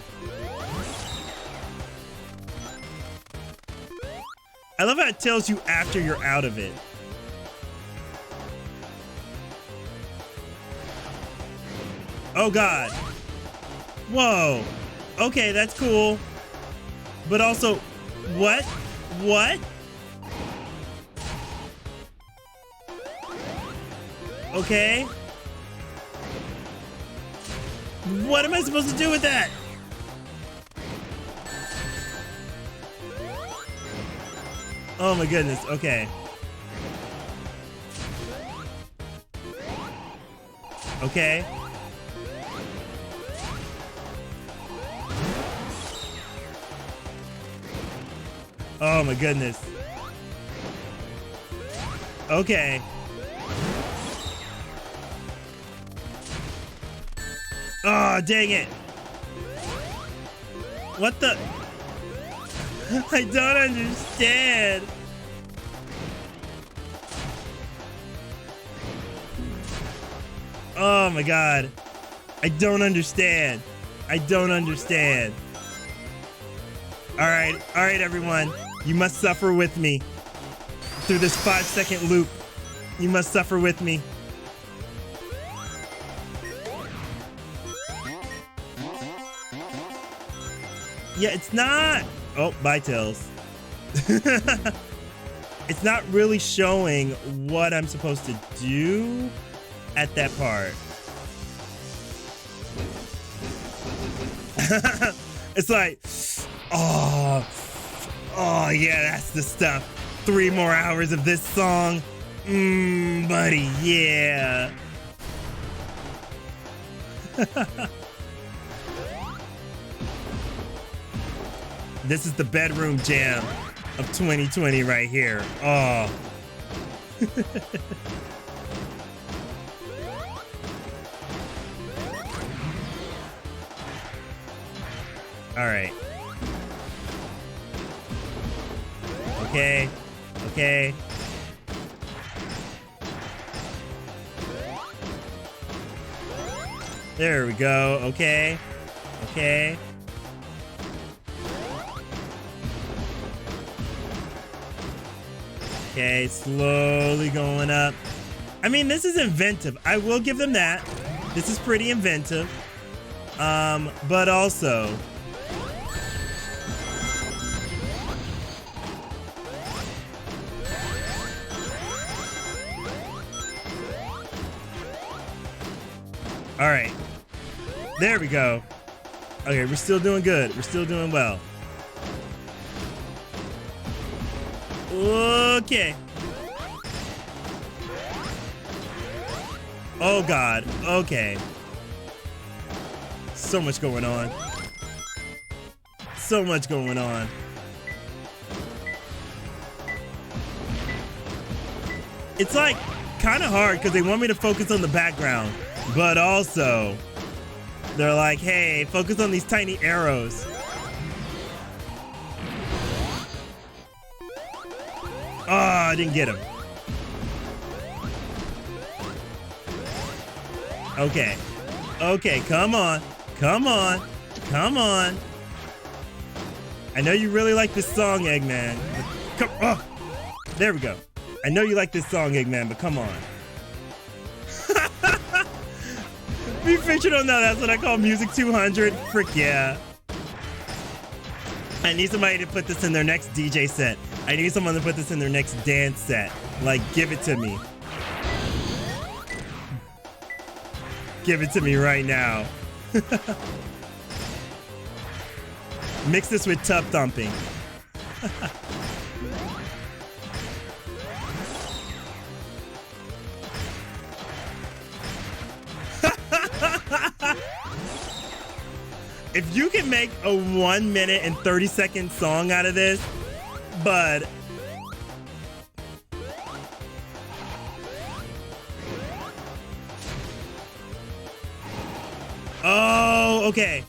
[SPEAKER 1] I love how it tells you after you're out of it. Oh God. Whoa. Okay, that's cool. But also, what? What? Okay. What am I supposed to do with that? Oh my goodness, okay. Okay. Oh my goodness. Okay. Oh, dang it. What the? I don't understand. Oh my god. I don't understand. I don't understand. All right, everyone. You must suffer with me through this 5-second loop. You must suffer with me. Yeah, it's not. Oh, bye, Tails. It's not really showing what I'm supposed to do at that part. It's like, oh yeah, that's the stuff. 3 more hours of this song. Buddy, yeah. This is the bedroom jam of 2020 right here. Oh. All right. Okay. Okay. There we go. Okay. Okay. Okay, slowly going up. I mean, this is inventive. I will give them that. This is pretty inventive. But also, all right. There we go. Okay, we're still doing good. We're still doing well. Okay. Oh God. Okay. So much going on. So much going on. It's like kind of hard because they want me to focus on the background, but also they're like, hey, focus on these tiny arrows. Oh, I didn't get him. Okay. Okay, come on. Come on. Come on. I know you really like this song, Eggman. Come, oh, there we go. I know you like this song, Eggman, but come on. Be featured on that. That's what I call Music 200. Frick yeah. I need somebody to put this in their next DJ set. I need someone to put this in their next dance set. Like, give it to me. Give it to me right now. Mix this with tub thumping. If you can make a 1 minute and 30-second song out of this, bud. Oh, okay.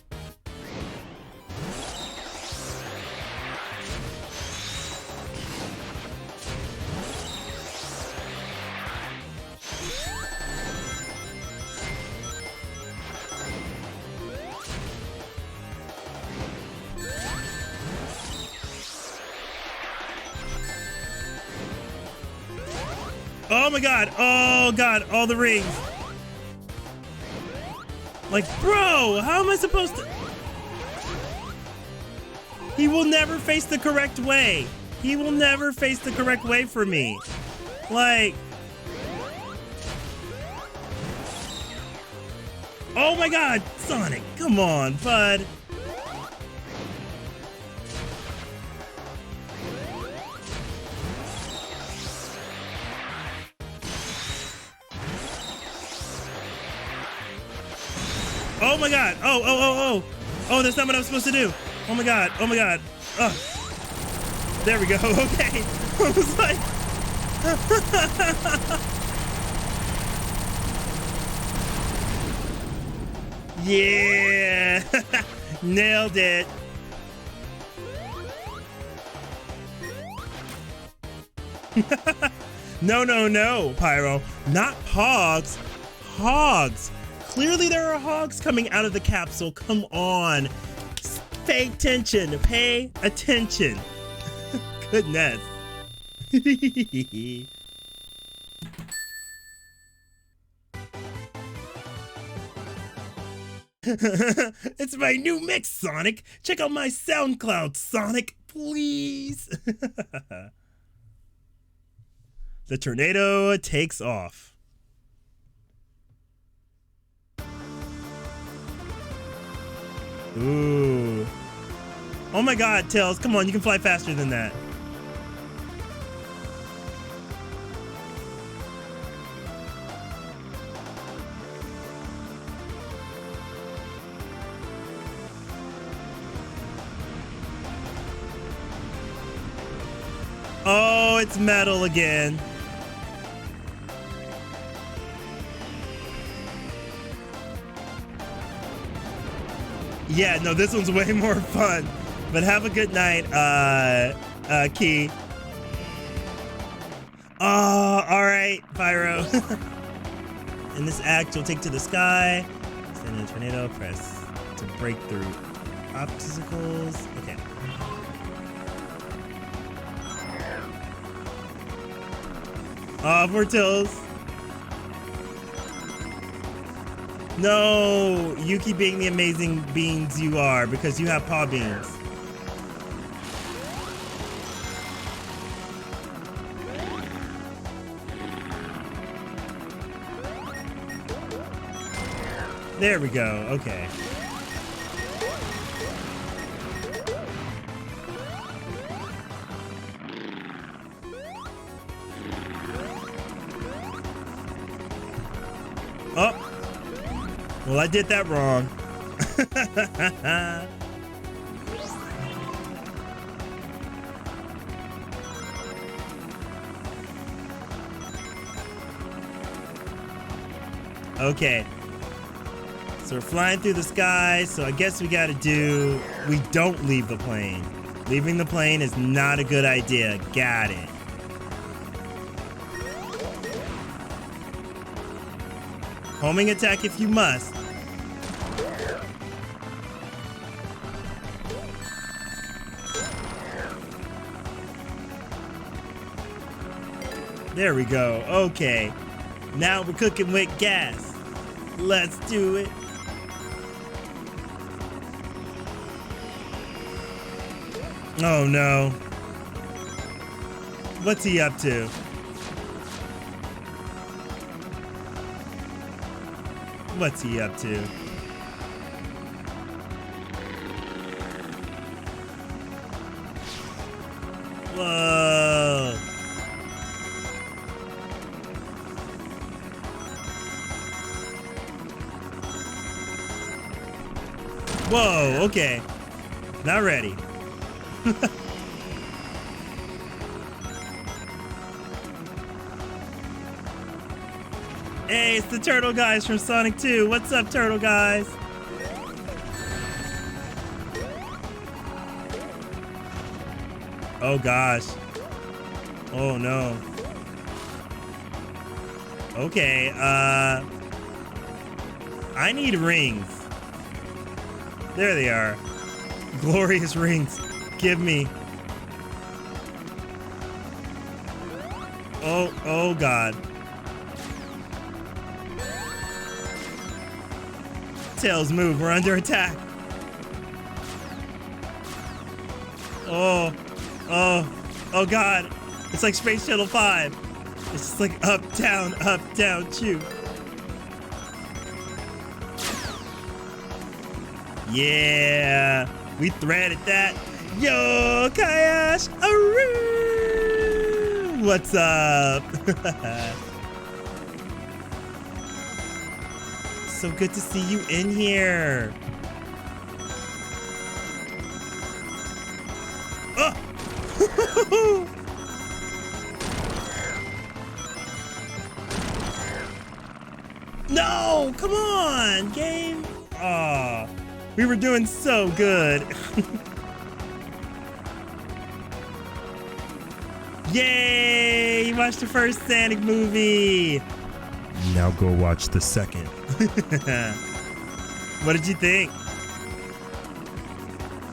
[SPEAKER 1] Oh my God. Oh God. All the rings. Like, bro, how am I supposed to? He will never face the correct way. He will never face the correct way for me. Like, oh my God, Sonic, come on, bud. Oh my God. Oh. Oh, that's not what I'm supposed to do. Oh my God. Oh my God. Oh. There we go. Okay. I was like... Yeah. Nailed it. No, Pyro. Not Pogs. hogs. Clearly there are hogs coming out of the capsule. Come on. Pay attention. Pay attention. Goodness. It's my new mix, Sonic. Check out my SoundCloud, Sonic, please. The tornado takes off. Ooh. Oh my God, Tails, come on, you can fly faster than that. Oh, it's metal again. Yeah, no, this one's way more fun. But have a good night, Key. Oh, all right, Pyro. In this act, you'll take to the sky. Stand in a tornado, press to break through obstacles. Okay. Poor Tills. No, Yuki being the amazing beans you are because you have paw beans. There we go. Okay. Oh. Well, I did that wrong. Okay. So we're flying through the sky, so I guess we gotta do... We don't leave the plane. Leaving the plane is not a good idea. Got it. Homing attack if you must. There we go. Okay. Now we're cooking with gas. Let's do it. Oh no. What's he up to? What's he up to? Whoa. Whoa, okay. Not ready. Hey, it's the Turtle Guys from Sonic 2. What's up, Turtle Guys? Oh gosh. Oh no. Okay, I need rings. There they are. Glorious rings. Give me. Oh God. Tails, move. We're under attack. Oh God. It's like Space Shuttle 5. It's just like up, down, shoot. Yeah. We threaded that. Yo, Kayash. Aroo! What's up? So good to see you in here. Oh! No! Come on, game. Aw. We were doing so good. Yay! You watched the first Sonic movie. Now go watch the second. What did you think?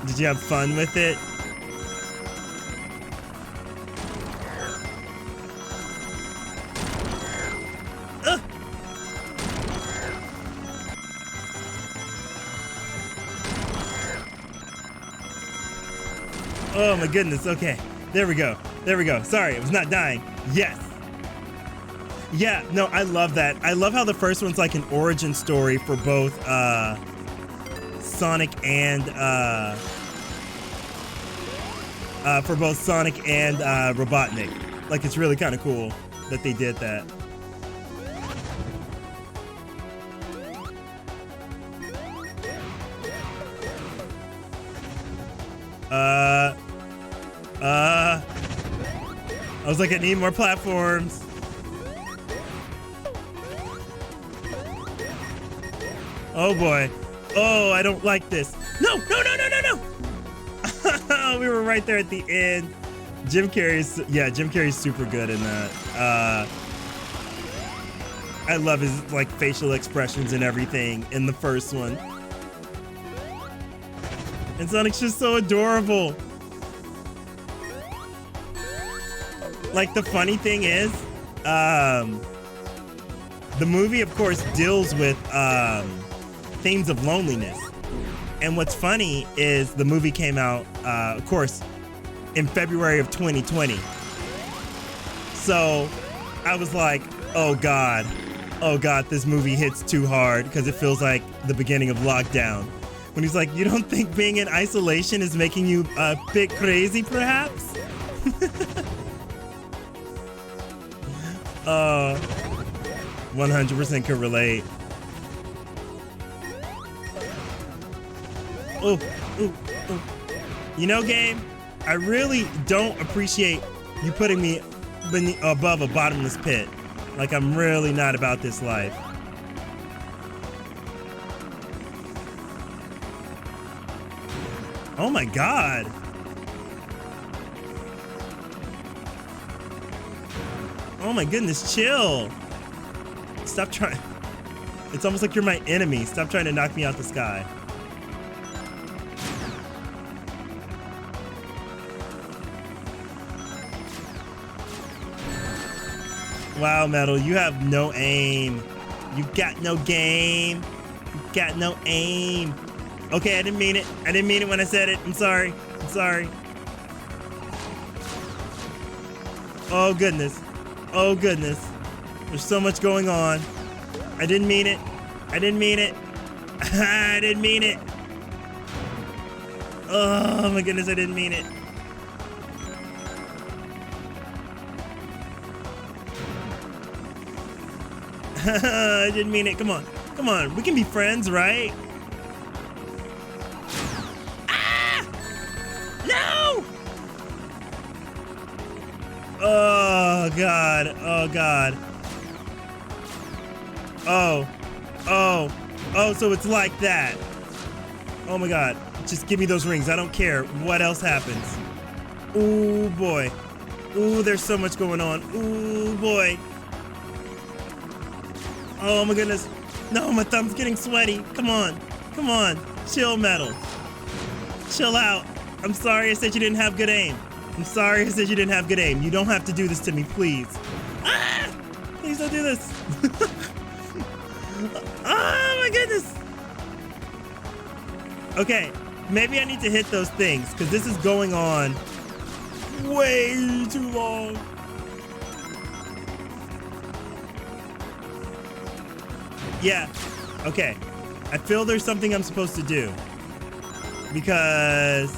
[SPEAKER 1] Did you have fun with it? Oh my goodness, okay. There we go. There we go. Sorry, it was not dying. Yes. Yeah, no, I love that. I love how the first one's like an origin story for both Sonic and Robotnik. Like, it's really kind of cool that they did that. I was like, I need more platforms. Oh boy. Oh, I don't like this. No, no, no, no, no, no. We were right there at the end. Jim Carrey's super good in that. I love his like facial expressions and everything in the first one. And Sonic's just so adorable. Like, the funny thing is, the movie, of course, deals with themes of loneliness. And what's funny is the movie came out, of course, in February of 2020. So I was like, oh God, this movie hits too hard because it feels like the beginning of lockdown. When he's like, you don't think being in isolation is making you a bit crazy, perhaps? 100% could relate. Oh. You know, game, I really don't appreciate you putting me above a bottomless pit. Like, I'm really not about this life. Oh my God. Oh my goodness, chill. Stop trying. It's almost like you're my enemy. Stop trying to knock me out the sky. Wow, Metal, you have no aim. You got no game. You got no aim. Okay, I didn't mean it. I didn't mean it when I said it. I'm sorry. I'm sorry. Oh, goodness. Oh, goodness. There's so much going on. I didn't mean it. I didn't mean it. I didn't mean it. Oh, my goodness, I didn't mean it. I didn't mean it. Come on. Come on. We can be friends, right? Ah! No! Oh, God. Oh, God. Oh, so it's like that. Oh, my God. Just give me those rings. I don't care what else happens. Ooh, boy. Ooh, there's so much going on. Ooh, boy. Oh, my goodness. No, my thumb's getting sweaty. Come on. Come on. Chill, Metal. Chill out. I'm sorry I said you didn't have good aim. I'm sorry I said you didn't have good aim. You don't have to do this to me, please. Ah! Please don't do this. Oh, my goodness. Okay, maybe I need to hit those things because this is going on way too long. Yeah, okay. I feel there's something I'm supposed to do because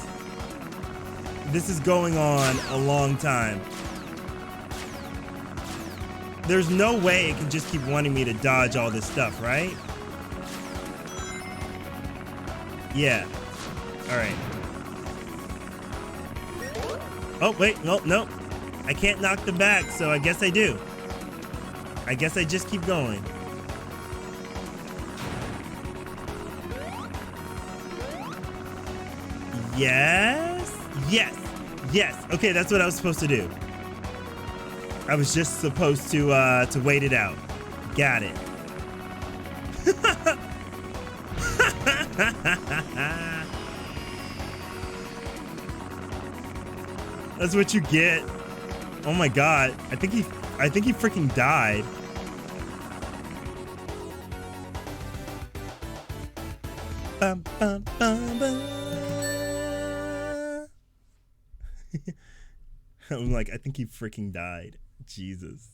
[SPEAKER 1] this is going on a long time. There's no way it can just keep wanting me to dodge all this stuff, right? Yeah. All right. Oh, wait. No. I can't knock them back, so I guess I do. I guess I just keep going. Yes. Okay, that's what I was supposed to do. I was just supposed to wait it out. Got it. That's what you get. Oh my god. I think he freaking died. Bum, bum, bum, bum. I'm like, I think he freaking died. Jesus.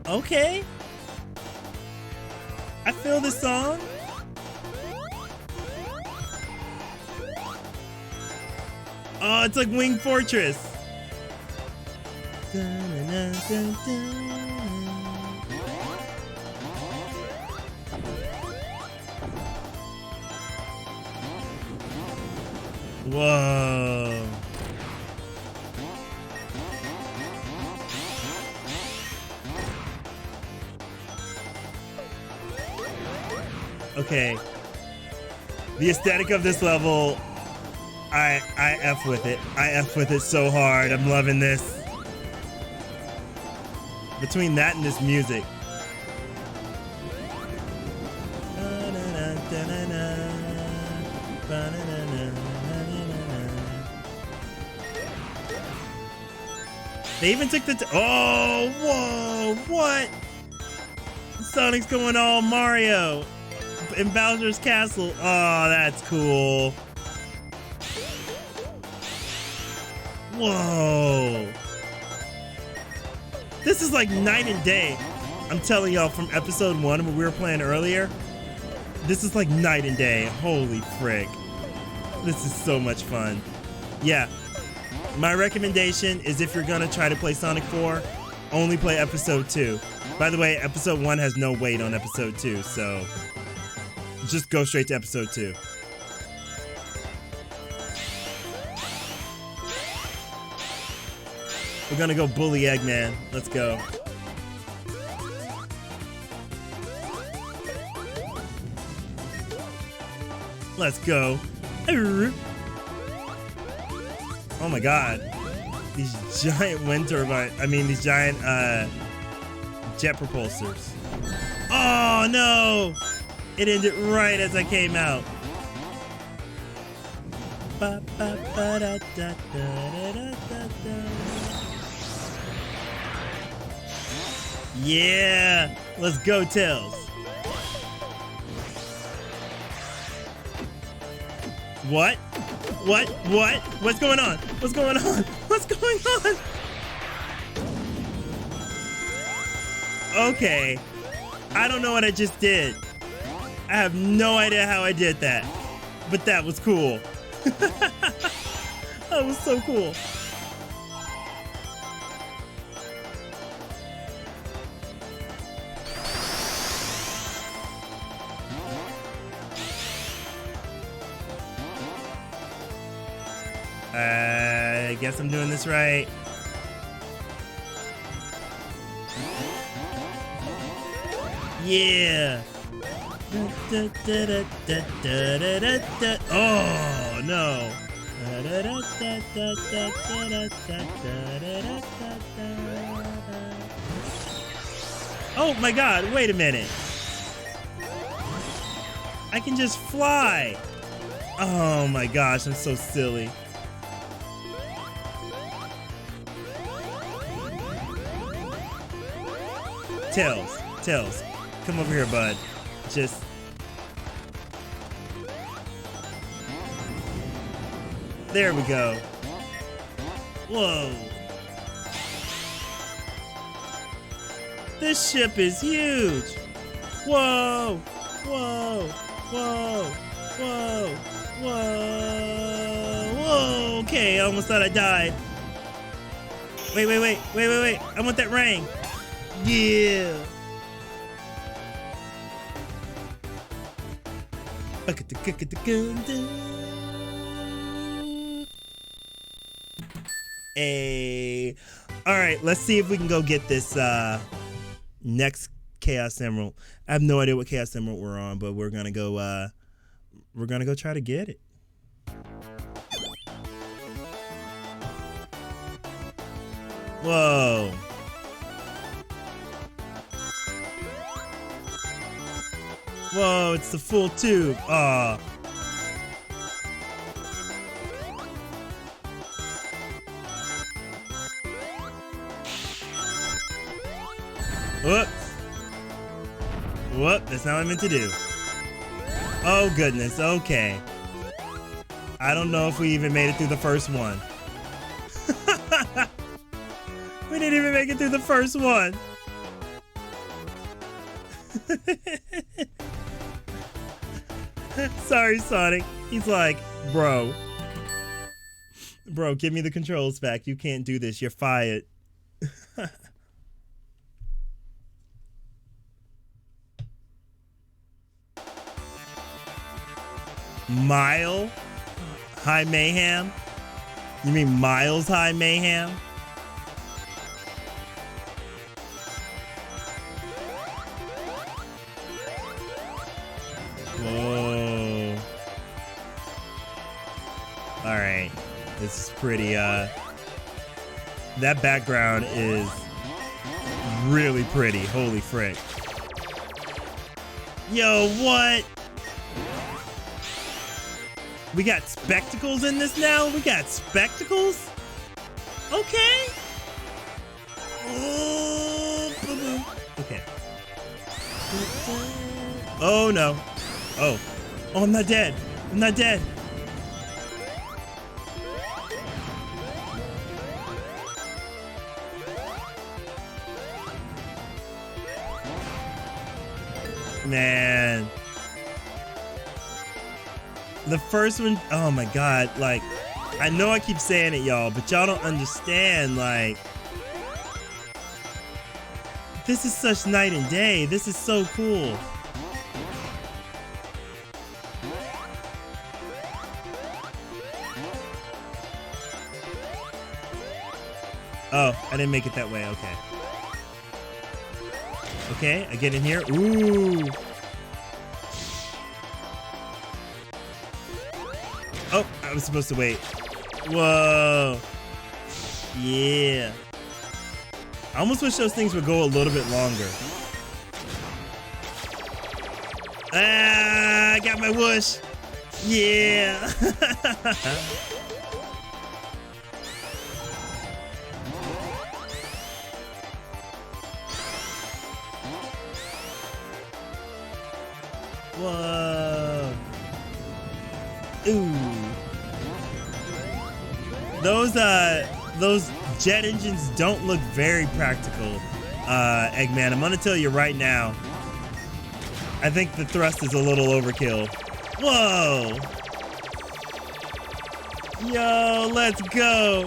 [SPEAKER 1] Okay. I feel this song. Oh, it's like Wing Fortress. Whoa. Okay. The aesthetic of this level, I F with it. I F with it so hard. I'm loving this. Between that and this music. They even took the oh, whoa, what? Sonic's going all Mario in Bowser's Castle. Oh, that's cool. Whoa. This is like night and day. I'm telling y'all, from episode 1 when we were playing earlier, this is like night and day. Holy frick. This is so much fun. Yeah. My recommendation is, if you're gonna try to play Sonic 4, only play episode 2. By the way, episode 1 has no weight on episode 2, so just go straight to episode 2. We're gonna go bully Eggman. Let's go. Let's go. Oh my god. These giant wind turbine, these giant jet propulsors. Oh no! It ended right as I came out. Yeah! Let's go, Tails. What? What? What? What's going on? What's going on? What's going on? Okay. I don't know what I just did. I have no idea how I did that. But that was cool. That was so cool. I guess I'm doing this right. Yeah. Oh no. Oh my god, wait a minute. I can just fly. Oh my gosh, I'm so silly. Tails, come over here, bud. Just... There we go. Whoa. This ship is huge. Whoa, whoa, whoa, whoa, whoa, whoa. Okay, I almost thought I died. Wait. I want that ring. Yeah. Hey. All right, let's see if we can go get this next Chaos Emerald. I have no idea what Chaos Emerald we're on, but we're gonna go try to get it. Whoa. Whoa, it's the full tube. Aw. Whoops. Whoop, that's not what I meant to do. Oh, goodness. Okay. I don't know if we even made it through the first one. We didn't even make it through the first one. Sorry, Sonic. He's like, bro. Bro, give me the controls back. You can't do this. You're fired. Mile High Mayhem? You mean Miles High Mayhem? Whoa. Alright. This is pretty, that background is really pretty. Holy frick. Yo, what? We got spectacles in this now? We got spectacles? Okay. Oh, boo-boo. Okay. Oh, no. Oh. Oh, I'm not dead. I'm not dead. Man. The first one, oh my god, like, I know I keep saying it, y'all, but y'all don't understand, like, this is such night and day. This is so cool. Oh, I didn't make it that way, okay. Okay, I get in here, ooh. Oh, I was supposed to wait. Whoa. Yeah. I almost wish those things would go a little bit longer. Ah, I got my whoosh. Yeah. Whoa. Ooh. Those jet engines don't look very practical, Eggman. I'm gonna tell you right now. I think the thrust is a little overkill. Whoa! Yo, let's go!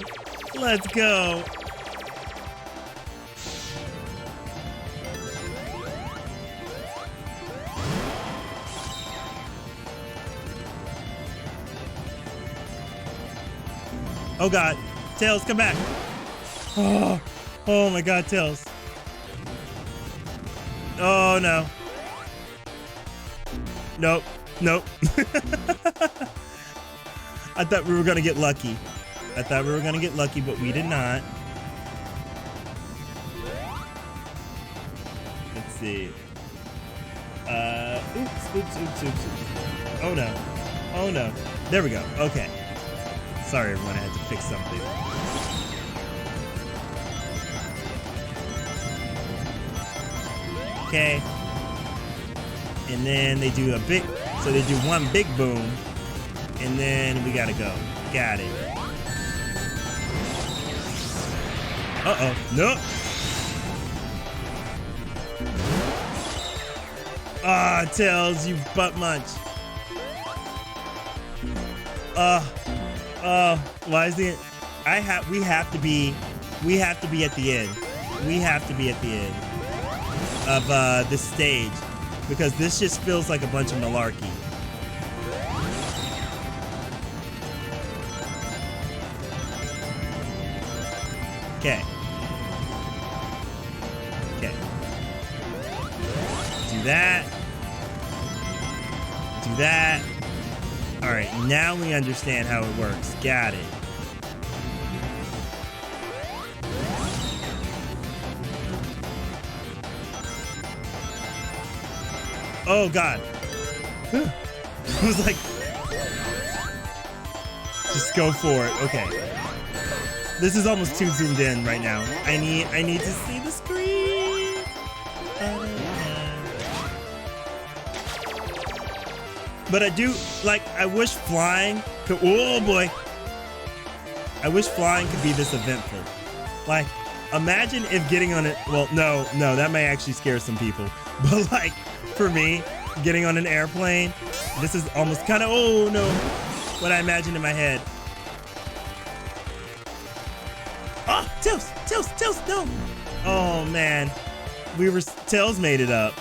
[SPEAKER 1] Let's go! Oh god, Tails, come back. Oh, oh my god, Tails. Oh no. Nope, nope. I thought we were gonna get lucky. I thought we were gonna get lucky, but we did not. Let's see. Oops. Oh no. Oh no. There we go. Okay. Sorry, everyone, I had to fix something. Okay. And then they do a big, so they do one big boom, and then we gotta go. Got it. Uh-oh, nope. Ah, Tails, you butt munch. Why is the we have to be at the end. We have to be at the end of this stage because this just feels like a bunch of malarkey. Okay. Okay. Do that. Do that. All right, now we understand how it works. Got it. Oh God. I was like, just go for it. Okay. This is almost too zoomed in right now. I need to see the screen. But I do, like, I wish flying could, oh boy. I wish flying could be this eventful. Like, imagine if getting on it, well, no, that may actually scare some people. But like, for me, getting on an airplane, this is almost kind of, oh no, what I imagined in my head. Oh, Tails, no. Oh man, Tails made it up.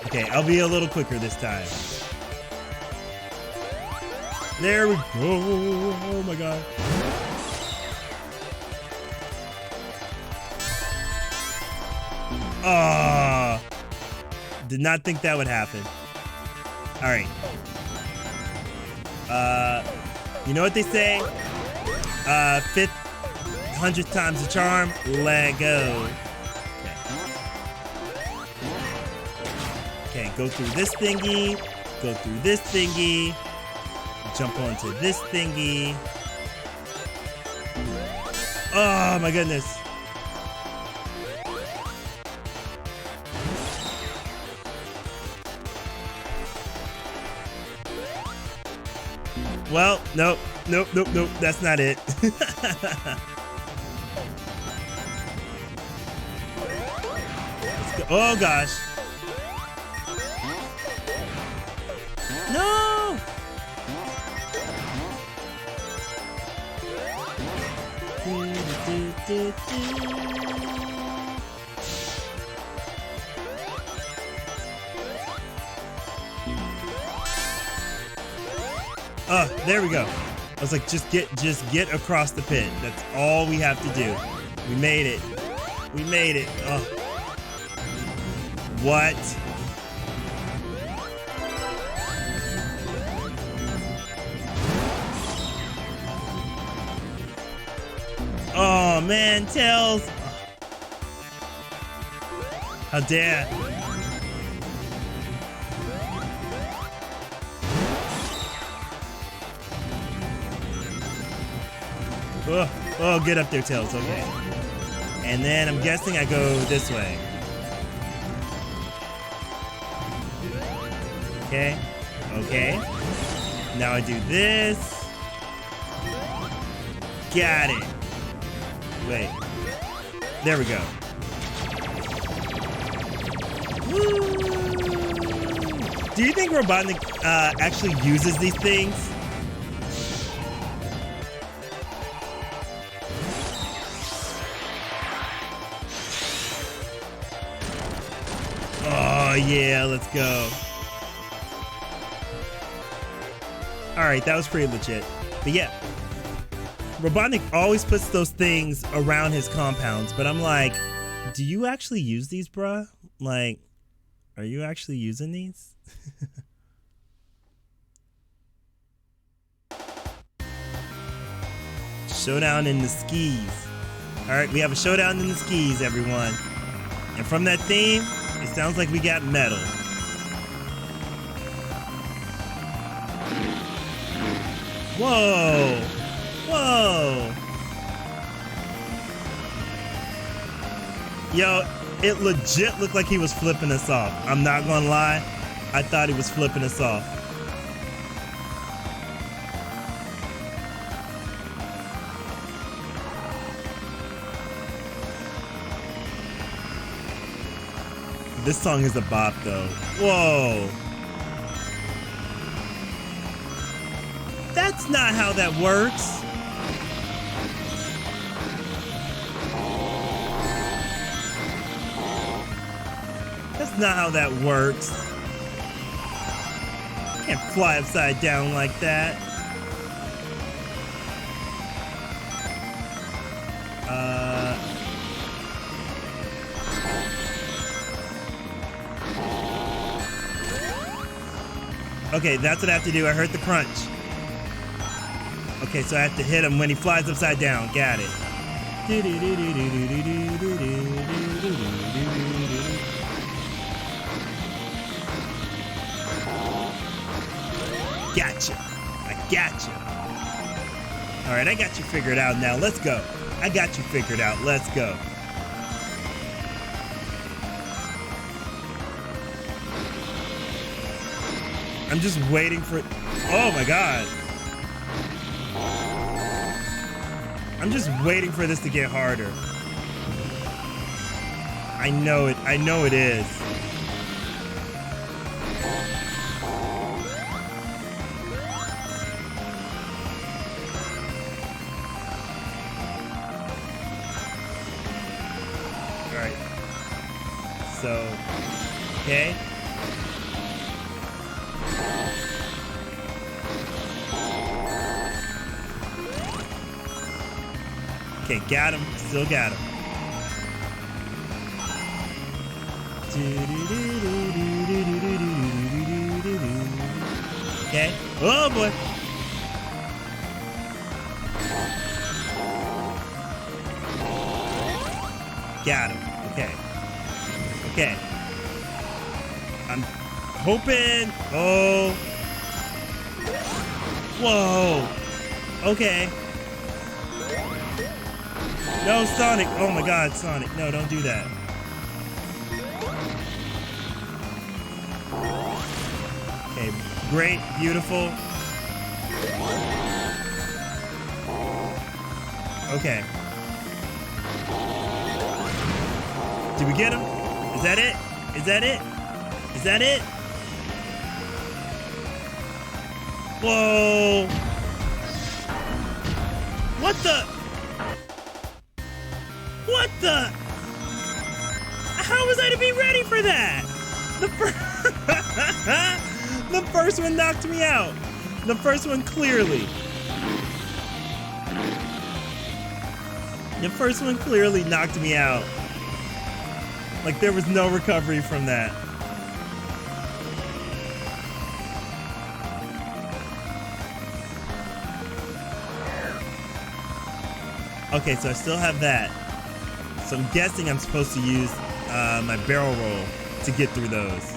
[SPEAKER 1] Okay, I'll be a little quicker this time. There we go. Oh my God. Ah, did not think that would happen. All right. You know what they say? 100th time's a charm. Let go. Okay, go through this thingy, go through this thingy, jump onto this thingy. Oh my goodness. Well, nope, that's not it. Let's go. Oh gosh. No! Oh, there we go. I was like, just get across the pit. That's all we have to do. We made it. We made it. Oh. What? Oh man, Tails! How dare! Oh, get up there, Tails. Okay. And then I'm guessing I go this way. Okay. Okay. Now I do this. Got it. Wait. There we go. Woo! Do you think Robotnik actually uses these things? Oh yeah, let's go. Alright, that was pretty legit. But yeah. Robotnik always puts those things around his compounds, but I'm like, do you actually use these, bruh? Like, are you actually using these? Showdown in the skis. Alright, we have a showdown in the skis, everyone. And from that theme, it sounds like we got metal. Whoa! Whoa! Yo, it legit looked like he was flipping us off. I'm not gonna lie. I thought he was flipping us off. This song is a bop though. Whoa! That's not how that works. That's not how that works. You can't fly upside down like that. Okay, that's what I have to do. I heard the crunch. Okay, so I have to hit him when he flies upside down. Got it. Gotcha. I gotcha. All right, I got you figured out now. Let's go. I got you figured out. Let's go. I'm just waiting for it. Oh my God. I'm just waiting for this to get harder. I know it. I know it is. All right. So, okay. Okay, got him. Still got him. Okay. Oh boy. Got him. Okay. Okay. I'm hoping. Oh. Whoa. Okay. No, Sonic. Oh my God, Sonic. No, don't do that. Okay, great, beautiful. Okay. Did we get him? Is that it? Is that it? Is that it? Whoa. What the? What the? How was I to be ready for that? The first one knocked me out. The first one clearly. The first one clearly knocked me out. Like there was no recovery from that. Okay, so I still have that. So I'm guessing I'm supposed to use my barrel roll to get through those.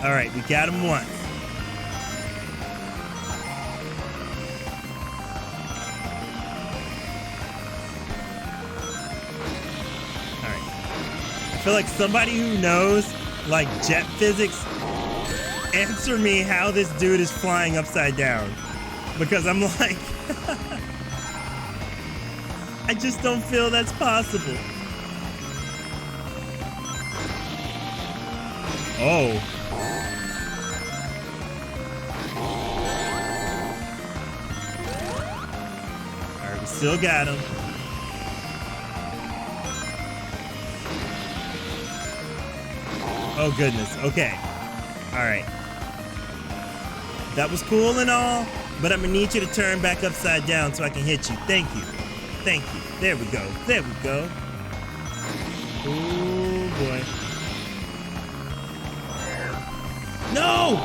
[SPEAKER 1] All right, we got him once. I feel like somebody who knows like jet physics, answer me how this dude is flying upside down, because I'm like I just don't feel that's possible. Oh. All right, we still got him. Oh goodness, okay. All right. That was cool and all, but I'm gonna need you to turn back upside down so I can hit you. Thank you. Thank you. There we go. There we go. Oh boy. No!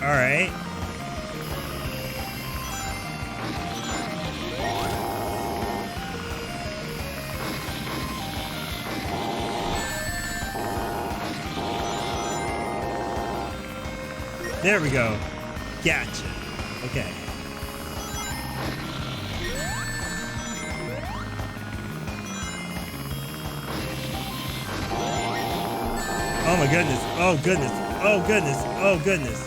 [SPEAKER 1] All right. There we go. Gotcha. Okay. Oh my goodness. Oh goodness. Oh goodness. Oh goodness.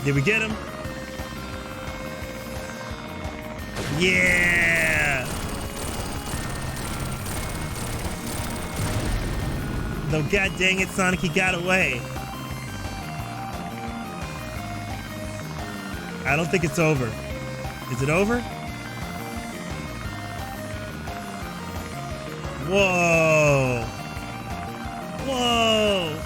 [SPEAKER 1] Did we get him? Yeah! No, god dang it, Sonic, he got away. I don't think it's over. Is it over? Whoa. Whoa.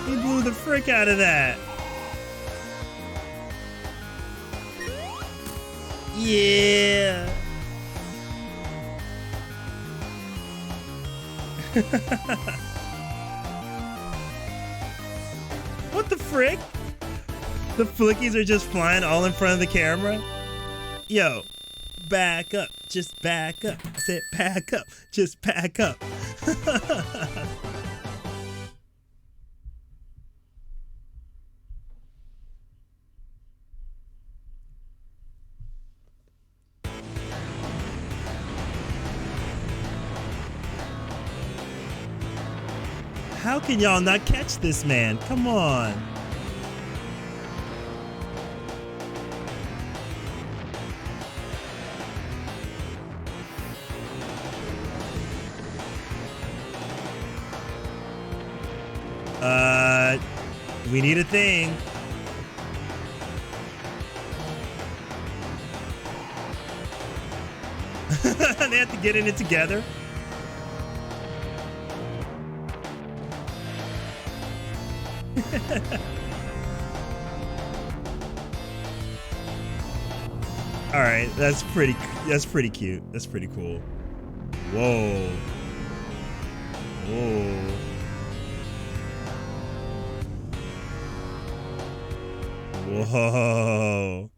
[SPEAKER 1] He blew the frick out of that. Yeah. What the frick? The flickies are just flying all in front of the camera? Yo, back up. Just back up. I said back up. Just back up. How can y'all not catch this man? Come on. We need a thing. They have to get in it together. All right, that's pretty cute. That's pretty cool. Whoa. Whoa. Whoa.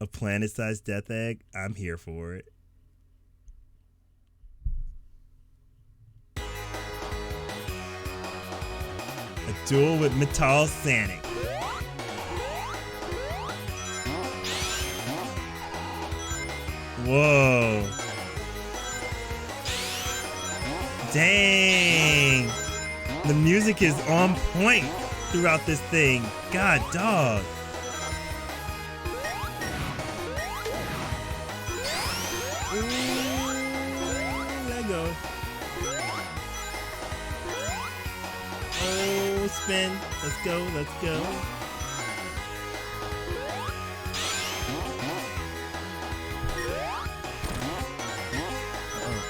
[SPEAKER 1] A planet-sized death egg? I'm here for it. A duel with Metal Sonic. Whoa. Dang. The music is on point throughout this thing. God, dog. Ooh, let go. Oh, spin. Let's go, let's go.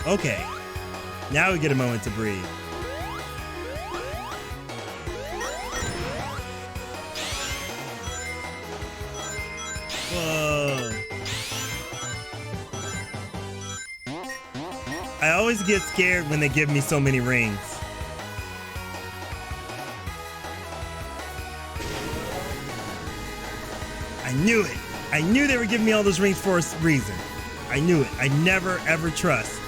[SPEAKER 1] Oh, okay. Now we get a moment to breathe. Whoa. I always get scared when they give me so many rings. I knew it. I knew they were giving me all those rings for a reason. I knew it. I never ever trust.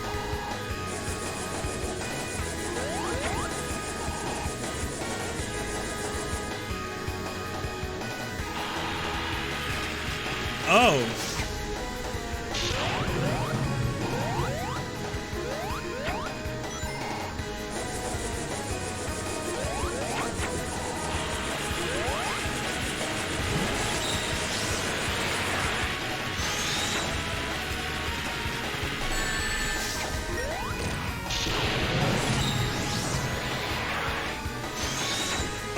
[SPEAKER 1] Oh.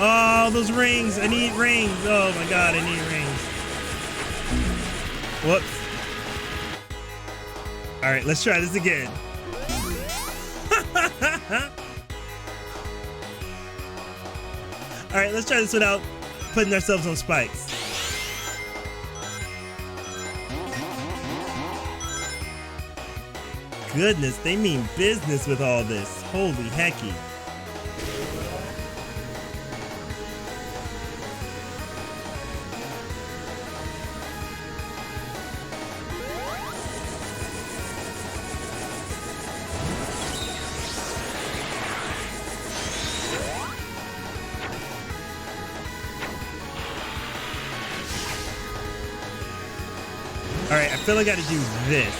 [SPEAKER 1] Oh, those rings. I need rings. Oh my God, I need rings. Whoops. All right, let's try this again. All right, let's try this without putting ourselves on spikes. Goodness, they mean business with all this. Holy hecky. All right, I feel like I gotta do this.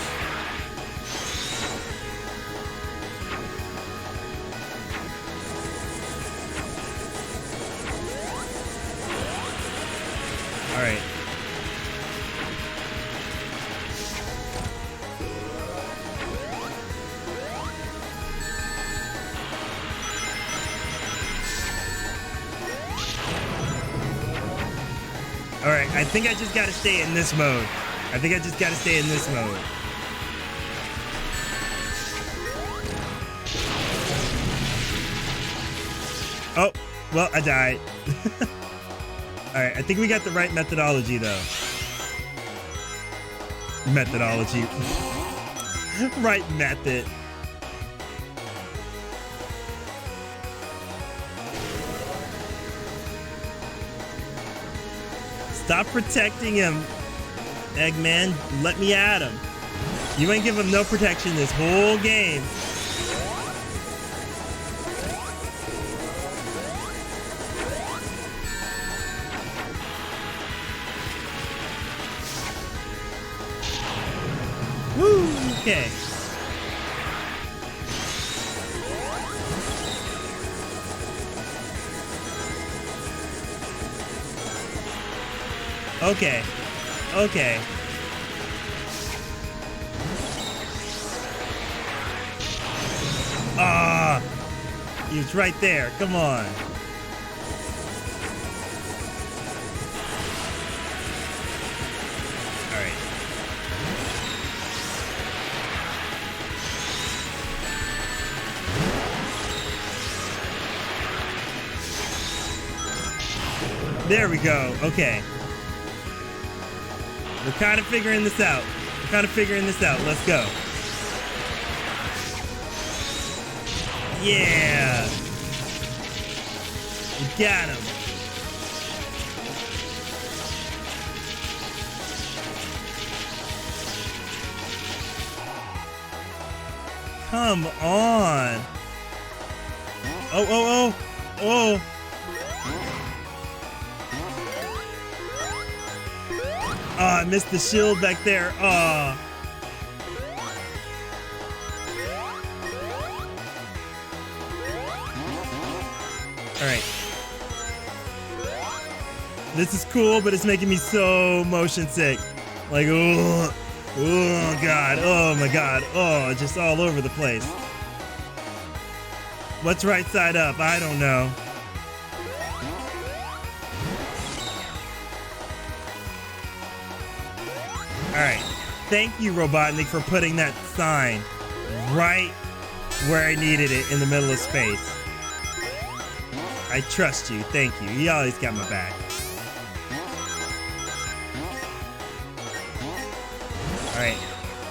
[SPEAKER 1] All right. think I just gotta stay in this mode. I think I just gotta stay in this mode. Oh, well, I died. Alright, I think we got the right methodology, though. Methodology. Right method. Stop protecting him, Eggman. Let me at him. You ain't give him no protection this whole game. Woo! Okay. Okay. Okay. Ah! He was right there. Come on. All right. There we go. Okay. We're kind of figuring this out. Let's go. Yeah. We got him. Come on. Oh. Oh, I missed the shield back there. Oh. All right. This is cool, but it's making me so motion sick. Like, oh God, oh my God, oh, just all over the place. What's right side up? I don't know. All right. Thank you, Robotnik, for putting that sign right where I needed it in the middle of space. I trust you. Thank you. You always got my back. All right.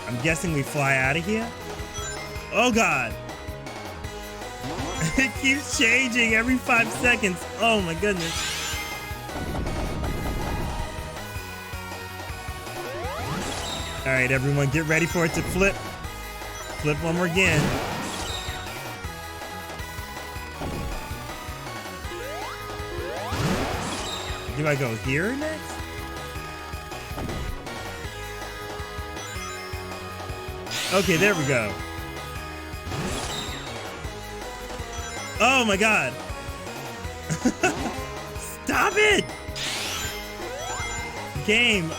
[SPEAKER 1] I'm guessing we fly out of here. Oh, God. It keeps changing every 5 seconds. Oh, my goodness. All right, everyone, get ready for it to flip. Flip one more again. Do I go here next? Okay, there we go. Oh my God. Stop it! Game.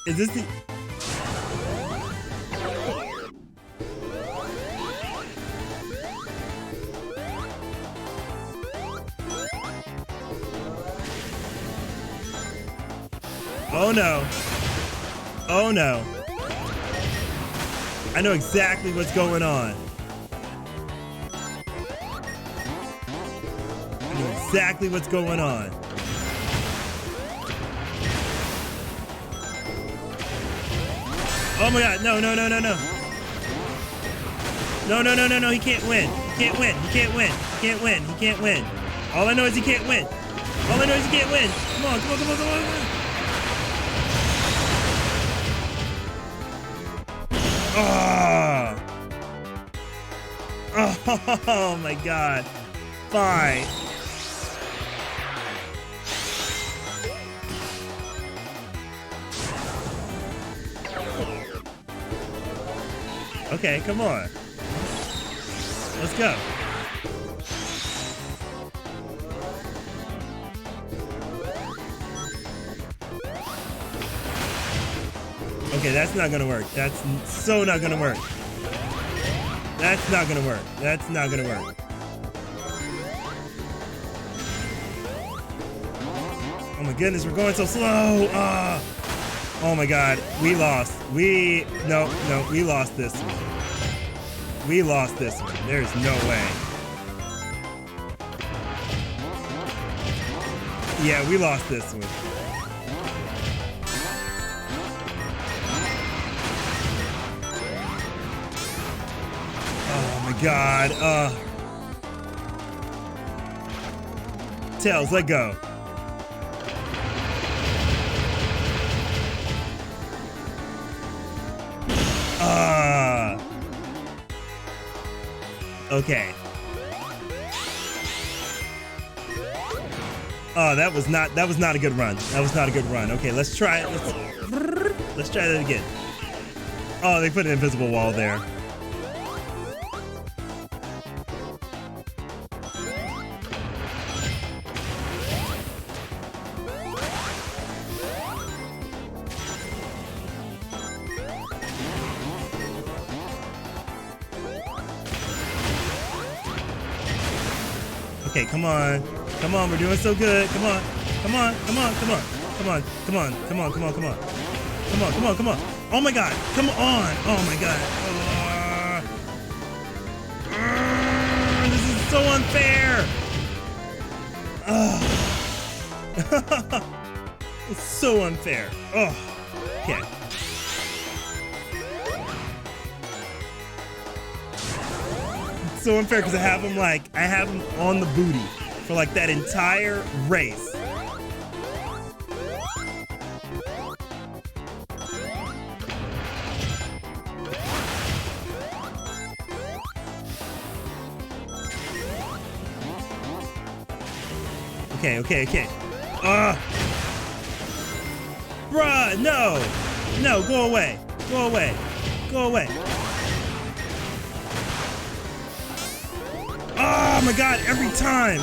[SPEAKER 1] Is this the... Oh no. Oh no. I know exactly what's going on. I know exactly what's going on. Oh my God, no. No, he can't win. He can't win. All I know is he can't win. Come on. Oh my God. Fine. Okay, come on. Let's go. Okay, that's not gonna work. That's so not gonna work. That's not gonna work. my goodness, we're going so slow. Oh my god, we lost. No, we lost this one. We lost this one. There's no way. Yeah, we lost this one. Oh my god. Tails, let go. Okay. Oh, that was not a good run. That was not a good run. Okay, let's try it. Let's try that again. Oh, they put an invisible wall there. Okay, come on. Come on, we're doing so good. Come on. Come on, come on, come on. Come on, come on, come on, come on, come on. Come on, come on, come on. Oh my god, come on. Oh my god. This is so unfair. It's so unfair. Oh, okay. It's so unfair because I have him on the booty for like that entire race. Okay, okay, okay. Bruh, no! No, go away. Go away. Go away. Oh my god, every time!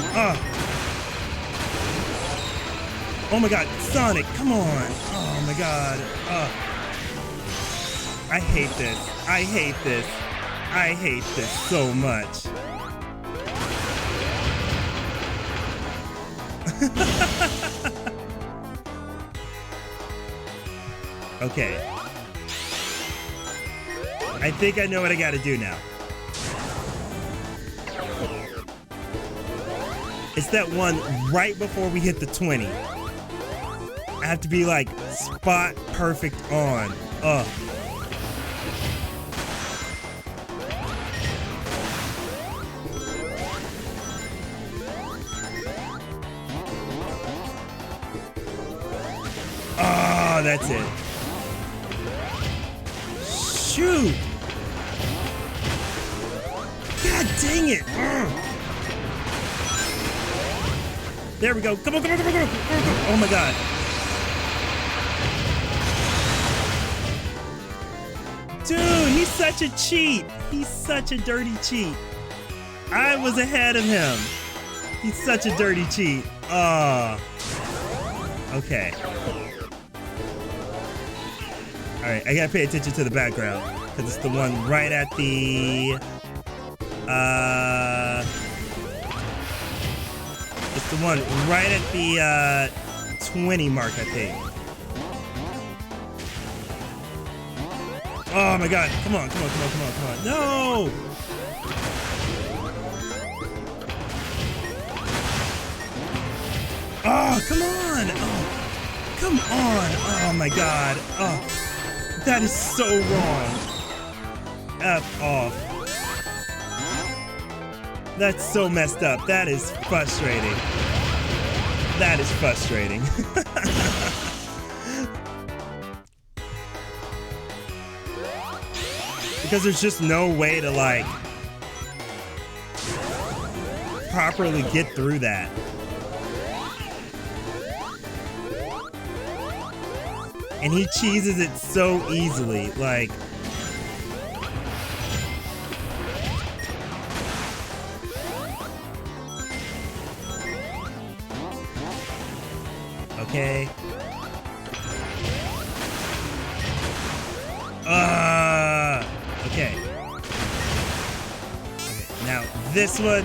[SPEAKER 1] Oh my god, Sonic, come on! Oh my god. I hate this. I hate this. I hate this so much. Okay. I think I know what I gotta do now. It's that one right before we hit the 20. I have to be like spot perfect on. Oh, that's it. Shoot! God dang it! There we go. Come on, come on, come on, come on, come on, come on. Oh my god. Dude, he's such a cheat. He's such a dirty cheat. I was ahead of him. He's such a dirty cheat. Okay. Alright, I gotta pay attention to the background. Because it's the one right at the... It's the one right at the 20 mark, I think. Oh my god. Come on, come on, come on, come on, come on. No! Oh, come on! Oh, come on! Oh my god. Oh, that is so wrong. F off. That's so messed up. That is frustrating. That is frustrating. Because there's just no way to like properly get through that. And he cheeses it so easily, like... Okay. Okay. Okay, now this one.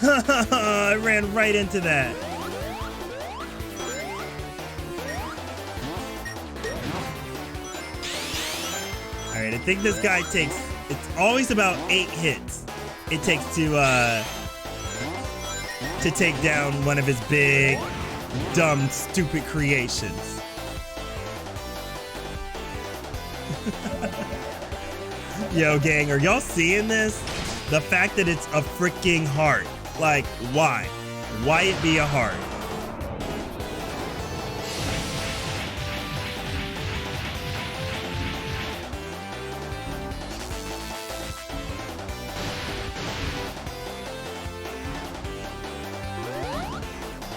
[SPEAKER 1] I ran right into that. All right, I think this guy takes, it's always about 8 hits it takes to take down one of his big, dumb, stupid creations. Yo, gang, are y'all seeing this? The fact that it's a freaking heart. Like, why? Why it be a heart?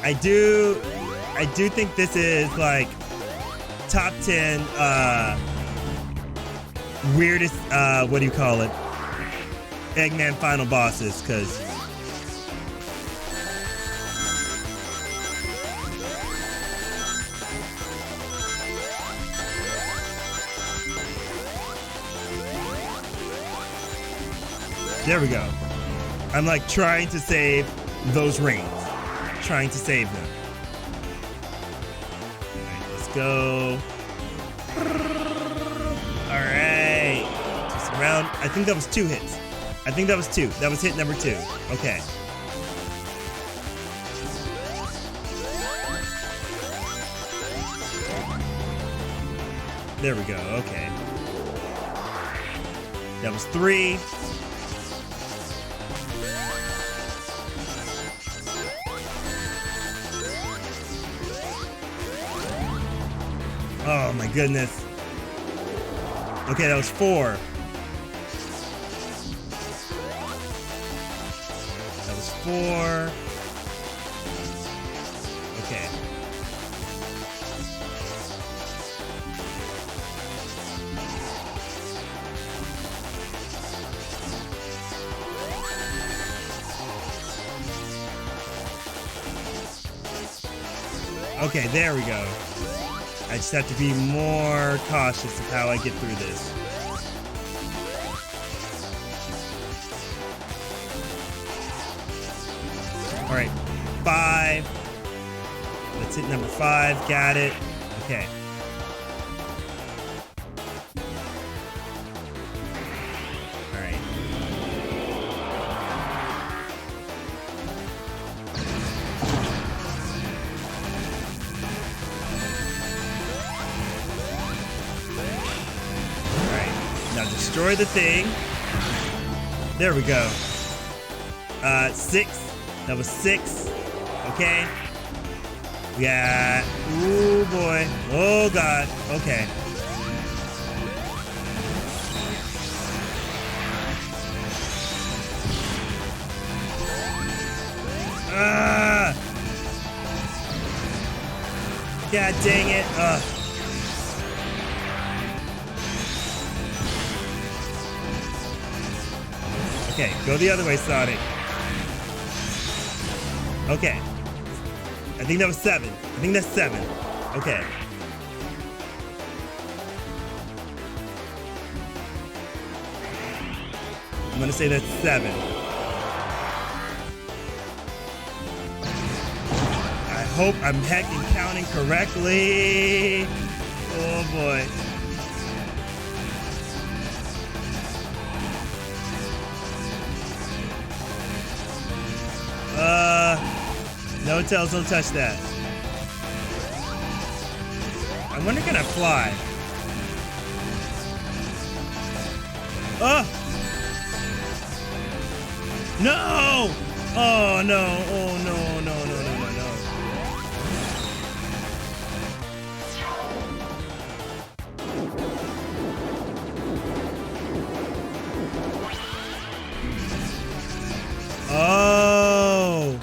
[SPEAKER 1] I do think this is like top 10 weirdest what do you call it? Eggman final bosses, cause there we go. I'm like trying to save those rings. Trying to save them. Alright, let's go. Alright. Just around. I think that was 2 hits. I think that was 2. That was hit number 2. Okay. There we go. Okay. That was 3. Oh my goodness. Okay, that was 4. That was 4. Okay. Okay, there we go. I just have to be more cautious of how I get through this. All right, 5. Let's hit number 5. Got it. Okay. All right. Now destroy the thing. There we go. 6. That was 6. Okay. We got. Ooh boy. Oh god. Okay. Ah! God dang it. Ugh. Okay, go the other way, Sonic. Okay. I think that was 7. I think that's 7. Okay. I'm gonna say that's 7. I hope I'm hecking counting correctly. Oh boy. No Tails, don't touch that. I wonder, can I fly? Oh! No! Oh no! Oh no! No! No! No! No! No! Oh!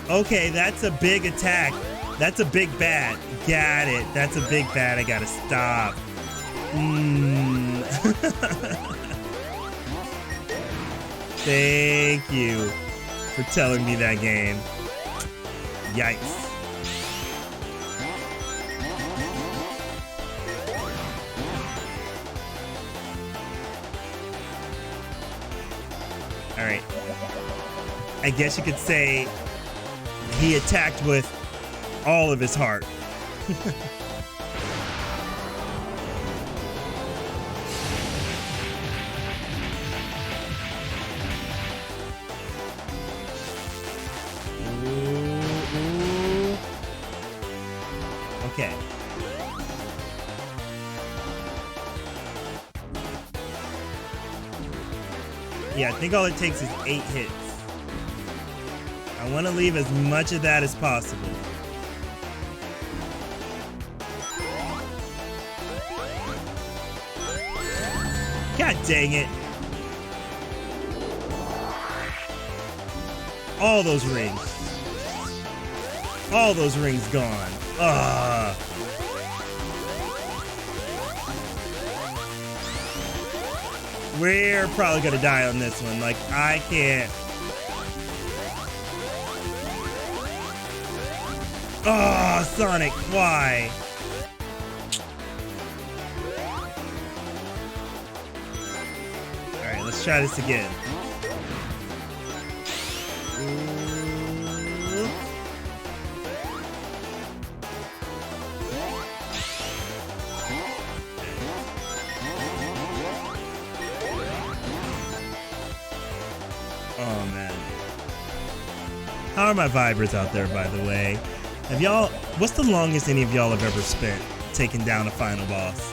[SPEAKER 1] Okay, that's a big attack. That's a big bat. Got it. That's a big bat. I gotta stop. Thank you for telling me that game. Yikes. All right. I guess you could say he attacked with all of his heart. Okay. Yeah, I think all it takes is 8 hits. I want to leave as much of that as possible. God dang it. All those rings. All those rings gone. Ugh. We're probably gonna die on this one. Like, I can't. Oh, Sonic, why? Alright, let's try this again. Oh, man. How are my vibers out there, by the way? Have y'all... What's the longest any of y'all have ever spent taking down a final boss?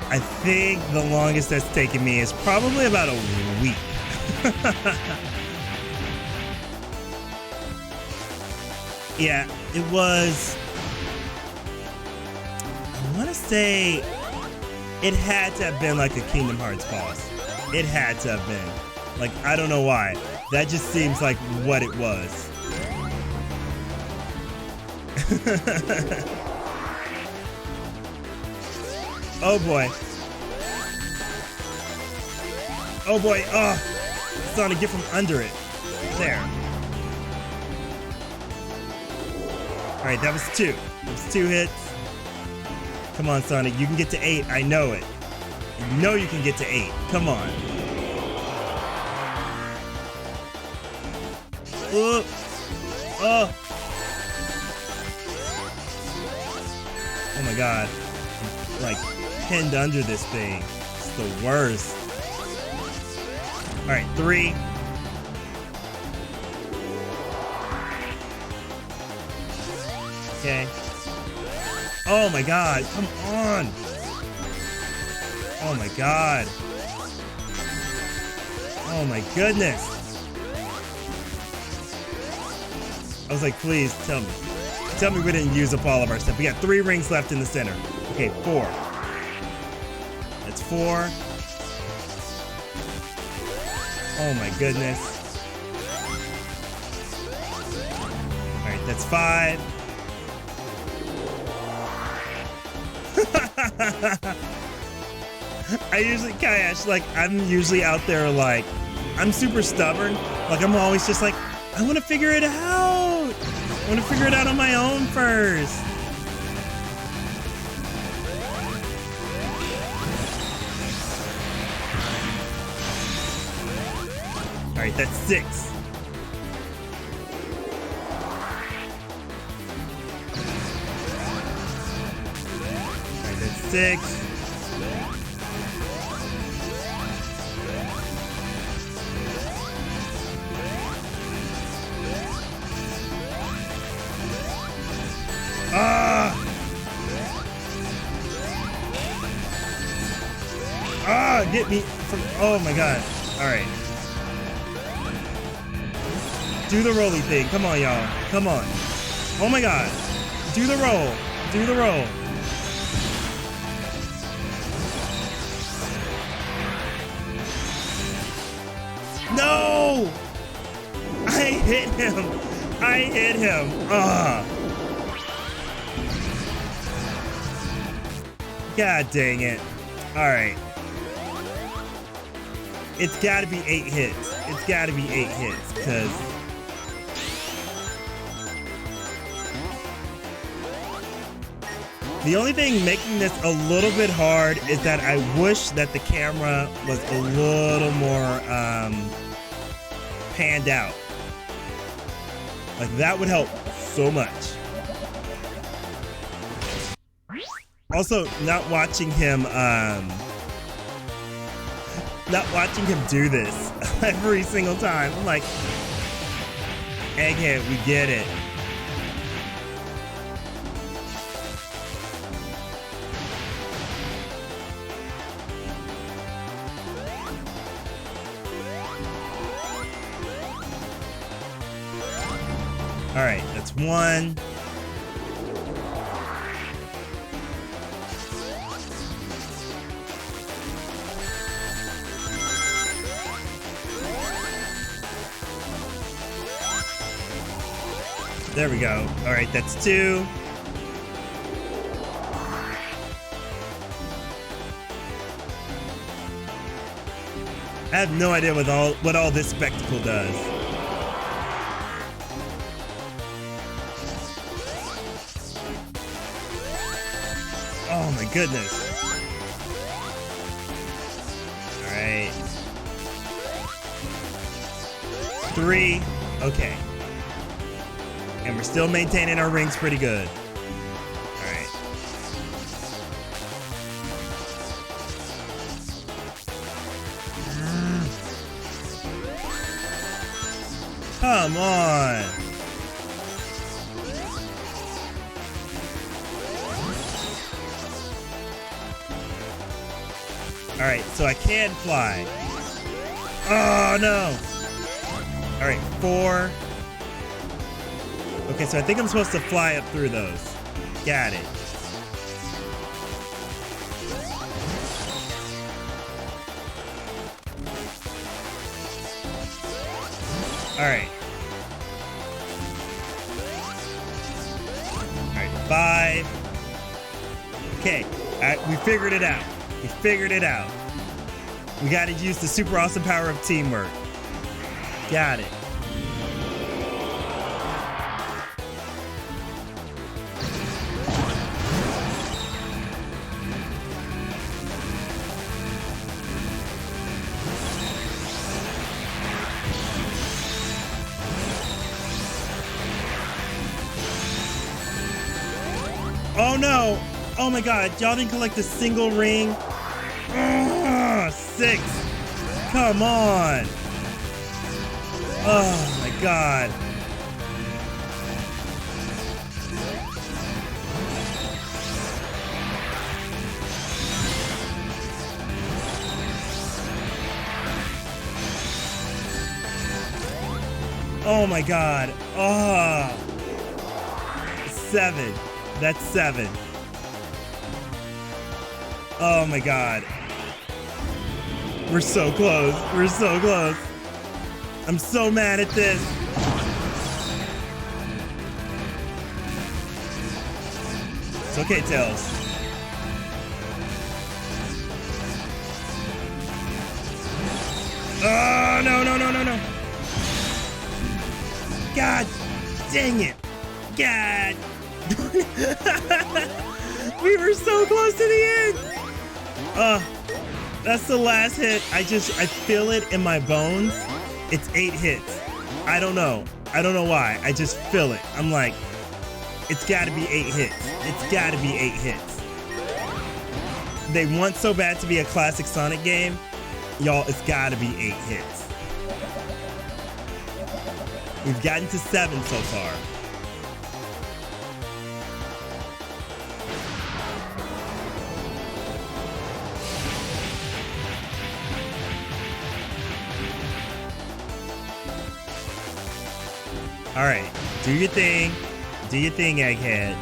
[SPEAKER 1] I think the longest that's taken me is probably about a week. Yeah, it was... I want to say... It had to have been like a Kingdom Hearts boss. It had to have been. Like, I don't know why. That just seems like what it was. Oh boy. Oh boy. Oh. Sonic, get from under it. There. Alright, that was 2. That was 2 hits. Come on, Sonic. You can get to 8. I know it. You know you can get to 8. Come on. Oh. Oh. Oh my god. I'm like pinned under this thing. It's the worst. Alright, 3. Okay. Oh my god, come on. Oh my god. Oh my goodness. I was like, please tell me. Tell me we didn't use up all of our stuff. We got 3 rings left in the center. Okay, 4. That's 4. Oh my goodness. Alright, that's 5. I usually, Kayash, like, I'm usually out there, like, I'm super stubborn. Like, I'm always just like, I want to figure it out. I want to figure it out on my own first. All right, that's 6. All right, that's 6. Get me from, oh my god. Alright. Do the rolly thing. Come on, y'all. Come on. Oh my god. Do the roll. Do the roll. No! I hit him. I hit him. God dang it. Alright. It's gotta be 8 hits. It's gotta be 8 hits, because... The only thing making this a little bit hard is that I wish that the camera was a little more, panned out. Like, that would help so much. Also, not watching him do this every single time. I'm like, Egghead, we get it. All right, that's one. There we go. All right, that's two. I have no idea what all this spectacle does. Oh my goodness. All right. Three. Okay. And we're still maintaining our rings pretty good. All right. Come on. All right, so I can fly. Oh no. All right, four. Okay, so I think I'm supposed to fly up through those. Got it. All right. All right, five. Okay, we figured it out. We figured it out. We got to use the super awesome power of teamwork. Got it. Oh no! Oh my god, y'all didn't collect a single ring? Ugh, 6! Come on! Oh my god. Oh my god. Oh. 7. That's 7. Oh my god. We're so close. We're so close. I'm so mad at this. It's okay, Tails. Oh, no, no, no, no, no. God dang it. God. We were so close to the end. That's the last hit. I feel it in my bones. It's 8 hits. I don't know. I don't know why. I just feel it. I'm like, it's gotta be 8 hits. It's gotta be 8 hits. They want so bad to be a classic Sonic game. Y'all, it's gotta be 8 hits. We've gotten to 7 so far. All right, do your thing. Do your thing, Egghead.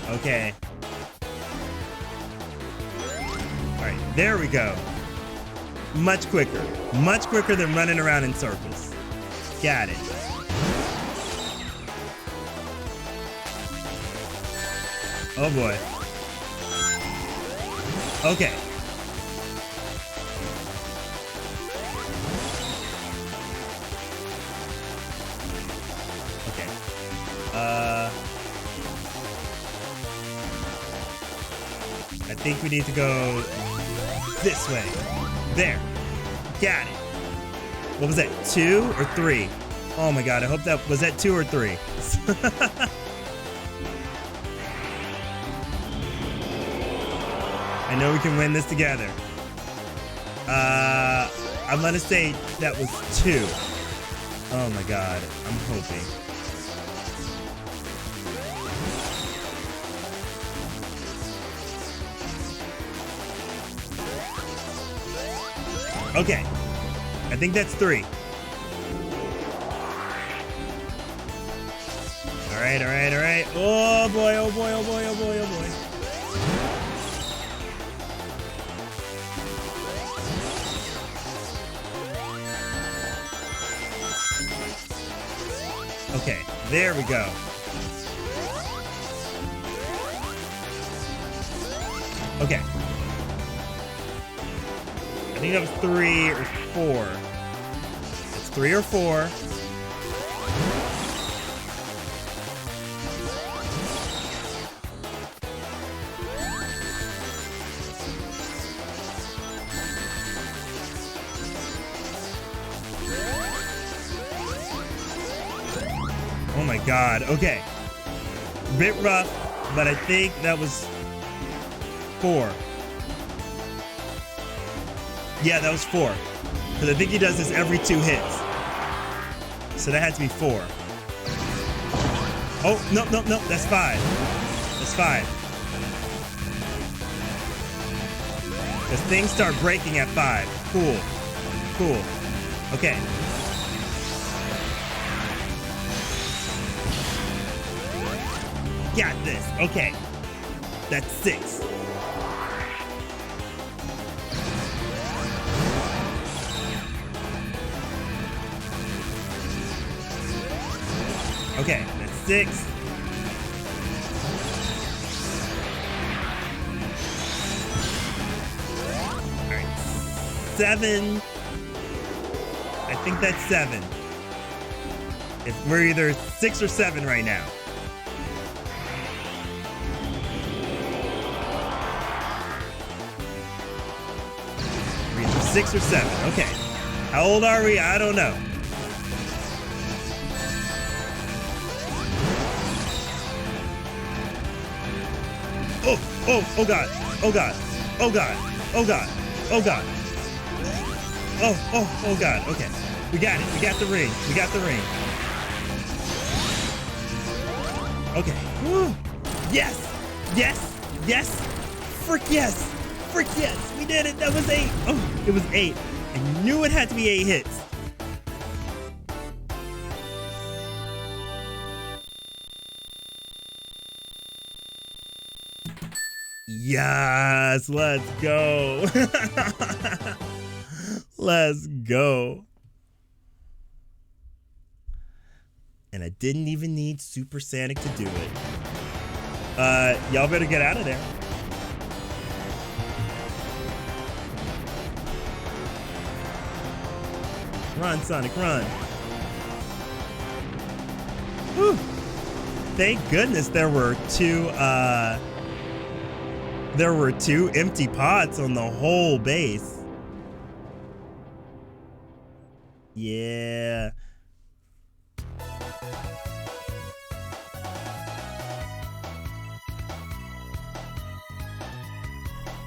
[SPEAKER 1] Okay. All right, there we go. Much quicker. Much quicker than running around in circles. Got it. Oh boy. Okay. That's think we need to go this way. There. Got it. What was that? 2 or 3? Oh my god, I hope that was that 2 or 3. I know we can win this together. I'm gonna say that was 2. Oh my god, I'm hoping. Okay, I think that's 3. All right, all right, all right. Oh boy, oh boy, oh boy, oh boy, oh boy. Okay, there we go. Okay. I think that was 3 or 4. It's 3 or 4. Oh my god, okay. Bit rough, but I think that was 4. Yeah, that was 4. Because I think he does this every 2 hits. So that had to be 4. Oh, no, no, no, that's 5. That's 5. Because things start breaking at 5. Cool. Cool. Okay. Got this. Okay. That's 6. Okay, that's 6. All right, 7. I think that's 7. If we're either 6 or 7 right now. We're either 6 or 7. Okay. How old are we? I don't know. Oh, oh, oh god, oh god, oh god, oh god, oh god. Oh, oh, oh god, okay. We got it, we got the ring, we got the ring. Okay, woo. Yes, yes, yes, frick yes, frick yes, we did it, that was 8. Oh, it was 8. I knew it had to be 8 hits. Yes, let's go. Let's go. And I didn't even need Super Sonic to do it. Y'all better get out of there. Run, Sonic, run. Whew. Thank goodness there were 2 empty pots on the whole base. Yeah.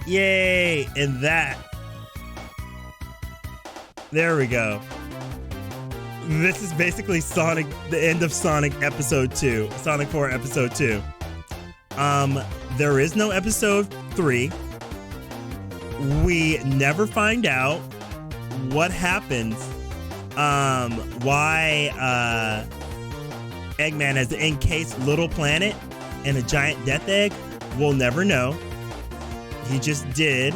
[SPEAKER 1] Yay! And that. There we go. This is basically Sonic, the end of Sonic Episode 2. Sonic 4 Episode 2. There is no Episode 3. We never find out what happens, why Eggman has encased Little Planet in a giant death egg. We'll never know. He just did.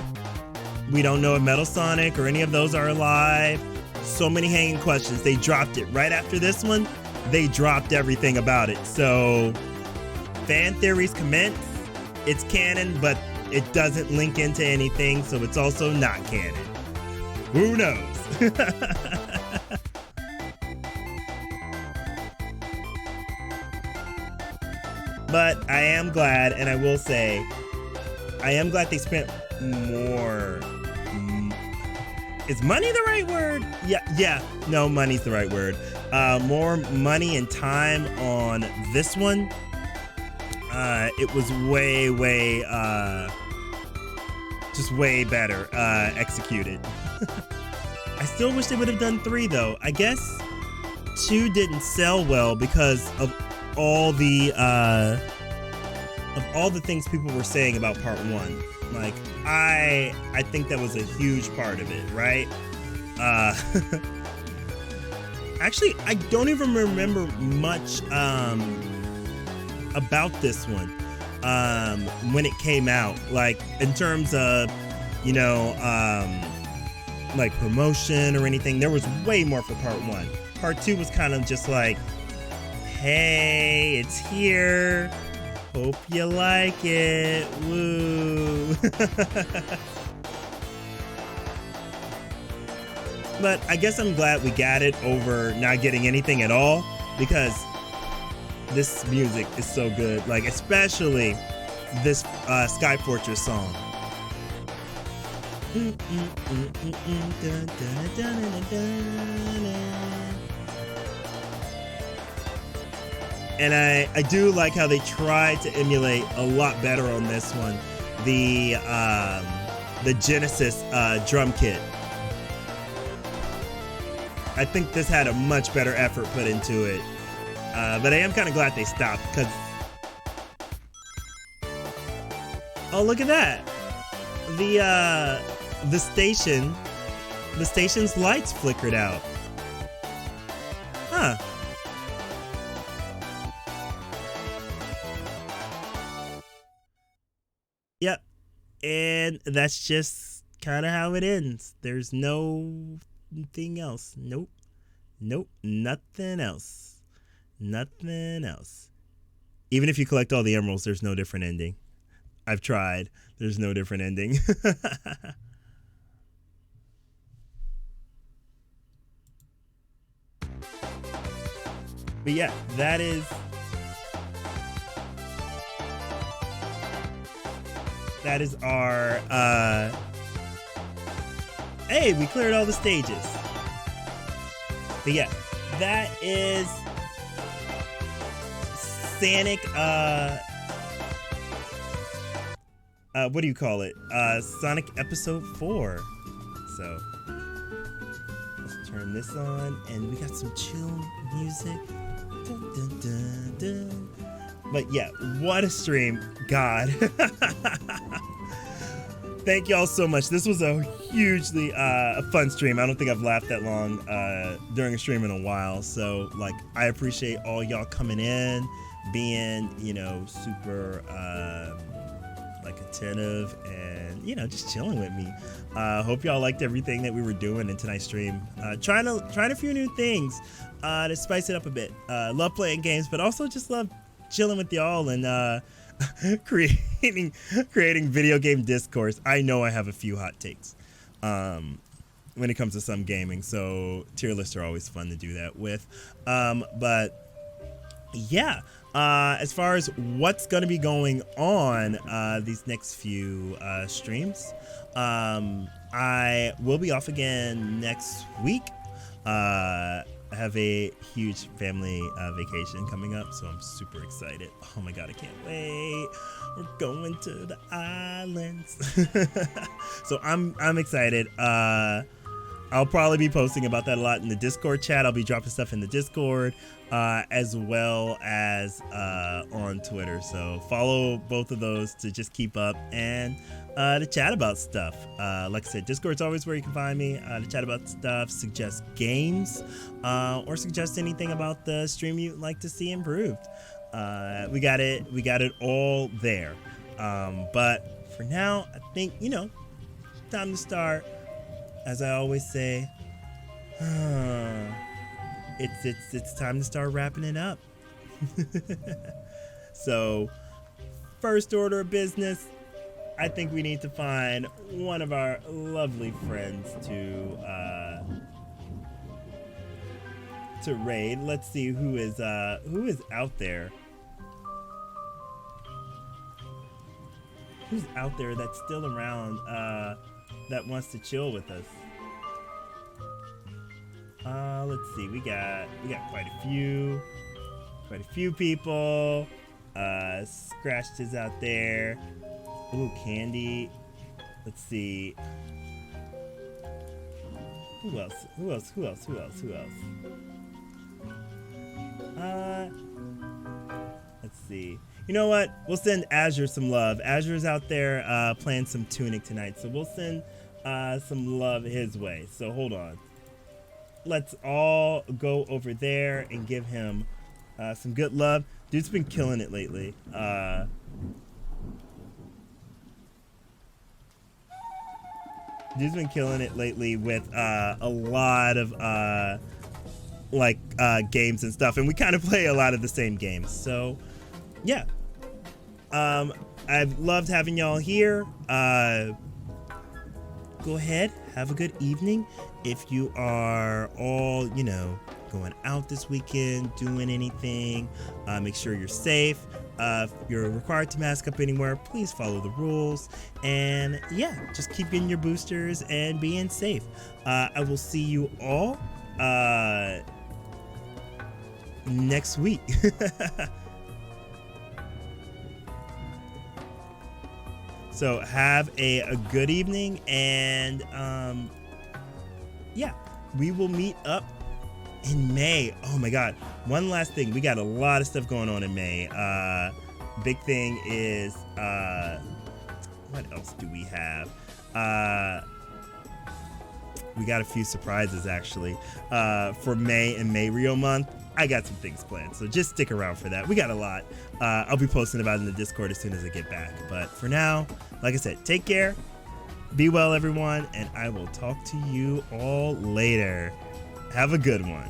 [SPEAKER 1] We don't know if Metal Sonic or any of those are alive. So many hanging questions. They dropped it right after this one. They dropped everything about it. So fan theories commence. It's canon, but it doesn't link into anything, so it's also not canon. Who knows? But I am glad, and I will say, I am glad they spent more. Is money the right word? Yeah. No, money's the right word. More money and time on this one. It was way, just way better executed. I still wish they would have done 3 though. I guess 2 didn't sell well because of all the things people were saying about part 1. Like I think that was a huge part of it, right? Actually, I don't even remember much about this one when it came out, like in terms of, you know, like promotion or anything. There was way more for part 1. Part 2 was kind of just like, hey, it's here, hope you like it, woo. But I guess I'm glad we got it over not getting anything at all, because this music is so good. Like, especially this Sky Fortress song. And I do like how they tried to emulate a lot better on this one the Genesis drum kit. I think this had a much better effort put into it. But I am kind of glad they stopped, because... Oh, look at that! The station's lights flickered out. Huh. Yep. And that's just kind of how it ends. There's no thing else. Nope, nothing else. Nothing else. Even if you collect all the emeralds, there's no different ending. I've tried. There's no different ending. But yeah, that is our hey, we cleared all the stages. But yeah, that is Sonic, what do you call it? Sonic Episode 4. So let's turn this on, and we got some chill music. Dun, dun, dun, dun. But yeah, what a stream. God. Thank y'all so much. This was a hugely a fun stream. I don't think I've laughed that long during a stream in a while. So like, I appreciate all y'all coming in, being, you know, super like attentive and, you know, just chilling with me. Hope y'all liked everything that we were doing in tonight's stream. Trying a few new things to spice it up a bit. Love playing games, but also just love chilling with y'all and creating video game discourse. I know I have a few hot takes when it comes to some gaming, so tier lists are always fun to do that with. But yeah, as far as what's going to be going on these next few streams, I will be off again next week. I have a huge family vacation coming up, so I'm super excited. Oh my god, I can't wait. We're going to the islands. So I'm excited. I'll probably be posting about that a lot in the Discord chat. I'll be dropping stuff in the Discord as well as on Twitter. So follow both of those to just keep up and to chat about stuff. Like I said, Discord's always where you can find me to chat about stuff, suggest games, or suggest anything about the stream you'd like to see improved. We got it all there. But for now, I think, you know, time to start. As I always say, it's time to start wrapping it up. So, first order of business, I think we need to find one of our lovely friends to raid. Let's see who is out there. who's out there that's still around that wants to chill with us. Let's see. We got quite a few people. Scratched is out there. Ooh, Candy. Let's see. Who else? Let's see. You know what? We'll send Azure some love. Azure's out there playing some Tunic tonight, so we'll send some love his way. So hold on. Let's all go over there and give him some good love. Dude's been killing it lately. Dude's been killing it lately with a lot of games and stuff, and we kind of play a lot of the same games. So yeah, I've loved having y'all here. Go ahead, have a good evening. If you are all, going out this weekend, doing anything, make sure you're safe. If you're required to mask up anywhere, please follow the rules. And yeah, just keep getting your boosters and being safe. I will see you all next week. So have a good evening, and yeah, we will meet up in May. Oh my God. One last thing. We got a lot of stuff going on in May. Big thing is, what else do we have? We got a few surprises actually for May and Mayrio month. I got some things planned, so just stick around for that. We got a lot. I'll be posting about it in the Discord as soon as I get back. But for now, like I said, take care. Be well, everyone, and I will talk to you all later. Have a good one.